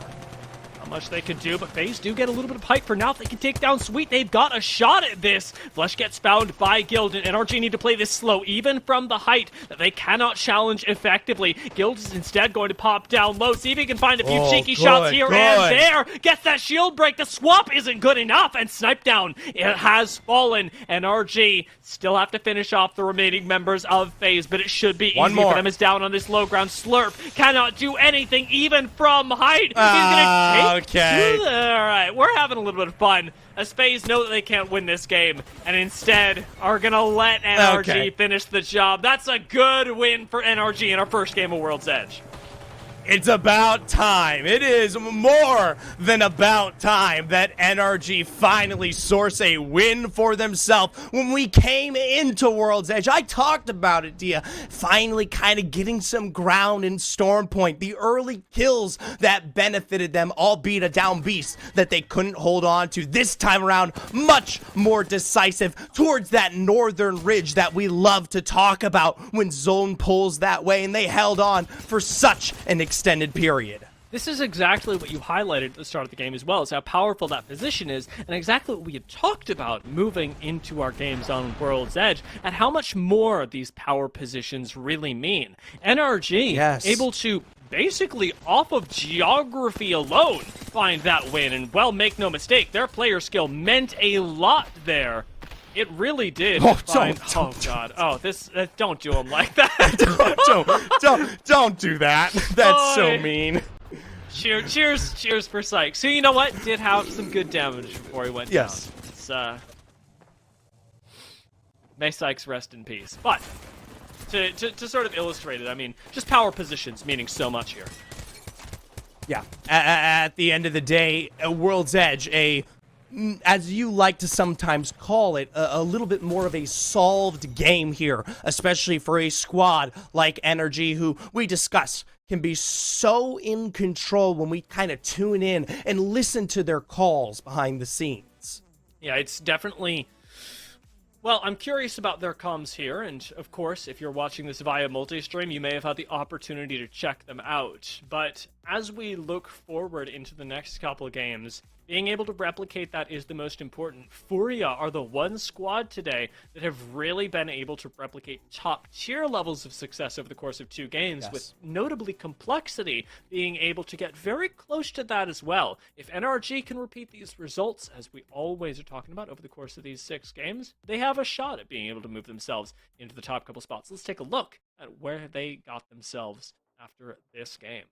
Much they could do, but FaZe do get a little bit of hype for now. If they can take down Sweet, they've got a shot at this. Flesh gets found by Guild, and NRG need to play this slow, even from the height that they cannot challenge effectively. Guild is instead going to pop down low, see if he can find a few cheeky shots here and there. Gets that shield break. The swap isn't good enough, and snipe down. It has fallen. NRG still have to finish off the remaining members of FaZe, but it should be easy for them. Is down on this low ground. Slurp cannot do anything, even from height. He's gonna take Alright, we're having a little bit of fun as FaZe know that they can't win this game and instead are gonna let NRG finish the job. That's a good win for NRG in our first game of World's Edge. It's about time. It is more than about time that NRG finally source a win for themselves. When we came into World's Edge, I talked about it, Dia. Finally kind of getting some ground in Storm Point. The early kills that benefited them, albeit a down beast that they couldn't hold on to. This time around, much more decisive towards that northern ridge that we love to talk about when zone pulls that way, and they held on for such an extended period. This is exactly what you highlighted at the start of the game as well, is how powerful that position is, and exactly what we had talked about moving into our games on World's Edge, and how much more these power positions really mean. NRG able to basically off of geography alone find that win, and well, make no mistake, their player skill meant a lot there. It really did. Oh, God. Oh, this. Don't do him like that. don't do that. That's so mean. Cheers for Sykes. So you know what? Did have some good damage before he went down. It's, may Sykes rest in peace. But to sort of illustrate it, I mean, just power positions meaning so much here. Yeah. At the end of the day, World's Edge, a as you like to sometimes call it, a little bit more of a solved game here, especially for a squad like Energy, who we discuss can be so in control when we kind of tune in and listen to their calls behind the scenes. Yeah, it's definitely... Well, I'm curious about their comms here, and of course, if you're watching this via multi-stream, you may have had the opportunity to check them out. But as we look forward into the next couple of games, being able to replicate that is the most important. Furia are the one squad today that have really been able to replicate top-tier levels of success over the course of 2 games, with notably Complexity being able to get very close to that as well. If NRG can repeat these results, as we always are talking about over the course of these 6 games, they have a shot at being able to move themselves into the top couple spots. Let's take a look at where they got themselves after this game.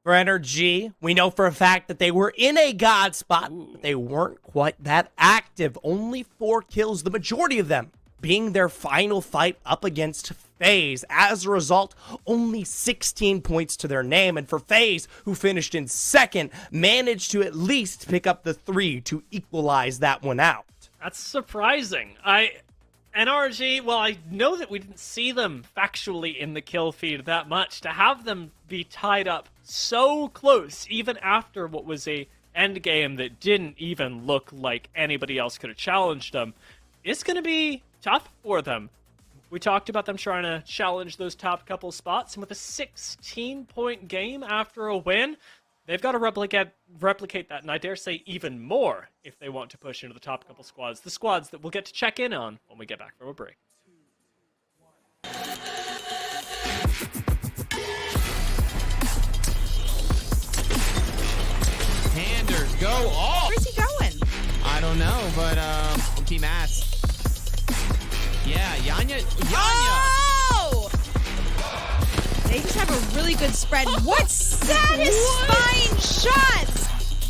For Energy, we know for a fact that they were in a god spot, but they weren't quite that active. Only 4 kills, the majority of them being their final fight up against FaZe. As a result, only 16 points to their name, and for FaZe, who finished in second, managed to at least pick up the 3 to equalize that one out. That's surprising. NRG, well, I know that we didn't see them factually in the kill feed that much. To have them be tied up so close, even after what was a end game that didn't even look like anybody else could have challenged them, it's going to be tough for them. We talked about them trying to challenge those top couple spots, and with a 16-point game after a win, they've got to replicate that, and I dare say even more if they want to push into the top couple squads. The squads that we'll get to check in on when we get back from a break. Handers go off. Where's he going? I don't know, but Team Ass. Yeah, Yanya. Oh! They just have a really good spread. What satisfying shots!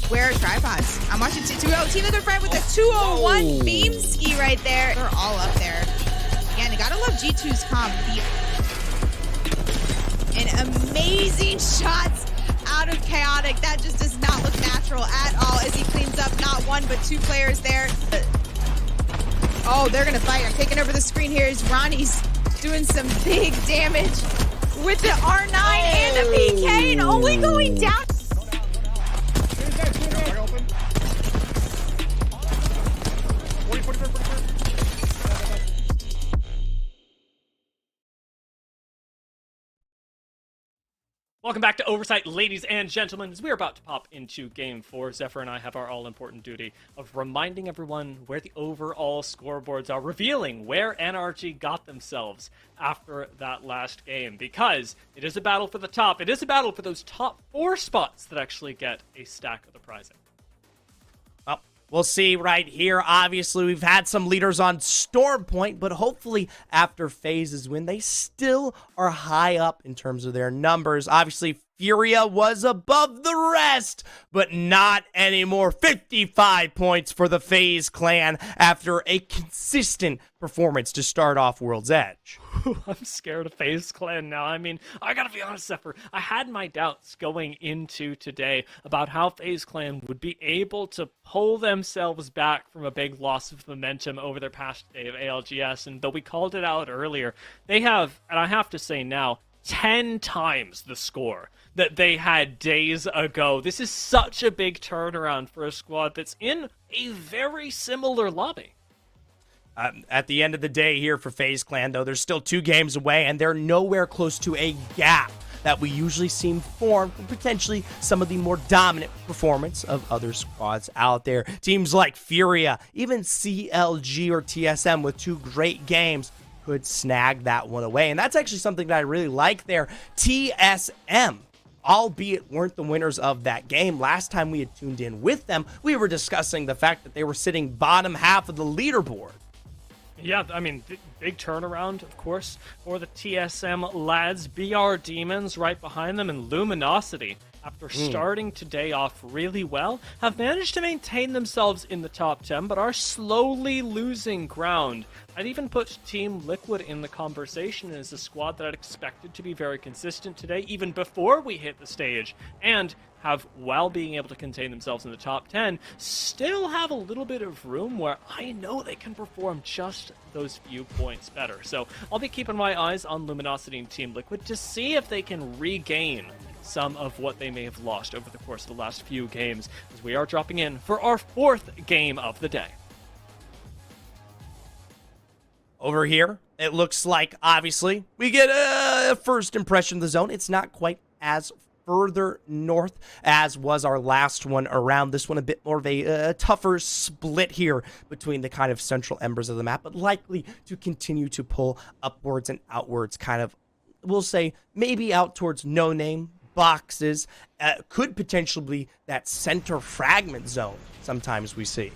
Where are tripods? I'm watching Team Liquid Friend with a 201 beam ski right there. They're all up there. Again, you gotta love G2's comp. And amazing shots out of Chaotic. That just does not look natural at all as he cleans up not 1 but 2 players there. Oh, they're gonna fight. I'm taking over the screen here as Ronnie's doing some big damage with the R9 and the PK, and only going down. Welcome back to Oversight, ladies and gentlemen. As we're about to pop into Game 4, Zephyr and I have our all-important duty of reminding everyone where the overall scoreboards are, revealing where NRG got themselves after that last game, because it is a battle for the top. It is a battle for those top 4 spots that actually get a stack of the prizing. Well, we'll see right here. Obviously, we've had some leaders on Storm Point, but hopefully after FaZe's win, they still are high up in terms of their numbers. Obviously, Furia was above the rest, but not anymore. 55 points for the FaZe clan after a consistent performance to start off World's Edge. I'm scared of FaZe Clan now. I mean, I gotta be honest, Zephyr. I had my doubts going into today about how FaZe Clan would be able to pull themselves back from a big loss of momentum over their past day of ALGS, and though we called it out earlier, they have, and I have to say now, 10 times the score that they had days ago. This is such a big turnaround for a squad that's in a very similar lobby. At the end of the day here for FaZe Clan, though, they're still 2 games away, and they're nowhere close to a gap that we usually see formed from potentially some of the more dominant performance of other squads out there. Teams like Furia, even CLG or TSM with 2 great games could snag that one away. And that's actually something that I really like there. TSM, albeit weren't the winners of that game. Last time we had tuned in with them, we were discussing the fact that they were sitting bottom half of the leaderboard. Yeah, I mean, big turnaround, of course, for the TSM lads. BR Demons right behind them, and Luminosity after starting today off really well, have managed to maintain themselves in the top 10, but are slowly losing ground. I'd even put Team Liquid in the conversation as a squad that I'd expected to be very consistent today, even before we hit the stage, and have, while being able to contain themselves in the top 10, still have a little bit of room where I know they can perform just those few points better. So I'll be keeping my eyes on Luminosity and Team Liquid to see if they can regain some of what they may have lost over the course of the last few games, as we are dropping in for our 4th game of the day. Over here, it looks like, obviously, we get a first impression of the zone. It's not quite as further north as was our last one around. This one a bit more of a tougher split here between the kind of central embers of the map, but likely to continue to pull upwards and outwards, kind of, we'll say, maybe out towards no-name boxes. Could potentially be that center fragment zone sometimes we see.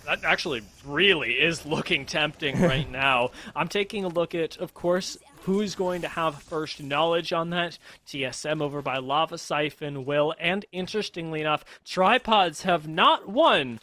That actually really is looking tempting right now. I'm taking a look at, of course, who's going to have first knowledge on that. TSM over by Lava Siphon will, and interestingly enough, Tripods have not one,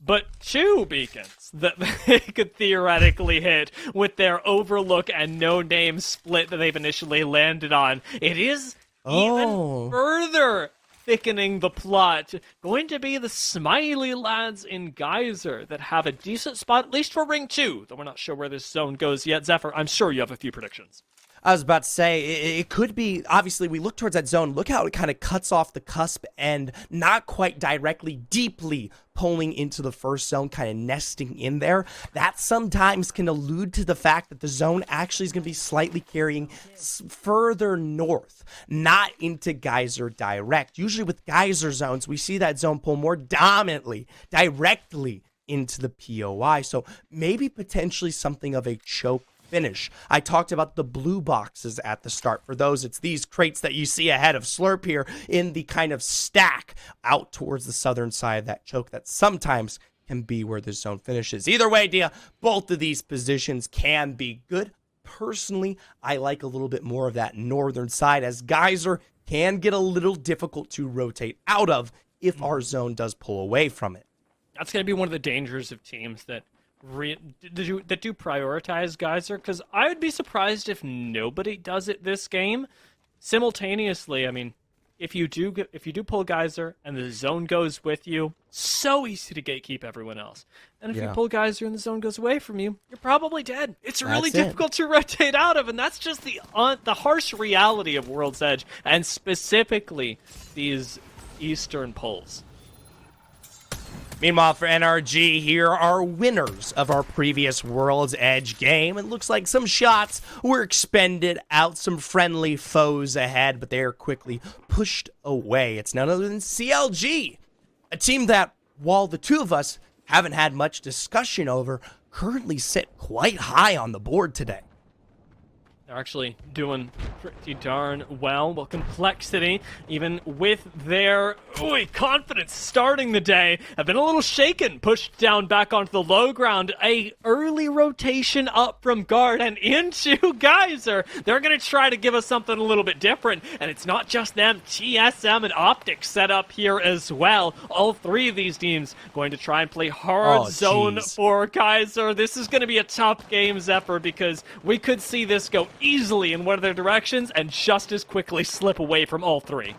but 2 beacons that they could theoretically hit with their Overlook and No Name split that they've initially landed on. It is even further thickening the plot. Going to be the Smiley lads in Geyser that have a decent spot, at least for Ring 2, though we're not sure where this zone goes yet. Zephyr, I'm sure you have a few predictions. I was about to say, it could be, obviously, we look towards that zone. Look how it kind of cuts off the cusp and not quite directly, deeply pulling into the first zone, kind of nesting in there. That sometimes can allude to the fact that the zone actually is going to be slightly carrying further north, not into Geyser direct. Usually with Geyser zones, we see that zone pull more dominantly, directly into the POI. So maybe potentially something of a choke finish. I talked about the blue boxes at the start. For those, it's these crates that you see ahead of Slurp here in the kind of stack out towards the southern side of that choke that sometimes can be where the zone finishes. Either way, Dia, both of these positions can be good. Personally, I like a little bit more of that northern side, as Geyser can get a little difficult to rotate out of if our zone does pull away from it. That's going to be one of the dangers of teams that do prioritize Geyser, because I would be surprised if nobody does it this game simultaneously. I mean, if you do pull Geyser and the zone goes with you, so easy to gatekeep everyone else. And if you pull Geyser and the zone goes away from you, you're probably dead. It's really difficult to rotate out of, and that's just the harsh reality of World's Edge, and specifically these eastern pulls. Meanwhile, for NRG, here are winners of our previous World's Edge game. It looks like some shots were expended out, some friendly foes ahead, but they are quickly pushed away. It's none other than CLG, a team that, while the two of us haven't had much discussion over, currently sit quite high on the board today. They're actually doing pretty darn well. Well, Complexity, even with their confidence starting the day, have been a little shaken, pushed down back onto the low ground. A early rotation up from guard and into Geyser. They're going to try to give us something a little bit different, and it's not just them. TSM and Optic set up here as well. All 3 of these teams going to try and play hard zone for Geyser. This is going to be a tough game, Zephyr, because we could see this go easily in one of their directions and just as quickly slip away from all 3.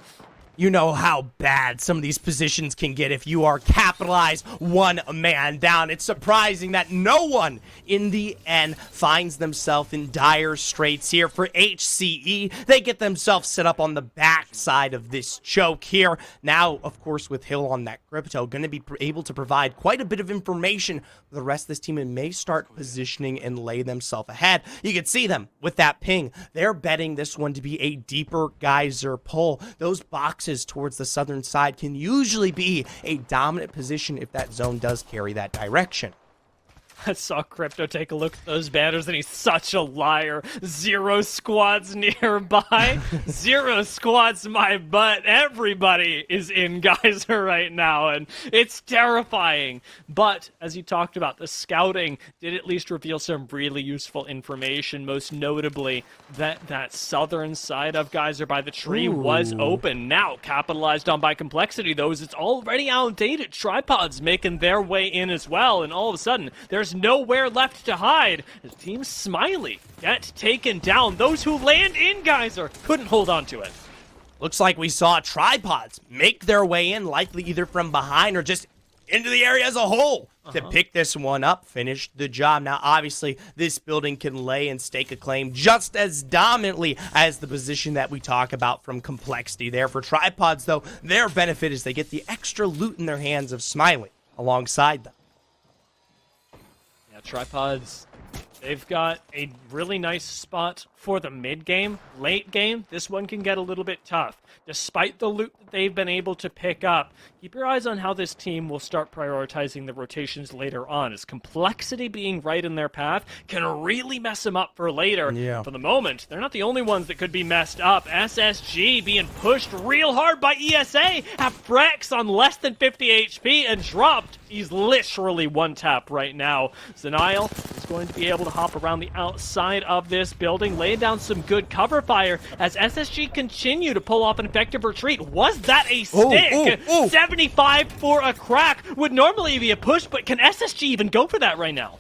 You know how bad some of these positions can get if you are capitalized one man down. It's surprising that no one in the end finds themselves in dire straits here. For HCE, they get themselves set up on the backside of this choke here. Now, of course, with Hill on that crypto, going to be able to provide quite a bit of information for the rest of this team and may start positioning and lay themselves ahead. You can see them with that ping. They're betting this one to be a deeper Geyser pull. Those boxes towards the southern side can usually be a dominant position if that zone does carry that direction. I saw Crypto take a look at those banners, and he's such a liar. 0 squads nearby. 0 squads my butt. Everybody is in Geyser right now, and it's terrifying. But, as you talked about, the scouting did at least reveal some really useful information, most notably that southern side of Geyser by the tree was open. Now, capitalized on by Complexity, though, is it's already outdated. Tripods making their way in as well, and all of a sudden, there's nowhere left to hide. As Team Smiley get taken down. Those who land in Geyser couldn't hold on to it. Looks like we saw Tripods make their way in, likely either from behind or just into the area as a whole to pick this one up, finish the job. Now, obviously, this building can lay and stake a claim just as dominantly as the position that we talk about from Complexity there. For Tripods, though, their benefit is they get the extra loot in their hands of Smiley alongside them. Yeah, Tripods, they've got a really nice spot for the mid game. Late game, this one can get a little bit tough. Despite the loot that they've been able to pick up, keep your eyes on how this team will start prioritizing the rotations later on, as Complexity being right in their path can really mess them up for later. Yeah. For the moment, they're not the only ones that could be messed up. SSG being pushed real hard by ESA, have Frex on less than 50 HP and dropped. He's literally one tap right now. Zenile is going to be able to hop around the outside of this building, lay down some good cover fire as SSG continue to pull off an effective retreat. Was that a stick? 75 for a crack would normally be a push, but can SSG even go for that right now?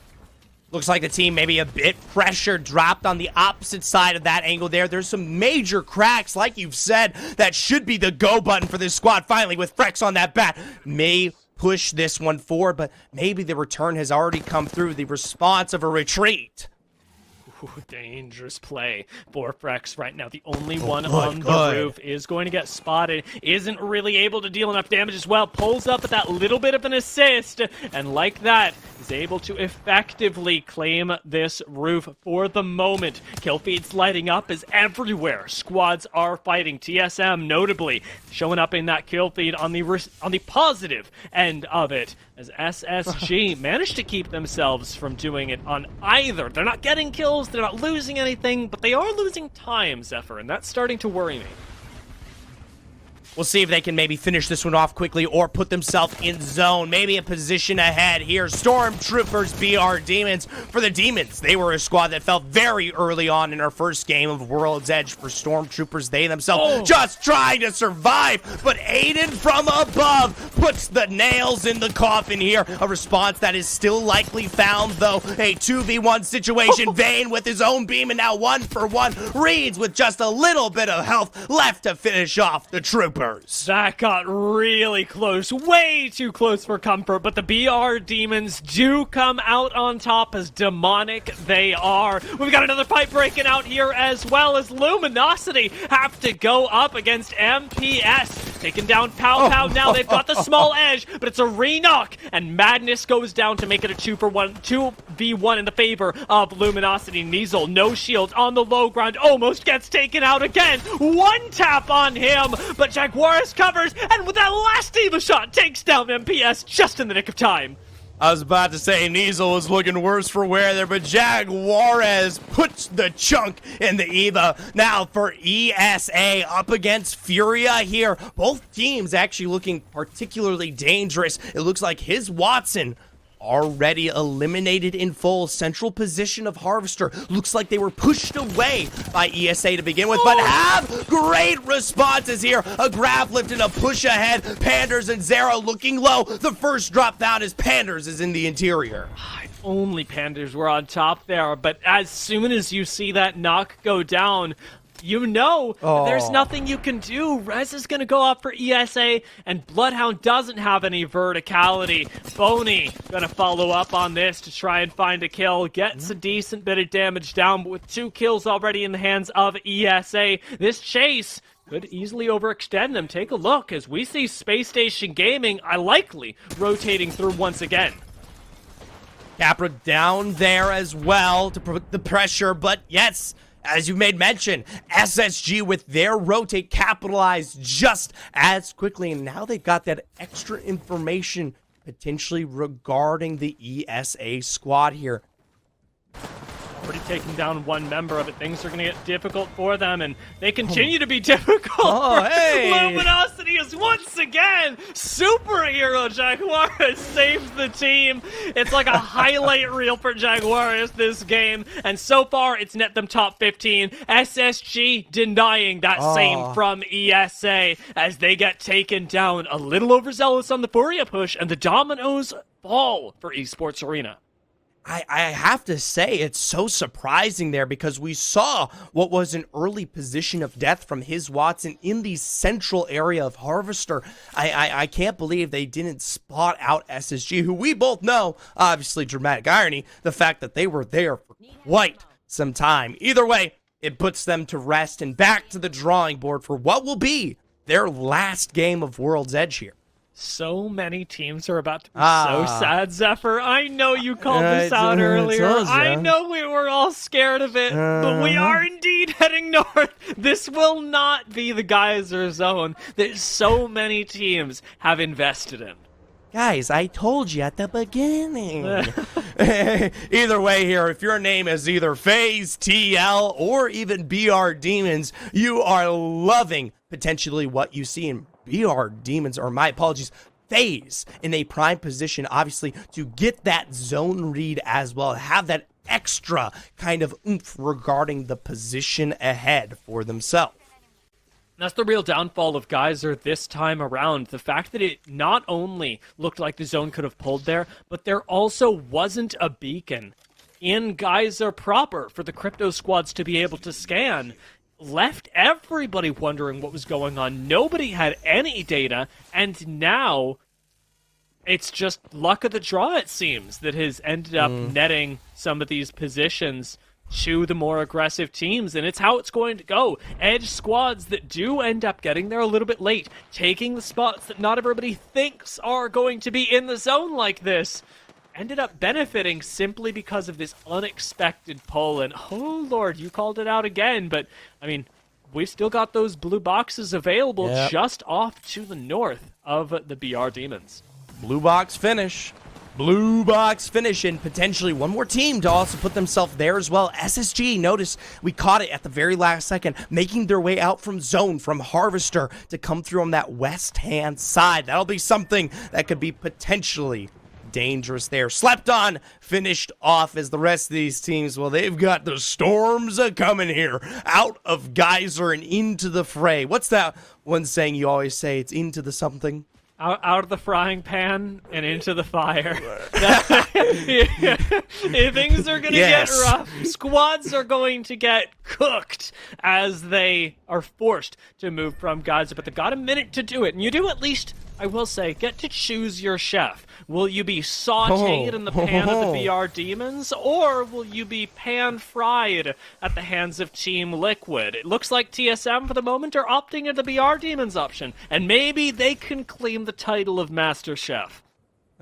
Looks like the team maybe a bit pressure dropped on the opposite side of that angle there. There's some major cracks, like you've said, that should be the go button for this squad. Finally, with Frex on that bat, may push this one forward, but maybe the return has already come through the response of a retreat. Ooh, dangerous play for Frex right now. The only one on the roof is going to get spotted. Isn't really able to deal enough damage as well. Pulls up with that little bit of an assist. And like that, is able to effectively claim this roof for the moment. Kill feeds lighting up as everywhere squads are fighting. TSM notably showing up in that kill feed on the positive end of it, as SSG managed to keep themselves from doing it on either. They're not getting kills, they're not losing anything, but they are losing time, Zephyr, and that's starting to worry me. We'll see if they can maybe finish this one off quickly or put themselves in zone. Maybe a position ahead here. Stormtroopers, BR Demons. For the Demons, they were a squad that felt very early on in our first game of World's Edge. For Stormtroopers, they themselves just trying to survive. But Aiden from above puts the nails in the coffin here. A response that is still likely found, though. A 2v1 situation. Vayne with his own beam, and now 1-for-1. Reeds with just a little bit of health left to finish off the Troopers. That got really close, way too close for comfort, but the BR Demons do come out on top, as demonic they are. We've got another fight breaking out here, as well as Luminosity have to go up against MPS. Taking down Pow Pow now. They've got the small edge, but it's a re-knock, and Madness goes down to make it a 2v1 in the favor of Luminosity. Nizel, no shield on the low ground, almost gets taken out again. One tap on him, but Jaguaris covers, and with that last Diva shot, takes down MPS just in the nick of time. I was about to say Nizel was looking worse for wear there, but Jaguares puts the chunk in the Eva. Now for ESA up against Furia here. Both teams actually looking particularly dangerous. It looks like his Watson already eliminated in full. Central position of Harvester. Looks like they were pushed away by ESA to begin with, but have great responses here. A grab lift and a push ahead. Panders and Zero looking low. The first drop down as Panders is in the interior. If only Panders were on top there, but as soon as you see that knock go down, you know there's nothing you can do. Rez is going to go up for ESA, and Bloodhound doesn't have any verticality. Boney going to follow up on this to try and find a kill. Gets a decent bit of damage down, but with 2 kills already in the hands of ESA, this chase could easily overextend them. Take a look as we see Space Station Gaming likely rotating through once again. Capra down there as well to put the pressure, but yes, as you made mention, SSG with their rotate capitalized just as quickly, and now they've got that extra information potentially regarding the ESA squad here. Already taking down one member of it. Things are going to get difficult for them, and they continue to be difficult. Hey! Luminosity is once again superhero Jaguares saved the team. It's like a highlight reel for Jaguares this game, and so far it's net them top 15. SSG denying that same from ESA as they get taken down. A little overzealous on the Furia push, and the dominoes fall for Esports Arena. I have to say, it's so surprising there because we saw what was an early position of death from his Watson in the central area of Harvester. I can't believe they didn't spot out SSG, who we both know, obviously dramatic irony, the fact that they were there for quite some time. Either way, it puts them to rest and back to the drawing board for what will be their last game of World's Edge here. So many teams are about to be so sad, Zephyr. I know you called this out earlier. I know we were all scared of it, but we are indeed heading north. This will not be the geyser zone that so many teams have invested in. Guys, I told you at the beginning. Either way here, if your name is either FaZe, TL, or even BR Demons, you are loving potentially what you see in BR Demons, or my apologies, FaZe in a prime position, obviously, to get that zone read as well, have that extra kind of oomph regarding the position ahead for themselves. That's the real downfall of Geyser this time around. The fact that it not only looked like the zone could have pulled there, but there also wasn't a beacon in Geyser proper for the crypto squads to be able to scan. Left everybody wondering what was going on. Nobody had any data, and now it's just luck of the draw, it seems, that has ended up netting some of these positions to the more aggressive teams, and it's how it's going to go. Edge squads that do end up getting there a little bit late, taking the spots that not everybody thinks are going to be in the zone like this, ended up benefiting simply because of this unexpected pull. And oh lord, you called it out again, but I mean, we've still got those blue boxes available just off to the north of the BR Demons. Blue box finish. Blue box finish, and potentially one more team to also put themselves there as well. SSG, notice we caught it at the very last second, making their way out from zone, from Harvester, to come through on that west-hand side. That'll be something that could be potentially dangerous there. Slept on, finished off as the rest of these teams, well, they've got the storms coming here, out of Geyser and into the fray. What's that one saying you always say? It's into the something? Out of the frying pan and into the fire. Things are going to get rough. Squads are going to get cooked as they are forced to move from Geyser, but they've got a minute to do it. And you do at least, I will say, get to choose your chef. Will you be sauteed in the pan of the BR Demons, or will you be pan-fried at the hands of Team Liquid? It looks like TSM, for the moment, are opting into the BR Demons option, and maybe they can claim the title of Master Chef.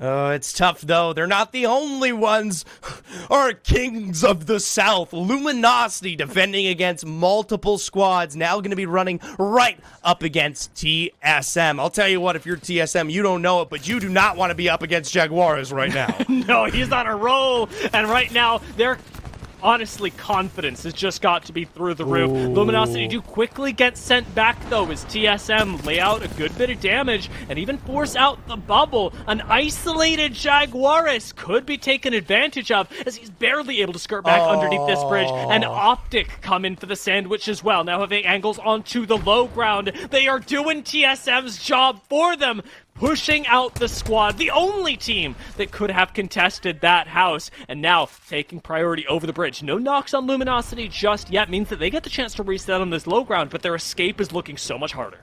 Oh, it's tough, though. They're not the only ones. Our kings of the south, Luminosity, defending against multiple squads, now going to be running right up against TSM. I'll tell you what, if you're TSM, you don't know it, but you do not want to be up against Jaguares right now. No, he's on a roll, and right now, they're... honestly, confidence has just got to be through the roof. Luminosity do quickly get sent back, though, as TSM lay out a good bit of damage and even force out the bubble. An isolated Jaguares could be taken advantage of, as he's barely able to skirt back underneath this bridge. And Optic come in for the sandwich as well, now having angles onto the low ground. They are doing TSM's job for them, pushing out the squad, the only team that could have contested that house, and now taking priority over the bridge. No knocks on Luminosity just yet, means that they get the chance to reset on this low ground, but their escape is looking so much harder.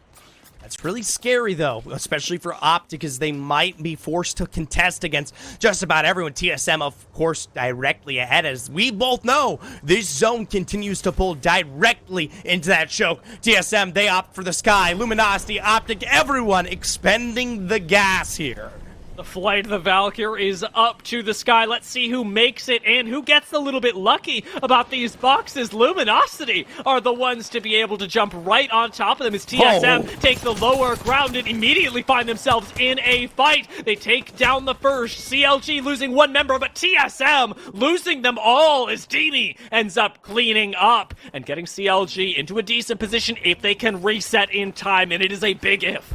That's really scary, though, especially for Optic, as they might be forced to contest against just about everyone. TSM, of course, directly ahead. As we both know, this zone continues to pull directly into that choke. TSM, they opt for the sky. Luminosity, Optic, everyone expending the gas here. The flight of the Valkyrie is up to the sky. Let's see who makes it and who gets a little bit lucky about these boxes. Luminosity are the ones to be able to jump right on top of them as TSM take the lower ground and immediately find themselves in a fight. They take down the first. CLG losing one member, but TSM losing them all as Dini ends up cleaning up and getting CLG into a decent position if they can reset in time, and it is a big if.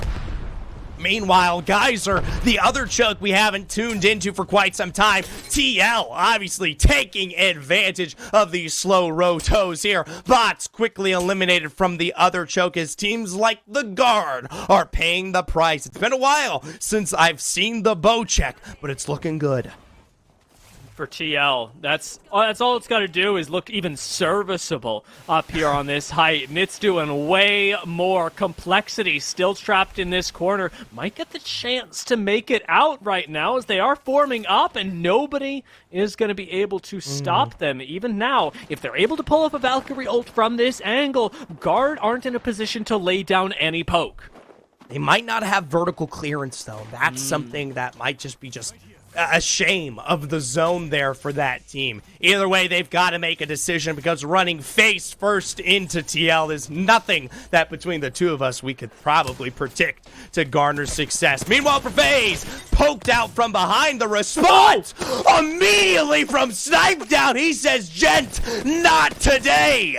Meanwhile, Geyser, the other choke we haven't tuned into for quite some time. TL obviously taking advantage of these slow rotos here. Bots quickly eliminated from the other choke as teams like the Guard are paying the price. It's been a while since I've seen the bow check, but it's looking good. For TL, that's all it's got to do is look even serviceable up here on this height, and it's doing way more. Complexity still trapped in this corner, might get the chance to make it out right now as they are forming up, and nobody is going to be able to stop them. Even now, if they're able to pull off a Valkyrie ult from this angle, Guard aren't in a position to lay down any poke. They might not have vertical clearance, though. That's something that might just be a shame of the zone there for that team. Either way, they've got to make a decision because running face first into TL is nothing that between the two of us we could probably predict to garner success. Meanwhile, for FaZe, poked out from behind, the response immediately from Snipe Down. He says, "Gent, not today."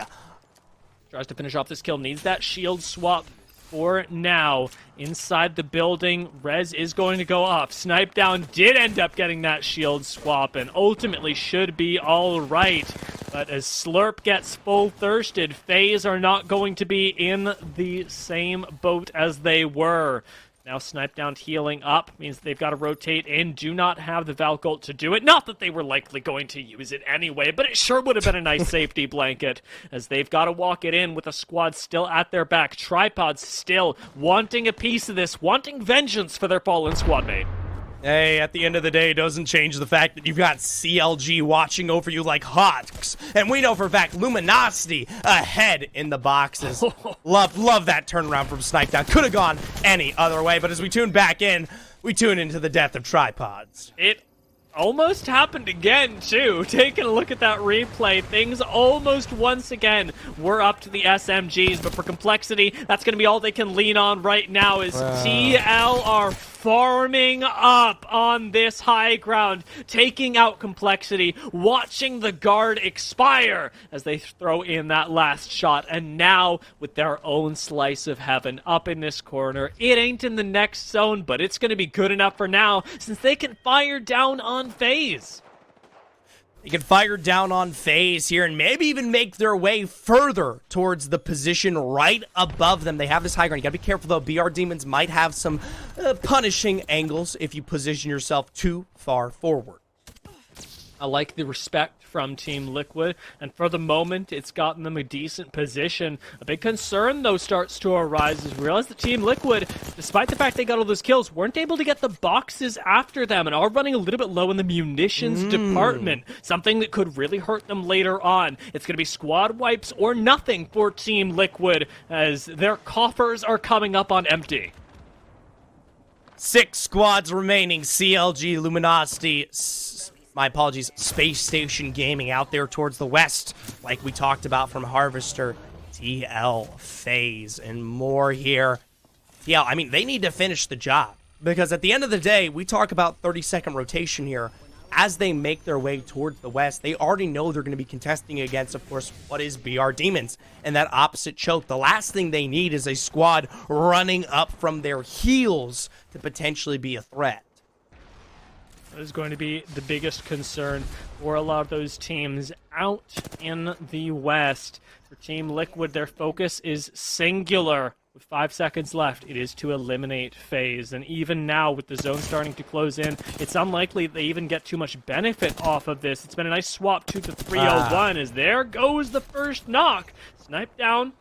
Tries to finish off this kill, needs that shield swap for now. Inside the building, Rez is going to go off. Snipe Down did end up getting that shield swap and ultimately should be all right. But as Slurp gets full thirsted, FaZe are not going to be in the same boat as they were. Now Snipe Down healing up means they've got to rotate in, do not have the Valk ult to do it. Not that they were likely going to use it anyway, but it sure would have been a nice safety blanket as they've got to walk it in with a squad still at their back. Tripods still wanting a piece of this, wanting vengeance for their fallen squad mate. Hey, at the end of the day, it doesn't change the fact that you've got CLG watching over you like hawks. And we know for a fact Luminosity ahead in the boxes. Love that turnaround from Snipe Down. Could have gone any other way, but as we tune back in, we tune into the death of Tripods. It almost happened again, too. Taking a look at that replay, things almost once again were up to the SMGs, but for Complexity, that's going to be all they can lean on right now is TL are farming up on this high ground, taking out Complexity, watching the Guard expire as they throw in that last shot, and now with their own slice of heaven up in this corner. It ain't in the next zone, but it's going to be good enough for now since they can fire down on FaZe. They can fire down on FaZe here and maybe even make their way further towards the position right above them. They have this high ground. You gotta be careful though. BR Demons might have some punishing angles if you position yourself too far forward. I like the respect from Team Liquid, and for the moment, it's gotten them a decent position. A big concern, though, starts to arise as we realize that Team Liquid, despite the fact they got all those kills, weren't able to get the boxes after them and are running a little bit low in the munitions department, something that could really hurt them later on. It's going to be squad wipes or nothing for Team Liquid as their coffers are coming up on empty. 6 squads remaining. CLG, Luminosity, my apologies, Space Station Gaming out there towards the west, like we talked about from Harvester, TL, FaZe, and more here. TL, I mean, they need to finish the job, because at the end of the day, we talk about 30-second rotation here. As they make their way towards the west, they already know they're going to be contesting against, of course, what is BR Demons, and that opposite choke. The last thing they need is a squad running up from their heels to potentially be a threat. That is going to be the biggest concern for a lot of those teams out in the West. For Team Liquid, their focus is singular. With 5 seconds left, it is to eliminate FaZe. And even now, with the zone starting to close in, it's unlikely they even get too much benefit off of this. It's been a nice swap 2-3-0-1 as there goes the first knock. Snipe Down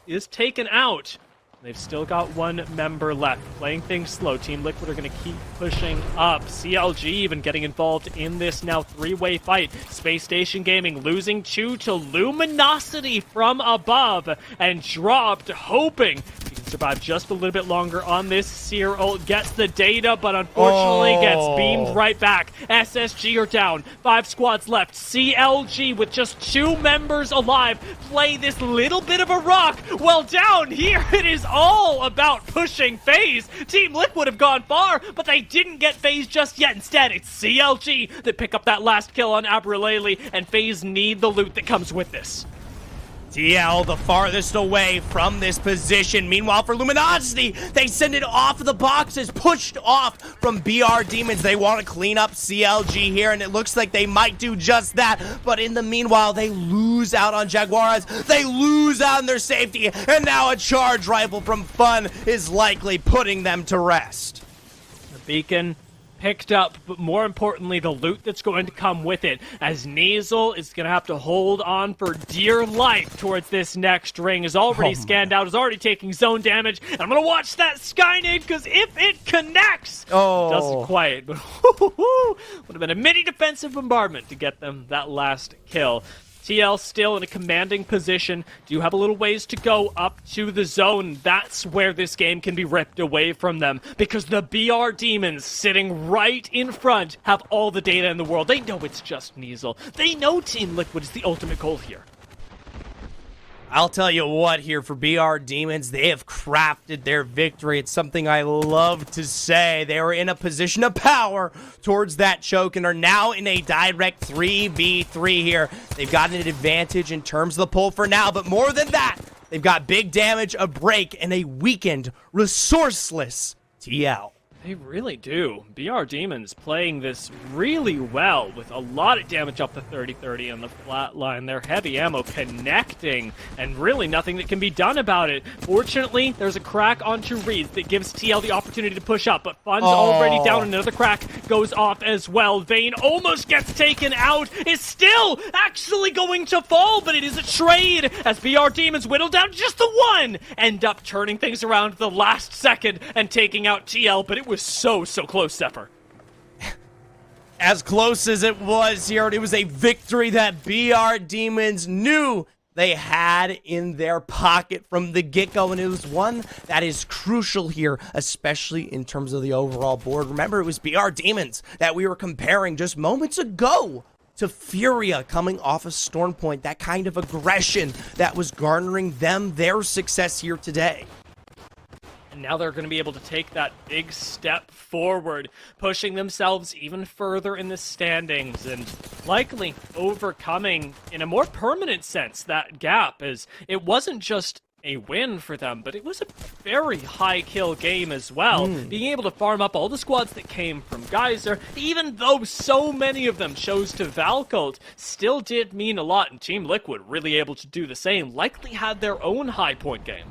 is taken out. They've still got one member left. Playing things slow. Team Liquid are going to keep pushing up. CLG even getting involved in this now 3-way fight. Space Station Gaming losing 2 to Luminosity from above and dropped, hoping survive just a little bit longer on this. Seer ult gets the data, but unfortunately gets beamed right back. SSG are down. 5 squads left. CLG with just 2 members alive play this little bit of a rock. Well, down here it is all about pushing FaZe. Team Liquid have gone far, but they didn't get FaZe just yet. Instead, it's CLG that pick up that last kill on Abraleli, and FaZe need the loot that comes with this. TL the farthest away from this position. Meanwhile, for Luminosity, they send it off of the boxes, pushed off from BR Demons. They want to clean up CLG here, and it looks like they might do just that. But in the meanwhile, they lose out on Jaguares. They lose out on their safety, and now a charge rifle from Fun is likely putting them to rest. The beacon picked up, but more importantly, the loot that's going to come with it, as Nasal is going to have to hold on for dear life towards this next ring. Is already scanned out, is already taking zone damage, and I'm going to watch that Skynade, because if it connects, it doesn't quite, but would have been a mini defensive bombardment to get them that last kill. TL still in a commanding position. Do have a little ways to go up to the zone. That's where this game can be ripped away from them, because the BR Demons sitting right in front have all the data in the world. They know it's just Neasel. They know Team Liquid is the ultimate goal here. I'll tell you what, here for BR Demons, they have crafted their victory. It's something I love to say. They were in a position of power towards that choke and are now in a direct 3v3 here. They've gotten an advantage in terms of the pull for now, but more than that, they've got big damage, a break, and a weakened, resourceless TL. They really do. BR Demons playing this really well with a lot of damage up to 30-30 on the flat line. Their heavy ammo connecting, and really nothing that can be done about it. Fortunately, there's a crack onto Reeds that gives TL the opportunity to push up, but Fun's already down. Another crack goes off as well. Vayne almost gets taken out, is still actually going to fall, but it is a trade as BR Demons whittle down just the one, end up turning things around the last second and taking out TL, but it was so close, Zephyr. As close as it was here, it was a victory that BR Demons knew they had in their pocket from the get-go, and it was one that is crucial here, especially in terms of the overall board. Remember, it was BR Demons that we were comparing just moments ago to Furia coming off of Storm Point, that kind of aggression that was garnering them their success here today. Now they're going to be able to take that big step forward, pushing themselves even further in the standings and likely overcoming, in a more permanent sense, that gap, as it wasn't just a win for them, but it was a very high kill game as well. Being able to farm up all the squads that came from Geyser, even though so many of them chose to Valcult, still did mean a lot, and Team Liquid really able to do the same, likely had their own high point game.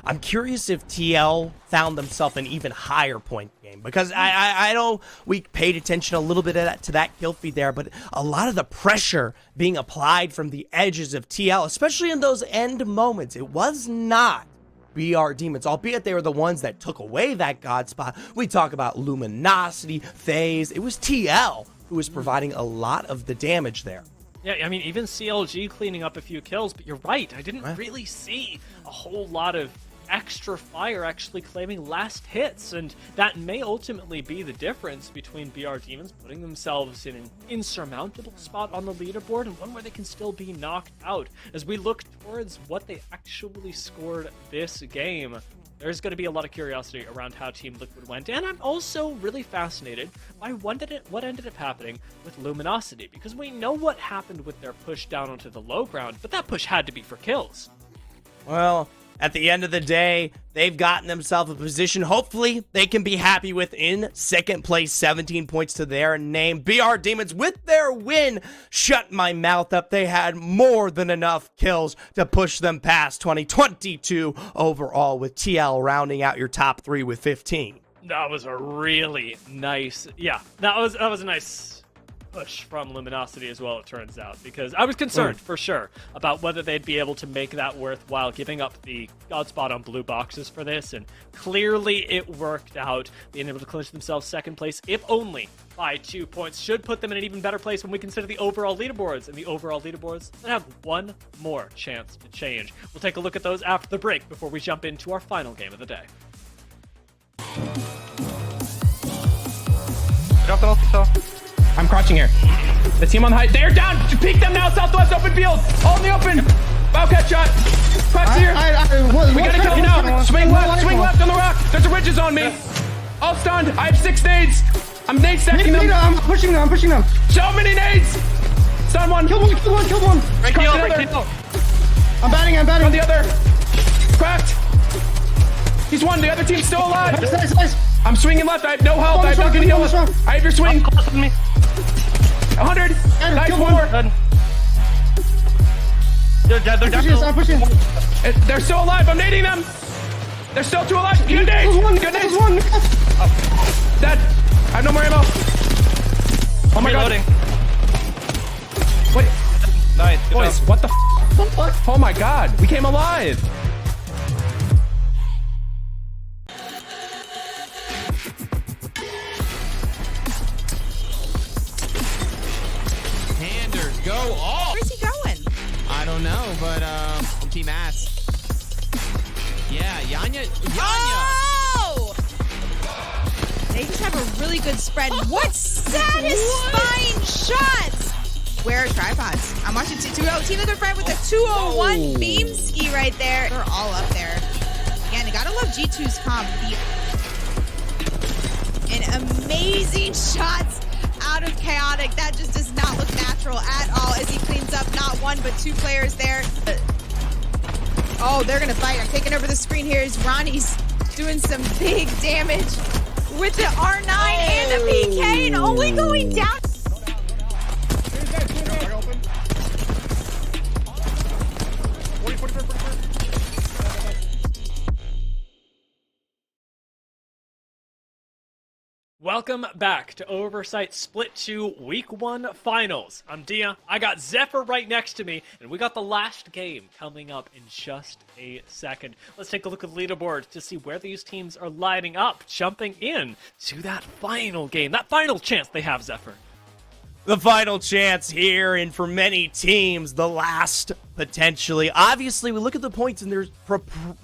I'm curious if TL found themselves an even higher point game, because I know we paid attention a little bit to that kill feed there, but a lot of the pressure being applied from the edges of TL, especially in those end moments, it was not BR Demons, albeit they were the ones that took away that God spot. We talk about Luminosity, FaZe, it was TL who was providing a lot of the damage there. Yeah, I mean, even CLG cleaning up a few kills, but you're right, I didn't really see a whole lot of extra fire actually claiming last hits, and that may ultimately be the difference between BR Demons putting themselves in an insurmountable spot on the leaderboard and one where they can still be knocked out. As we look towards what they actually scored this game, there's going to be a lot of curiosity around how Team Liquid went, and I'm also really fascinated by what ended up happening with Luminosity, because we know what happened with their push down onto the low ground, but that push had to be for kills. Well, at the end of the day, they've gotten themselves a position hopefully they can be happy with in second place, 17 points to their name. BR Demons, with their win, shut my mouth up. They had more than enough kills to push them past 2022 overall, with TL rounding out your top 3 with 15. That was a really nice, that was a nice push from Luminosity as well, it turns out, because I was concerned for sure about whether they'd be able to make that worthwhile, giving up the god spot on blue boxes for this, and clearly it worked out, being able to clinch themselves second place, if only by 2 points, should put them in an even better place when we consider the overall leaderboards, and the overall leaderboards that have one more chance to change. We'll take a look at those after the break before we jump into our final game of the day. I'm crouching here. The team on the height. They're down. Peek them now. Southwest open field. All in the open. Wildcat shot. Cracked here. We gotta kill you now. Swing left on the rock. There's a ridges on me. All stunned. I have 6 nades. I'm nade stacking them. I'm pushing them. So many nades. Stun one. Kill one. Cracked the other. I'm batting. On the other. Cracked. He's one. The other team's still alive. Nice. I'm swinging left. I have no health. I have nothing to heal with. I have your swing. 100. Nice more. I'm pushing. They're still alive. I'm nading them. They're still 2 alive. Good nades. Good nades. Dead. I have no more ammo. Oh my god. Wait. Nice. Boys, what the f? Oh my god. We came alive. Handers go off. Where's he going? I don't know, but Team Ass. Yeah, Yanya. Oh! They just have a really good spread. What satisfying shots! Where are tripods? I'm watching 2-0. Team Liquid Friend with a 201 beam ski right there. They're all up there. Again, you gotta love G2's comp. And amazing shots out of Chaotic. That just does not look natural at all as he cleans up not 1 but 2 players there. Oh, they're gonna fight. I'm taking over the screen here as Ronnie's doing some big damage with the R9 and the PK and only going down. Welcome back to Oversight Split 2 Week 1 Finals. I'm Dia. I got Zephyr right next to me, and we got the last game coming up in just a second. Let's take a look at the leaderboard to see where these teams are lining up, jumping in to that final game, that final chance they have, Zephyr. The final chance here, and for many teams, the last potentially. Obviously, we look at the points, and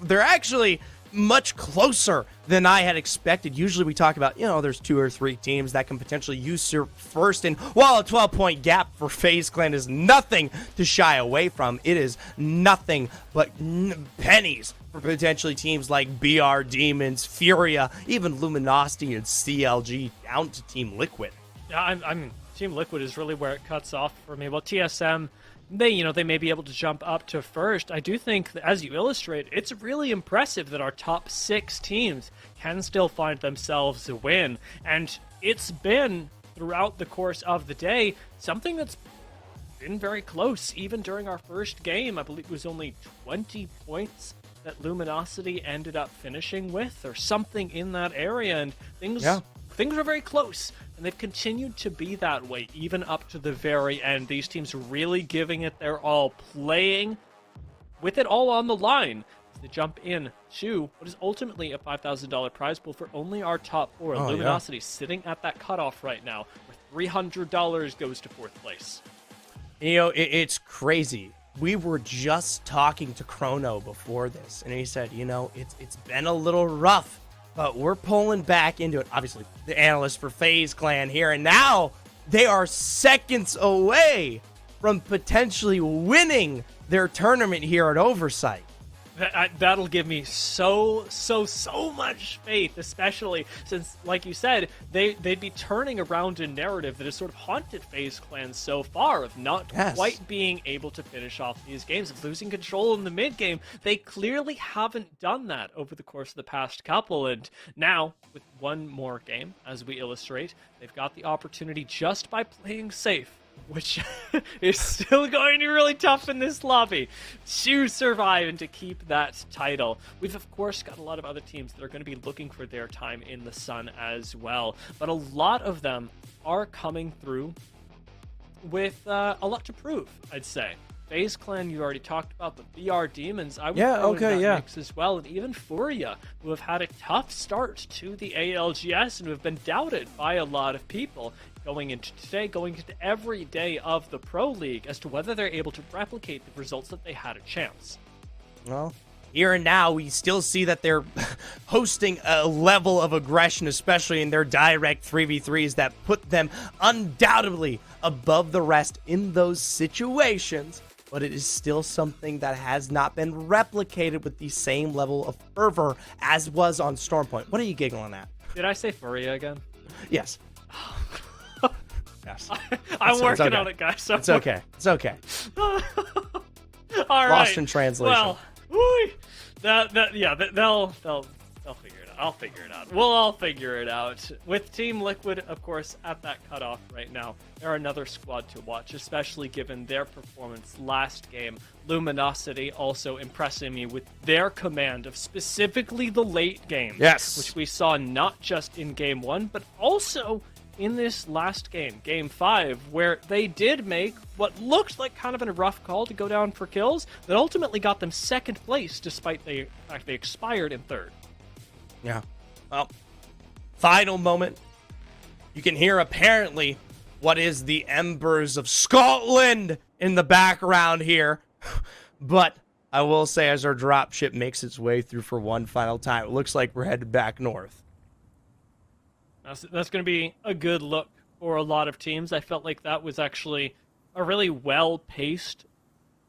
they're actually much closer than I had expected. Usually we talk about, there's 2 or 3 teams that can potentially usurp first, and while a 12-point gap for FaZe Clan is nothing to shy away from, it is nothing but pennies for potentially teams like BR Demons, Furia, even Luminosity and CLG, down to Team Liquid. Yeah, I'm Team Liquid is really where it cuts off for me. Well, TSM, they may be able to jump up to first. I do think that, as you illustrate, it's really impressive that our top 6 teams can still find themselves a win. And it's been, throughout the course of the day, something that's been very close. Even during our first game, I believe it was only 20 points that Luminosity ended up finishing with, or something in that area. And things are very close. And they've continued to be that way, even up to the very end. These teams really giving it their all, playing with it all on the line as they jump in to what is ultimately a $5,000 prize pool for only our top 4. Luminosity sitting at that cutoff right now, where $300 goes to 4th place. It's crazy. We were just talking to Chrono before this, and he said, it's been a little rough, but we're pulling back into it. Obviously, the analyst for FaZe Clan here, and now they are seconds away from potentially winning their tournament here at Oversight. That'll give me so much faith, especially since, like you said, they'd be turning around a narrative that has sort of haunted FaZe Clan so far of not quite being able to finish off these games, of losing control in the mid game. They clearly haven't done that over the course of the past couple, and now, with one more game, as we illustrate, they've got the opportunity just by playing safe, which is still going to be really tough in this lobby, to survive and to keep that title. We've, of course, got a lot of other teams that are going to be looking for their time in the sun as well, but a lot of them are coming through with a lot to prove, I'd say. FaZe Clan, you already talked about, but BR Demons, I would throw in that mix as well, and even Furia, who have had a tough start to the ALGS and who have been doubted by a lot of people going into today, going into every day of the Pro League, as to whether they're able to replicate the results that they had a chance. Well, here and now, we still see that they're hosting a level of aggression, especially in their direct 3v3s, that put them undoubtedly above the rest in those situations. But it is still something that has not been replicated with the same level of fervor as was on Stormpoint. What are you giggling at? Did I say Furia again? Yes. Yes. I'm working on it, guys. It's okay. It's okay. All right. Lost in translation. Well, whoo, they'll figure it out. I'll figure it out. We'll all figure it out. With Team Liquid, of course, at that cutoff right now, they're another squad to watch, especially given their performance last game. Luminosity also impressing me with their command of specifically the late game. Yes. Which we saw not just in Game 1, but also in this last game, Game 5, where they did make what looked like kind of a rough call to go down for kills, that ultimately got them second place, despite the fact they expired in third. Yeah. Well, final moment. You can hear apparently what is the Embers of Scotland in the background here. But I will say, as our dropship makes its way through for one final time, it looks like we're headed back north. That's going to be a good look for a lot of teams. I felt like that was actually a really well-paced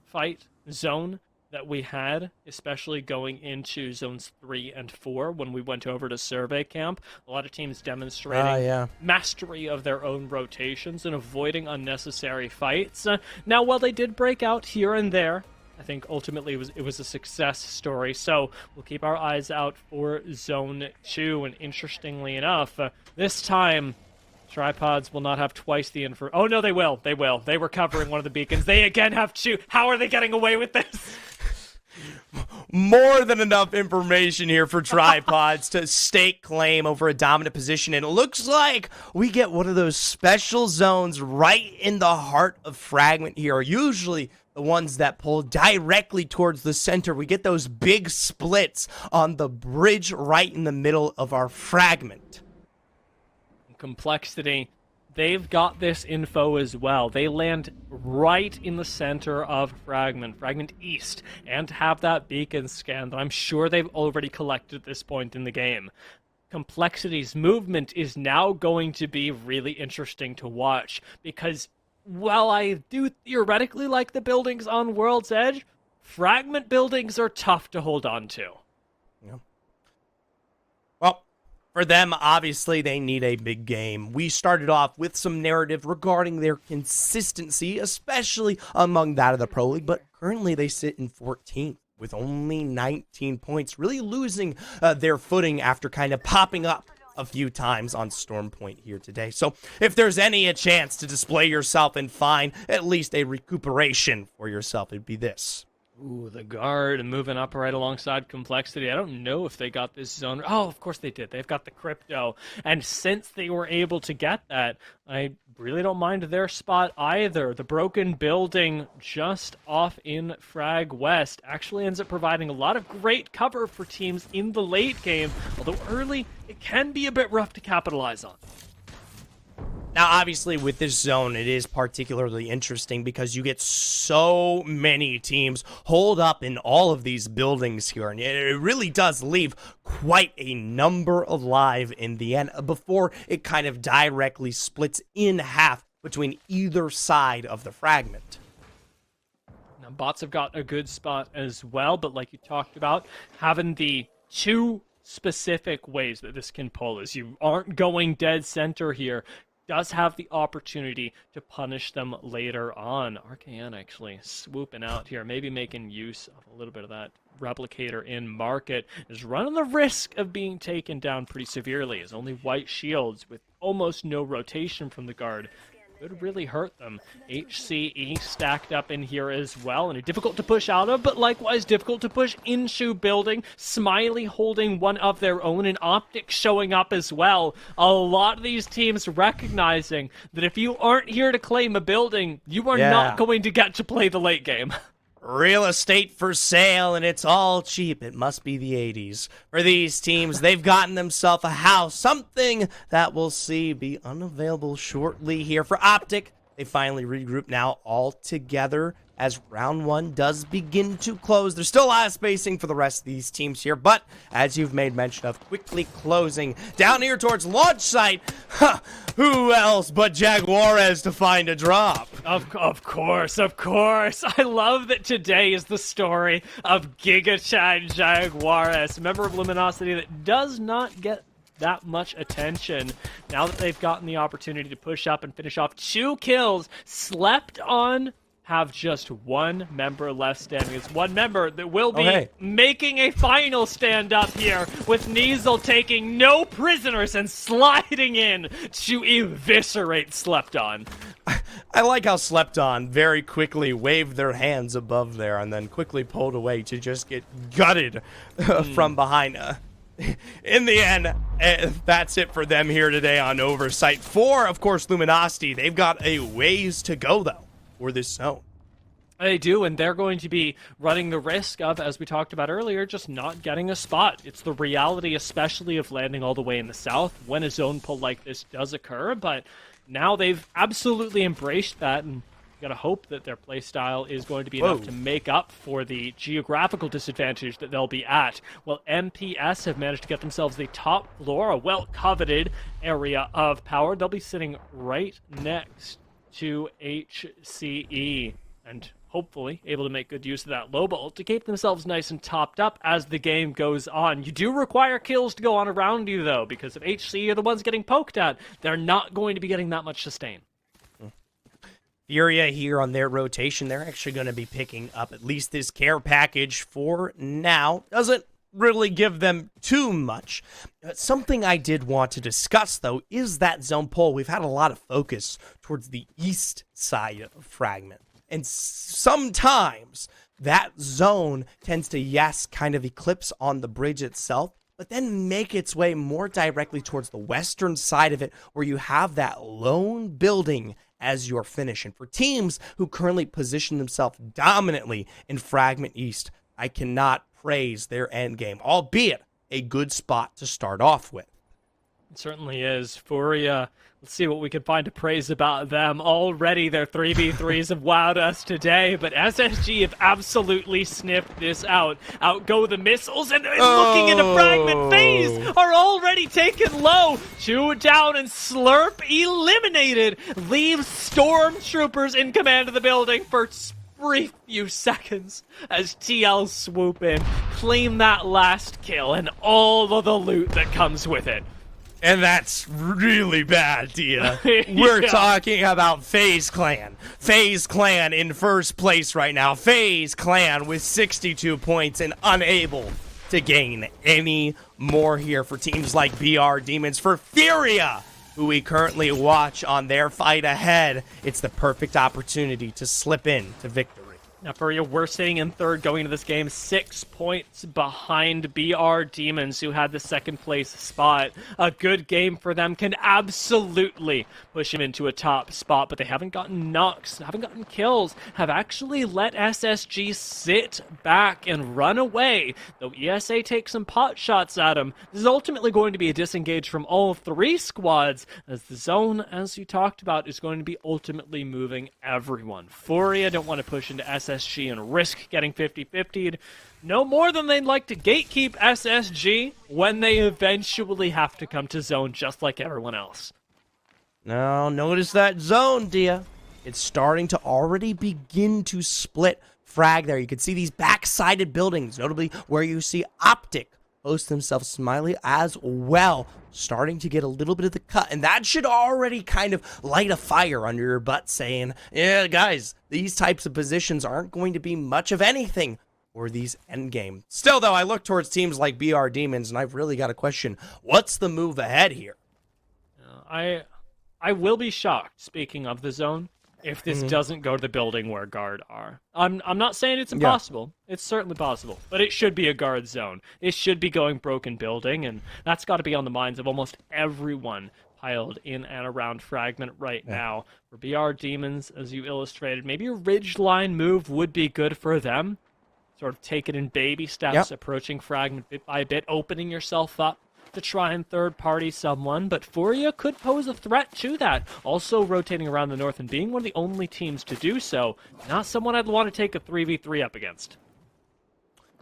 fight zone that we had, especially going into zones 3 and 4 when we went over to survey camp. A lot of teams demonstrating mastery of their own rotations and avoiding unnecessary fights. Now, while they did break out here and there, I think ultimately it was a success story. So we'll keep our eyes out for Zone 2. And interestingly enough, this time, Tripods will not have twice the info. Oh, no, they will. They will. They were covering one of the beacons. They again have 2. How are they getting away with this? More than enough information here for Tripods to stake claim over a dominant position. And it looks like we get one of those special zones right in the heart of Fragment here. Usually the ones that pull directly towards the center. We get those big splits on the bridge right in the middle of our Fragment. Complexity, they've got this info as well. They land right in the center of Fragment East, and have that beacon scan that I'm sure they've already collected at this point in the game. Complexity's movement is now going to be really interesting to watch, because while I do theoretically like the buildings on World's Edge, Fragment buildings are tough to hold on to. Yeah. Well, for them, obviously, they need a big game. We started off with some narrative regarding their consistency, especially among that of the Pro League, but currently they sit in 14th with only 19 points, really losing their footing after kind of popping up a few times on Stormpoint here today. So if there's a chance to display yourself and find at least a recuperation for yourself, it'd be this. Ooh, the guard moving up right alongside Complexity. I don't know if they got this zone. Oh, of course they did. They've got the crypto. And since they were able to get that, I really don't mind their spot either. The broken building just off in Frag West actually ends up providing a lot of great cover for teams in the late game. Although early, it can be a bit rough to capitalize on. Now, obviously, with this zone, it is particularly interesting because you get so many teams holed up in all of these buildings here, and it really does leave quite a number alive in the end before it kind of directly splits in half between either side of the Fragment. Now, bots have got a good spot as well, but like you talked about, having the 2 specific ways that this can pull is you aren't going dead center here. Does have the opportunity to punish them later on. RKN actually swooping out here, maybe making use of a little bit of that replicator in market, is running the risk of being taken down pretty severely, as only white shields with almost no rotation from the guard could really hurt them. HCE stacked up in here as well, and difficult to push out of, but likewise difficult to push into building. Smiley holding one of their own, and Optic showing up as well. A lot of these teams recognizing that if you aren't here to claim a building, you are not going to get to play the late game. Real estate for sale, and it's all cheap. It must be the 80s. For these teams, they've gotten themselves a house, something that we'll see be unavailable shortly here. For Optic, they finally regroup now all together as round one does begin to close. There's still a lot of spacing for the rest of these teams here, but as you've made mention of, quickly closing down here towards launch site. Who else but Jaguarez to find a drop? Of course. I love that today is the story of Giga Chad Jaguarez, a member of Luminosity that does not get that much attention. Now that they've gotten the opportunity to push up and finish off 2 kills, slept on, have just one member left standing. It's one member that will be making a final stand up here, with Neasel taking no prisoners and sliding in to eviscerate Slept On. I like how Slept On very quickly waved their hands above there and then quickly pulled away to just get gutted from behind. In the end, that's it for them here today on Oversight. For, of course, Luminosity, they've got a ways to go, though, for this zone. They do, and they're going to be running the risk of, as we talked about earlier, just not getting a spot. It's the reality, especially of landing all the way in the south when a zone pull like this does occur, but now they've absolutely embraced that, and you gotta hope that their playstyle is going to be enough to make up for the geographical disadvantage that they'll be at. Well, MPS have managed to get themselves the top floor, a well-coveted area of power. They'll be sitting right next to HCE, and hopefully able to make good use of that low ball to keep themselves nice and topped up as the game goes on. You do require kills to go on around you, though, because if HCE are the ones getting poked at, they're not going to be getting that much sustain. Furia here on their rotation, they're actually going to be picking up at least this care package for now. Doesn't really give them too much. Something I did want to discuss, though, is that zone pull. We've had a lot of focus towards the east side of Fragment. And sometimes that zone tends to, yes, kind of eclipse on the bridge itself, but then make its way more directly towards the western side of it, where you have that lone building as your finish. And for teams who currently position themselves dominantly in Fragment East, I cannot praise their end game, albeit a good spot to start off with. It certainly is. Furia, let's see what we can find to praise about them. Already their 3v3s have wowed us today, but SSG have absolutely sniffed this out. Out go the missiles, and looking into Fragment phase are already taken low. 2 down, and Slurp eliminated. Leaves Stormtroopers in command of the building for brief few seconds as TL swoop in, claim that last kill, and all of the loot that comes with it. And that's really bad, Dia. We're talking about FaZe Clan. FaZe Clan in first place right now. FaZe Clan with 62 points and unable to gain any more here for teams like BR Demons. For Furia, who we currently watch on their fight ahead, it's the perfect opportunity to slip in to victory. Now, Furia, we're sitting in third going into this game, 6 points behind BR Demons, who had the second place spot. A good game for them can absolutely push him into a top spot, but they haven't gotten knocks, haven't gotten kills, have actually let SSG sit back and run away. Though ESA takes some pot shots at him, this is ultimately going to be a disengage from all 3 squads, as the zone, as you talked about, is going to be ultimately moving everyone. Furia don't want to push into SSG and risk getting 50-50'd no more than they'd like to gatekeep SSG when they eventually have to come to zone just like everyone else. Now, notice that zone, Dia. It's starting to already begin to split frag there. You can see these back-sided buildings, notably where you see Optic host themselves Smiley as well, starting to get a little bit of the cut, and that should already kind of light a fire under your butt saying, yeah, guys, these types of positions aren't going to be much of anything for these endgame. Still, though, I look towards teams like BR Demons, and I've really got a question. What's the move ahead here? I will be shocked, speaking of the zone, if this doesn't go to the building where guard are. I'm not saying it's impossible. It's certainly possible. But it should be a guard zone. It should be going broken building, and that's got to be on the minds of almost everyone piled in and around Fragment right now. For BR Demons, as you illustrated, maybe a ridgeline move would be good for them. Sort of take it in baby steps, approaching Fragment bit by bit, opening yourself up to try and third-party someone, but Furia could pose a threat to that. Also rotating around the north and being one of the only teams to do so, not someone I'd want to take a 3v3 up against.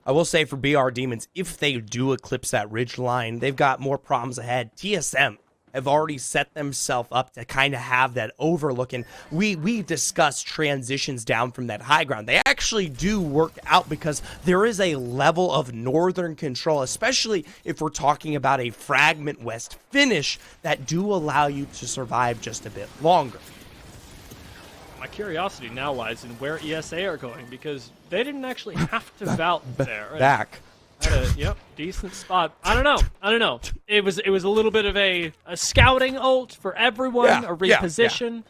I will say for BR Demons, if they do eclipse that ridge line, they've got more problems ahead. TSM have already set themselves up to kind of have that overlook, and we discussed transitions down from that high ground. They actually do work out because there is a level of northern control, especially if we're talking about a Fragment West finish, that do allow you to survive just a bit longer. My curiosity now lies in where ESA are going, because they didn't actually have to vault there. Back. Decent spot. I don't know. It was a little bit of a scouting ult for everyone, a reposition.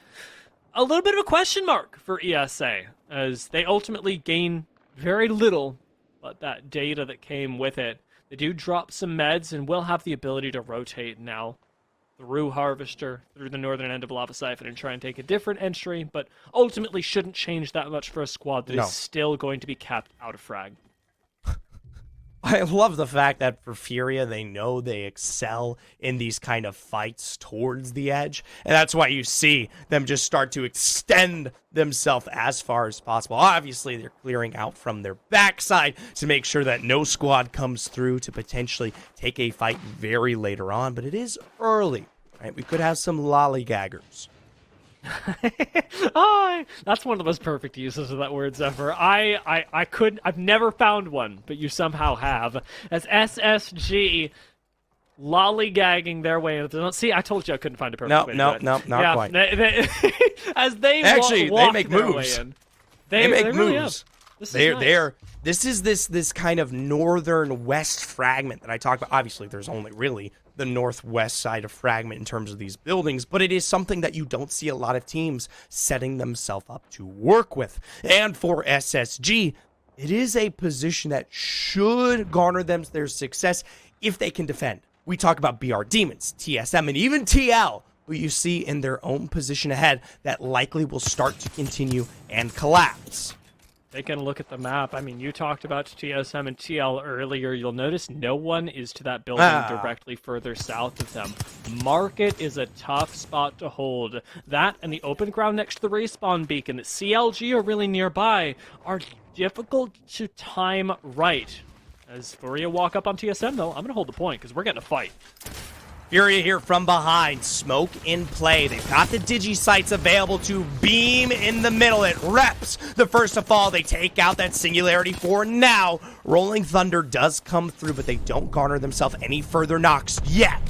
A little bit of a question mark for ESA, as they ultimately gain very little, but that data that came with it. They do drop some meds and will have the ability to rotate now through Harvester, through the northern end of Lava Siphon, and try and take a different entry, but ultimately shouldn't change that much for a squad that is still going to be capped out of frag. I love the fact that for Furia, they know they excel in these kind of fights towards the edge. And that's why you see them just start to extend themselves as far as possible. Obviously, they're clearing out from their backside to make sure that no squad comes through to potentially take a fight very later on. But it is early, right? We could have some lollygaggers. That's one of the most perfect uses of that word ever. I've never found one, but you somehow have. As SSG lollygagging their way into. See, I told you I couldn't find a perfect way to do it. No, not quite. As they actually walk they make their moves. Way in. They make really moves. This is nice. This kind of northern west fragment that I talked about. Obviously, there's only really the northwest side of fragment in terms of these buildings, but it is something that you don't see a lot of teams setting themselves up to work with. And for SSG, it is a position that should garner them their success if they can defend. We talk about BR Demons, TSM, and even TL, who you see in their own position ahead that likely will start to continue and collapse. Taking a look at the map, I mean, you talked about TSM and TL earlier. You'll notice no one is to that building directly further south of them. Market is a tough spot to hold. That and the open ground next to the respawn beacon that CLG are really nearby are difficult to time right. As Furia walk up on TSM, though, I'm going to hold the point because we're getting a fight. Furia here from behind, smoke in play. They've got the digi-sights available to beam in the middle. It reps the first to fall. They take out that singularity for now. Rolling Thunder does come through, but they don't garner themselves any further knocks yet.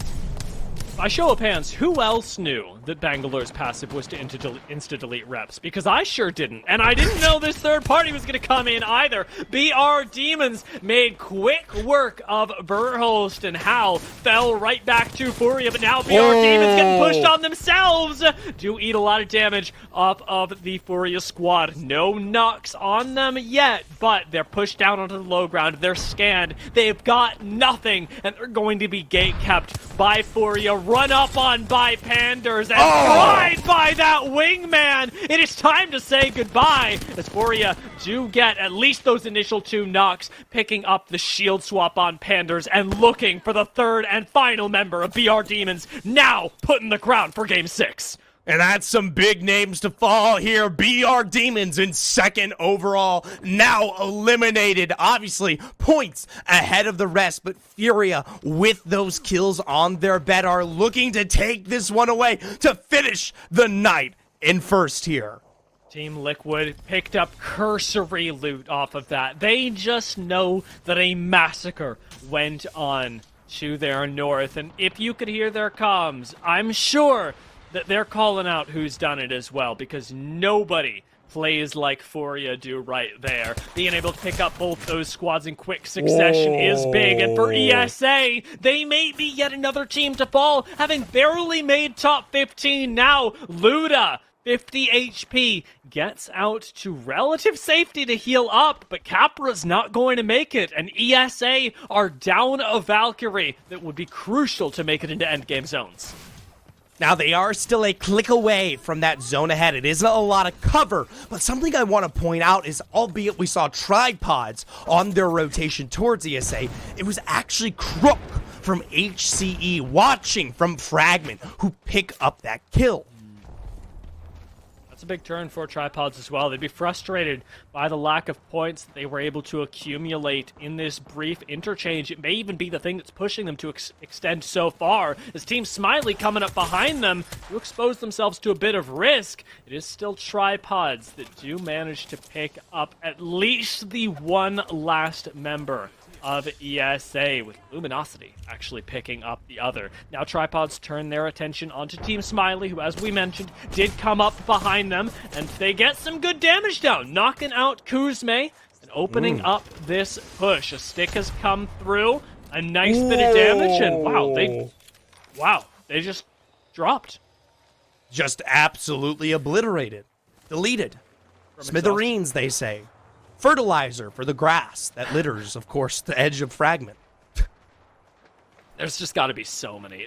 By show of hands, who else knew that Bangalore's passive was to insta-delete reps? Because I sure didn't. And I didn't know this third party was going to come in either. BR Demons made quick work of Verhulst, and How fell right back to Furia. But now BR Demons getting pushed on themselves. Do eat a lot of damage off of the Furia squad. No knocks on them yet, but they're pushed down onto the low ground. They're scanned. They've got nothing, and they're going to be gate-kept by Furia. Run up on by Panders and fried by that wingman. It is time to say goodbye as Furia do get at least those initial 2 knocks, picking up the shield swap on Panders and looking for the third and final member of BR Demons, now put in the ground for Game 6. And that's some big names to fall here. BR Demons in second overall, now eliminated. Obviously, points ahead of the rest, but Furia, with those kills on their bed, are looking to take this one away to finish the night in first here. Team Liquid picked up cursory loot off of that. They just know that a massacre went on to their north, and if you could hear their comms, I'm sure that they're calling out who's done it as well, because nobody plays like Furia do right there. Being able to pick up both those squads in quick succession is big, and for ESA, they may be yet another team to fall, having barely made top 15 now. Luda, 50 HP, gets out to relative safety to heal up, but Capra's not going to make it, and ESA are down a Valkyrie that would be crucial to make it into endgame zones. Now, they are still a click away from that zone ahead. It isn't a lot of cover, but something I want to point out is, albeit we saw tripods on their rotation towards ESA, it was actually Crook from HCE watching from Fragment who pick up that kill. That's a big turn for tripods as well. They'd be frustrated by the lack of points that they were able to accumulate in this brief interchange. It may even be the thing that's pushing them to extend so far. As Team Smiley coming up behind them to expose themselves to a bit of risk. It is still tripods that do manage to pick up at least the one last member of ESA, with Luminosity actually picking up the other. Now tripods turn their attention onto Team Smiley, who, as we mentioned, did come up behind them, and they get some good damage down, knocking out Kuzme and opening up this push. A stick has come through, a nice bit of damage, and wow, they just dropped. Just absolutely obliterated. Deleted. Smithereens, they say. Fertilizer for the grass that litters, of course, the edge of Fragment. There's just got to be so many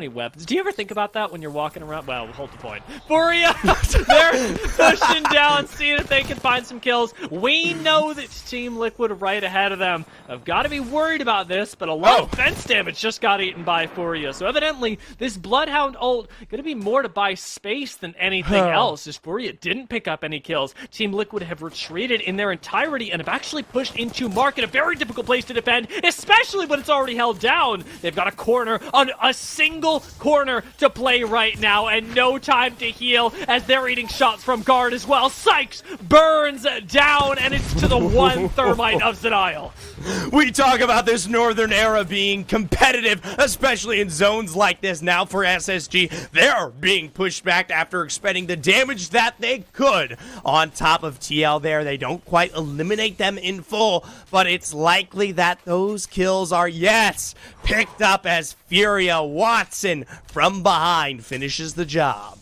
weapons. Do you ever think about that when you're walking around? Well, hold the point. Furia, they're pushing down, seeing if they can find some kills. We know that Team Liquid right ahead of them. I've got to be worried about this, but a lot of fence damage just got eaten by Furia. So evidently, this Bloodhound ult going to be more to buy space than anything else, as Furia didn't pick up any kills. Team Liquid have retreated in their entirety and have actually pushed into Market, a very difficult place to defend, especially when it's already held down. They've got a corner, on a single corner to play right now, and no time to heal as they're eating shots from guard as well. Sykes burns down, and it's to the one thermite of Zenile. We talk about this Northern era being competitive, especially in zones like this. Now for SSG, they're being pushed back after expending the damage that they could on top of TL there. They don't quite eliminate them in full, but it's likely that those kills are, yes, picked up as Furia Watson from behind finishes the job.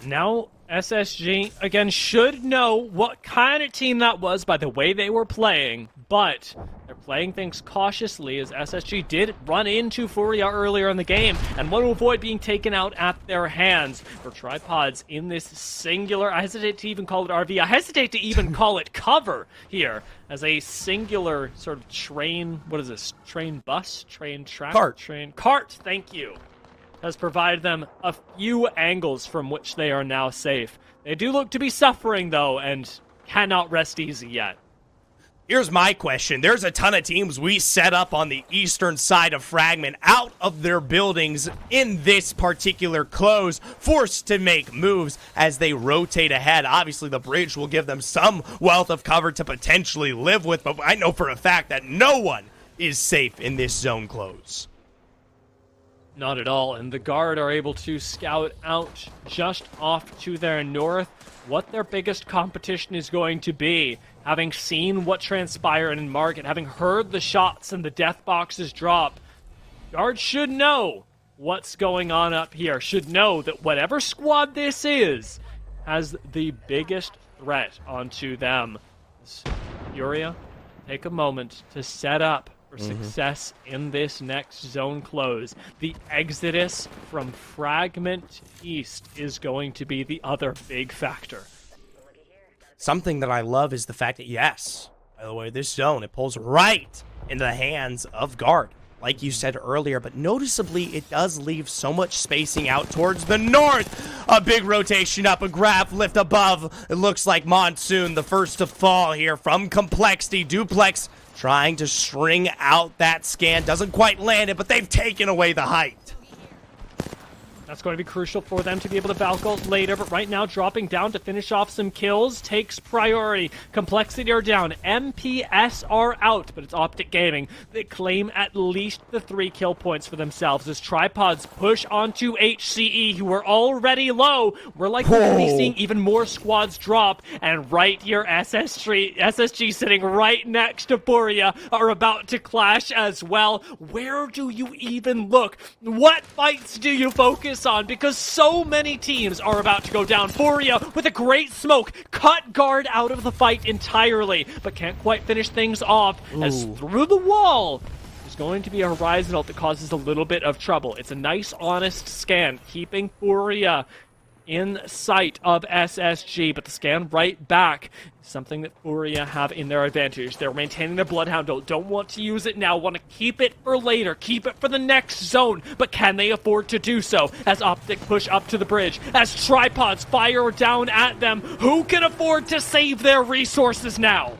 Now SSG, again, should know what kind of team that was by the way they were playing, but they're playing things cautiously as SSG did run into Furia earlier in the game and want to avoid being taken out at their hands. For tripods in this singular, I hesitate to even call it RV, I hesitate to even call it cover here, as a singular sort of train, what is this, train bus, train track? Cart, thank you. Has provided them a few angles from which they are now safe. They do look to be suffering, though, and cannot rest easy yet. Here's my question. There's a ton of teams we set up on the eastern side of Fragment out of their buildings in this particular close, forced to make moves as they rotate ahead. Obviously, the bridge will give them some wealth of cover to potentially live with, but I know for a fact that no one is safe in this zone close. Not at all, and the guard are able to scout out just off to their north what their biggest competition is going to be. Having seen what transpired in Market, having heard the shots and the death boxes drop, guard should know what's going on up here, should know that whatever squad this is has the biggest threat onto them. Furia, take a moment to set up for success in this next zone close. The exodus from Fragment East is going to be the other big factor. Something that I love is the fact that, yes, by the way, this zone, it pulls right into the hands of guard, like you said earlier, but noticeably it does leave so much spacing out towards the north. A big rotation up, a grab lift above. It looks like Monsoon, the first to fall here from Complexity. Duplex trying to string out that scan. Doesn't quite land it, but they've taken away the height. That's going to be crucial for them to be able to Valk ult later, but right now dropping down to finish off some kills takes priority. Complexity are down, MPS are out, but it's Optic Gaming that claim at least the 3 kill points for themselves as Tripods push onto HCE, who are already low. We're likely to be seeing even more squads drop, and right here SSG sitting right next to Furia are about to clash as well. Where do you even look? What fights do you focus on? Because so many teams are about to go down. Furia with a great smoke, cut guard out of the fight entirely, but can't quite finish things off as through the wall there's going to be a Horizon ult that causes a little bit of trouble. It's a nice, honest scan, keeping Furia in sight of SSG, but the scan right back is something that Furia have in their advantage. They're maintaining their Bloodhound ult, don't want to use it now, want to keep it for later, keep it for the next zone, but can they afford to do so as Optic push up to the bridge, as Tripods fire down at them? Who can afford to save their resources now?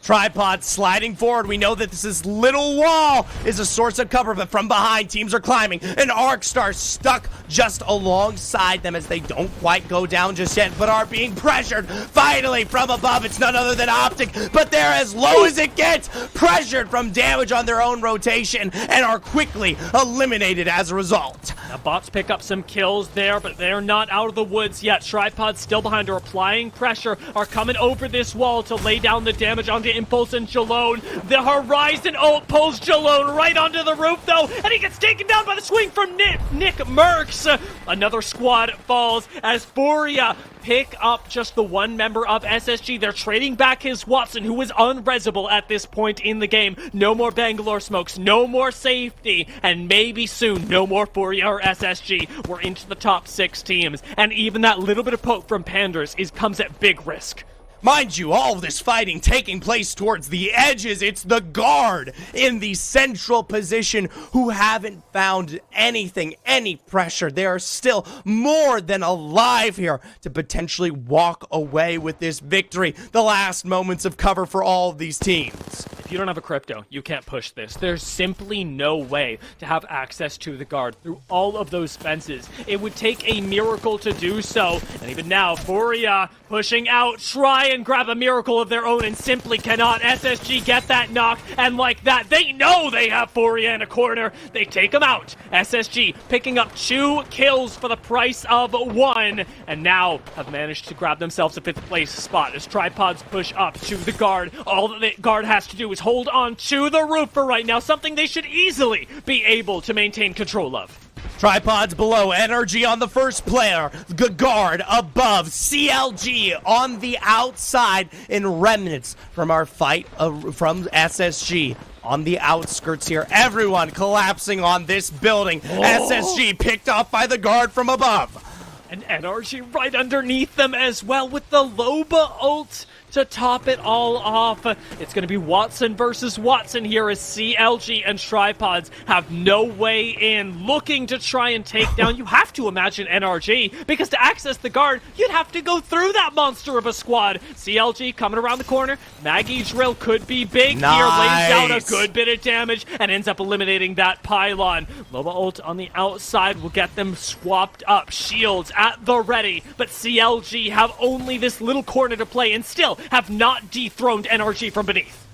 Tripod sliding forward. We know that this little wall is a source of cover, but from behind, teams are climbing. An Arcstar stuck just alongside them as they don't quite go down just yet, but are being pressured. Finally, from above, it's none other than Optic, but they're as low as it gets. Pressured from damage on their own rotation and are quickly eliminated as a result. Now, bots pick up some kills there, but they're not out of the woods yet. Tripods still behind, are applying pressure, are coming over this wall to lay down the damage onto Impulse and Jalone. The Horizon ult pulls Jalone right onto the roof, though, and he gets taken down by the swing from Nick Merckx. Another squad falls as Furia pick up just the one member of SSG. They're trading back his Watson, who is unresable at this point in the game. No more Bangalore smokes, no more safety, and maybe soon no more Furia or SSG. We're into the top 6 teams, and even that little bit of poke from Panders comes at big risk. Mind you, all of this fighting taking place towards the edges. It's the guard in the central position who haven't found anything, any pressure. They are still more than alive here to potentially walk away with this victory. The last moments of cover for all of these teams. If you don't have a crypto, you can't push this. There's simply no way to have access to the guard through all of those fences. It would take a miracle to do so, and even now, Furia pushing out, try and grab a miracle of their own and simply cannot. SSG get that knock, and like that, they know they have Furia in a corner. They take him out. SSG picking up 2 kills for the price of 1, and now have managed to grab themselves a 5th place spot as Tripods push up to the guard. All that the guard has to do is hold on to the roof for right now, something they should easily be able to maintain control of. Tripods below, energy on the first player, the guard above, CLG on the outside, in remnants from our fight from SSG on the outskirts here. Everyone collapsing on this building. SSG picked off by the guard from above. And NRG right underneath them as well with the Loba ult to top it all off. It's going to be Watson versus Watson here as CLG and Tripods have no way in, looking to try and take down, you have to imagine, NRG, because to access the guard, you'd have to go through that monster of a squad. CLG coming around the corner. Maggie Drill could be big here, lays down a good bit of damage and ends up eliminating that pylon. Loba ult on the outside will get them swapped up. Shields at the ready, but CLG have only this little corner to play and still have not dethroned NRG from beneath.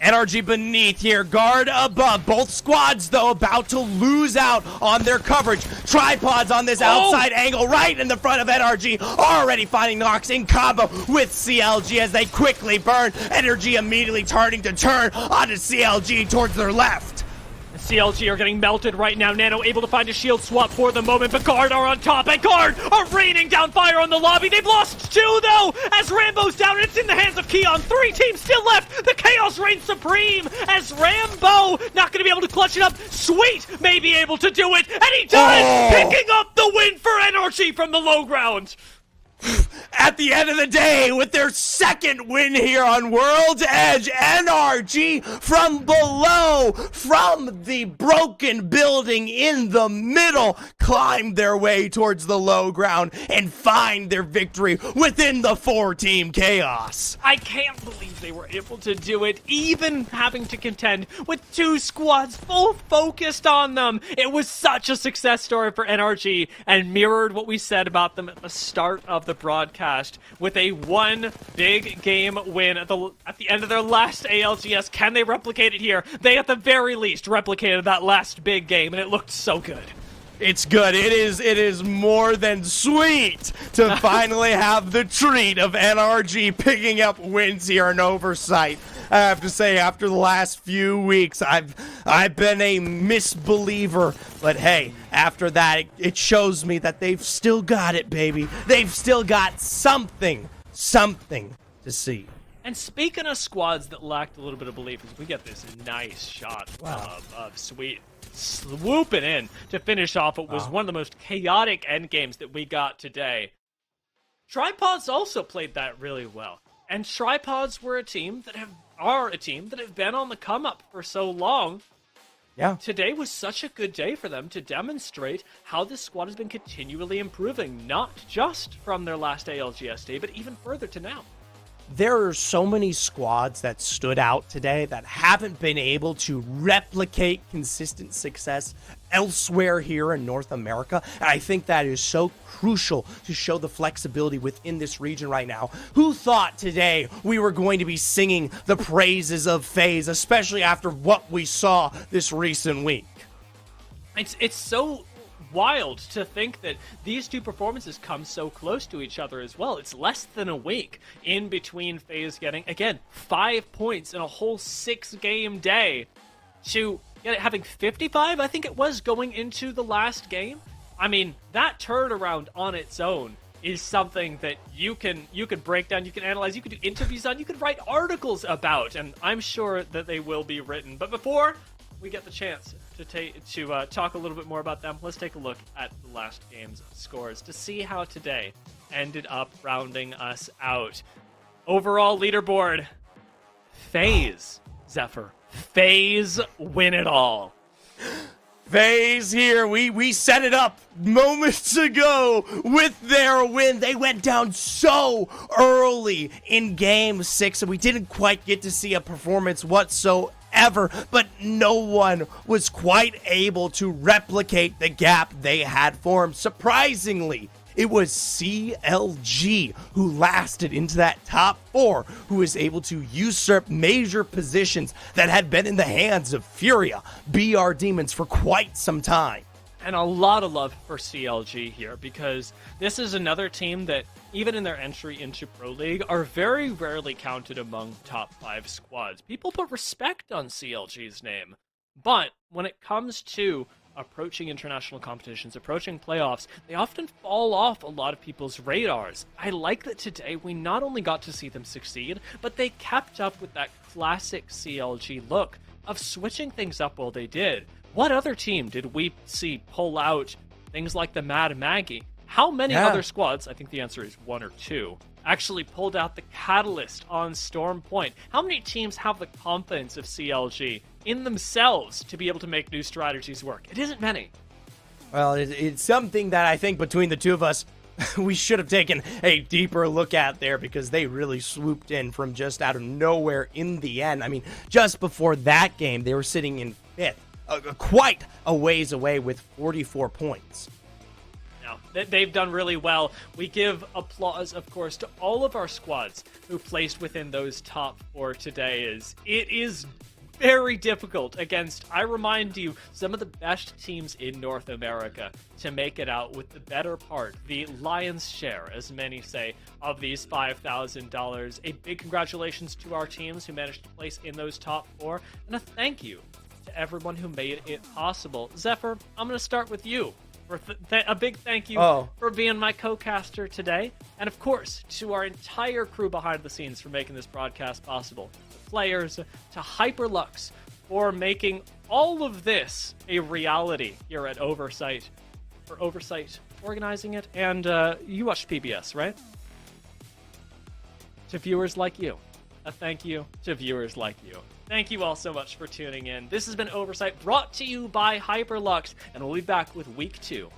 NRG beneath here, guard above. Both squads, though, about to lose out on their coverage. Tripods on this outside angle right in the front of NRG, already finding knocks in combo with CLG as they quickly burn. NRG immediately turning to turn onto CLG towards their left. CLG are getting melted right now. Nano able to find a shield swap for the moment, but Guard are on top, and Guard are raining down fire on the lobby. They've lost 2, though, as Rambo's down, and it's in the hands of Keon. 3 teams still left. The Chaos reigns supreme as Rambo not going to be able to clutch it up. Sweet may be able to do it, and he does, picking up the win for NRG from the low ground. At the end of the day, with their 2nd win here on World's Edge, NRG from below, from the broken building in the middle, climb their way towards the low ground and find their victory within the 4-team chaos. I can't believe they were able to do it, even having to contend with 2 squads full focused on them. It was such a success story for NRG and mirrored what we said about them at the start of the broadcast with a 1 big game win at the end of their last ALGS. Can they replicate it here? They at the very least replicated that last big game, and it looked so good. It's good. It is more than sweet to finally have the treat of NRG picking up wins here in Oversight. I have to say, after the last few weeks, I've been a misbeliever. But hey, after that, it shows me that they've still got it, baby. They've still got something to see. And speaking of squads that lacked a little bit of belief, as we get this nice shot of Sweet swooping in to finish off what was one of the most chaotic end games that we got today. Tripods also played that really well. And Tripods are a team that have been on the come up for so long. Yeah. Today was such a good day for them to demonstrate how this squad has been continually improving, not just from their last ALGS day, but even further to now. There are so many squads that stood out today that haven't been able to replicate consistent success elsewhere here in North America. And I think that is so crucial to show the flexibility within this region right now. Who thought today we were going to be singing the praises of FaZe, especially after what we saw this recent week? It's so wild to think that these 2 performances come so close to each other as well. It's less than a week in between FaZe getting, again, 5 points in a whole 6-game day to having 55, I think it was, going into the last game. I mean, that turnaround on its own is something that you can break down, you can analyze, you can do interviews on, you can write articles about, and I'm sure that they will be written. But before we get the chance to talk a little bit more about them, let's take a look at the last game's scores to see how today ended up rounding us out. Overall leaderboard, FaZe, Zephyr. FaZe win it all. FaZe here. We set it up moments ago with their win. They went down so early in Game 6, and we didn't quite get to see a performance whatsoever, but no one was quite able to replicate the gap they had formed. Surprisingly, it was CLG who lasted into that top 4, who was able to usurp major positions that had been in the hands of Furia, BR Demons, for quite some time. And a lot of love for CLG here, because this is another team that, even in their entry into Pro League, are very rarely counted among top 5 squads. People put respect on CLG's name, but when it comes to approaching international competitions, approaching playoffs, they often fall off a lot of people's radars. I like that today we not only got to see them succeed, but they kept up with that classic CLG look of switching things up while they did. What other team did we see pull out things like the Mad Maggie? How many other squads, I think the answer is 1 or 2, actually pulled out the Catalyst on Storm Point? How many teams have the confidence of CLG in themselves to be able to make new strategies work? It isn't many. Well, it's something that I think between the two of us, we should have taken a deeper look at there, because they really swooped in from just out of nowhere in the end. I mean, just before that game, they were sitting in 5th, quite a ways away with 44 points. Now, they've done really well. We give applause, of course, to all of our squads who placed within those top 4 today. It is very difficult against, I remind you, some of the best teams in North America to make it out with the better part, the lion's share, as many say, of these $5,000. A big congratulations to our teams who managed to place in those top 4, and a thank you to everyone who made it possible. Zephyr, I'm going to start with you. For a big thank you for being my co-caster today. And of course, to our entire crew behind the scenes for making this broadcast possible. The players, to Hyperlux for making all of this a reality here at Oversight. For Oversight organizing it. And you watched PBS, right? To viewers like you. A thank you to viewers like you. Thank you all so much for tuning in. This has been Oversight, brought to you by Hyperlux, and we'll be back with Week 2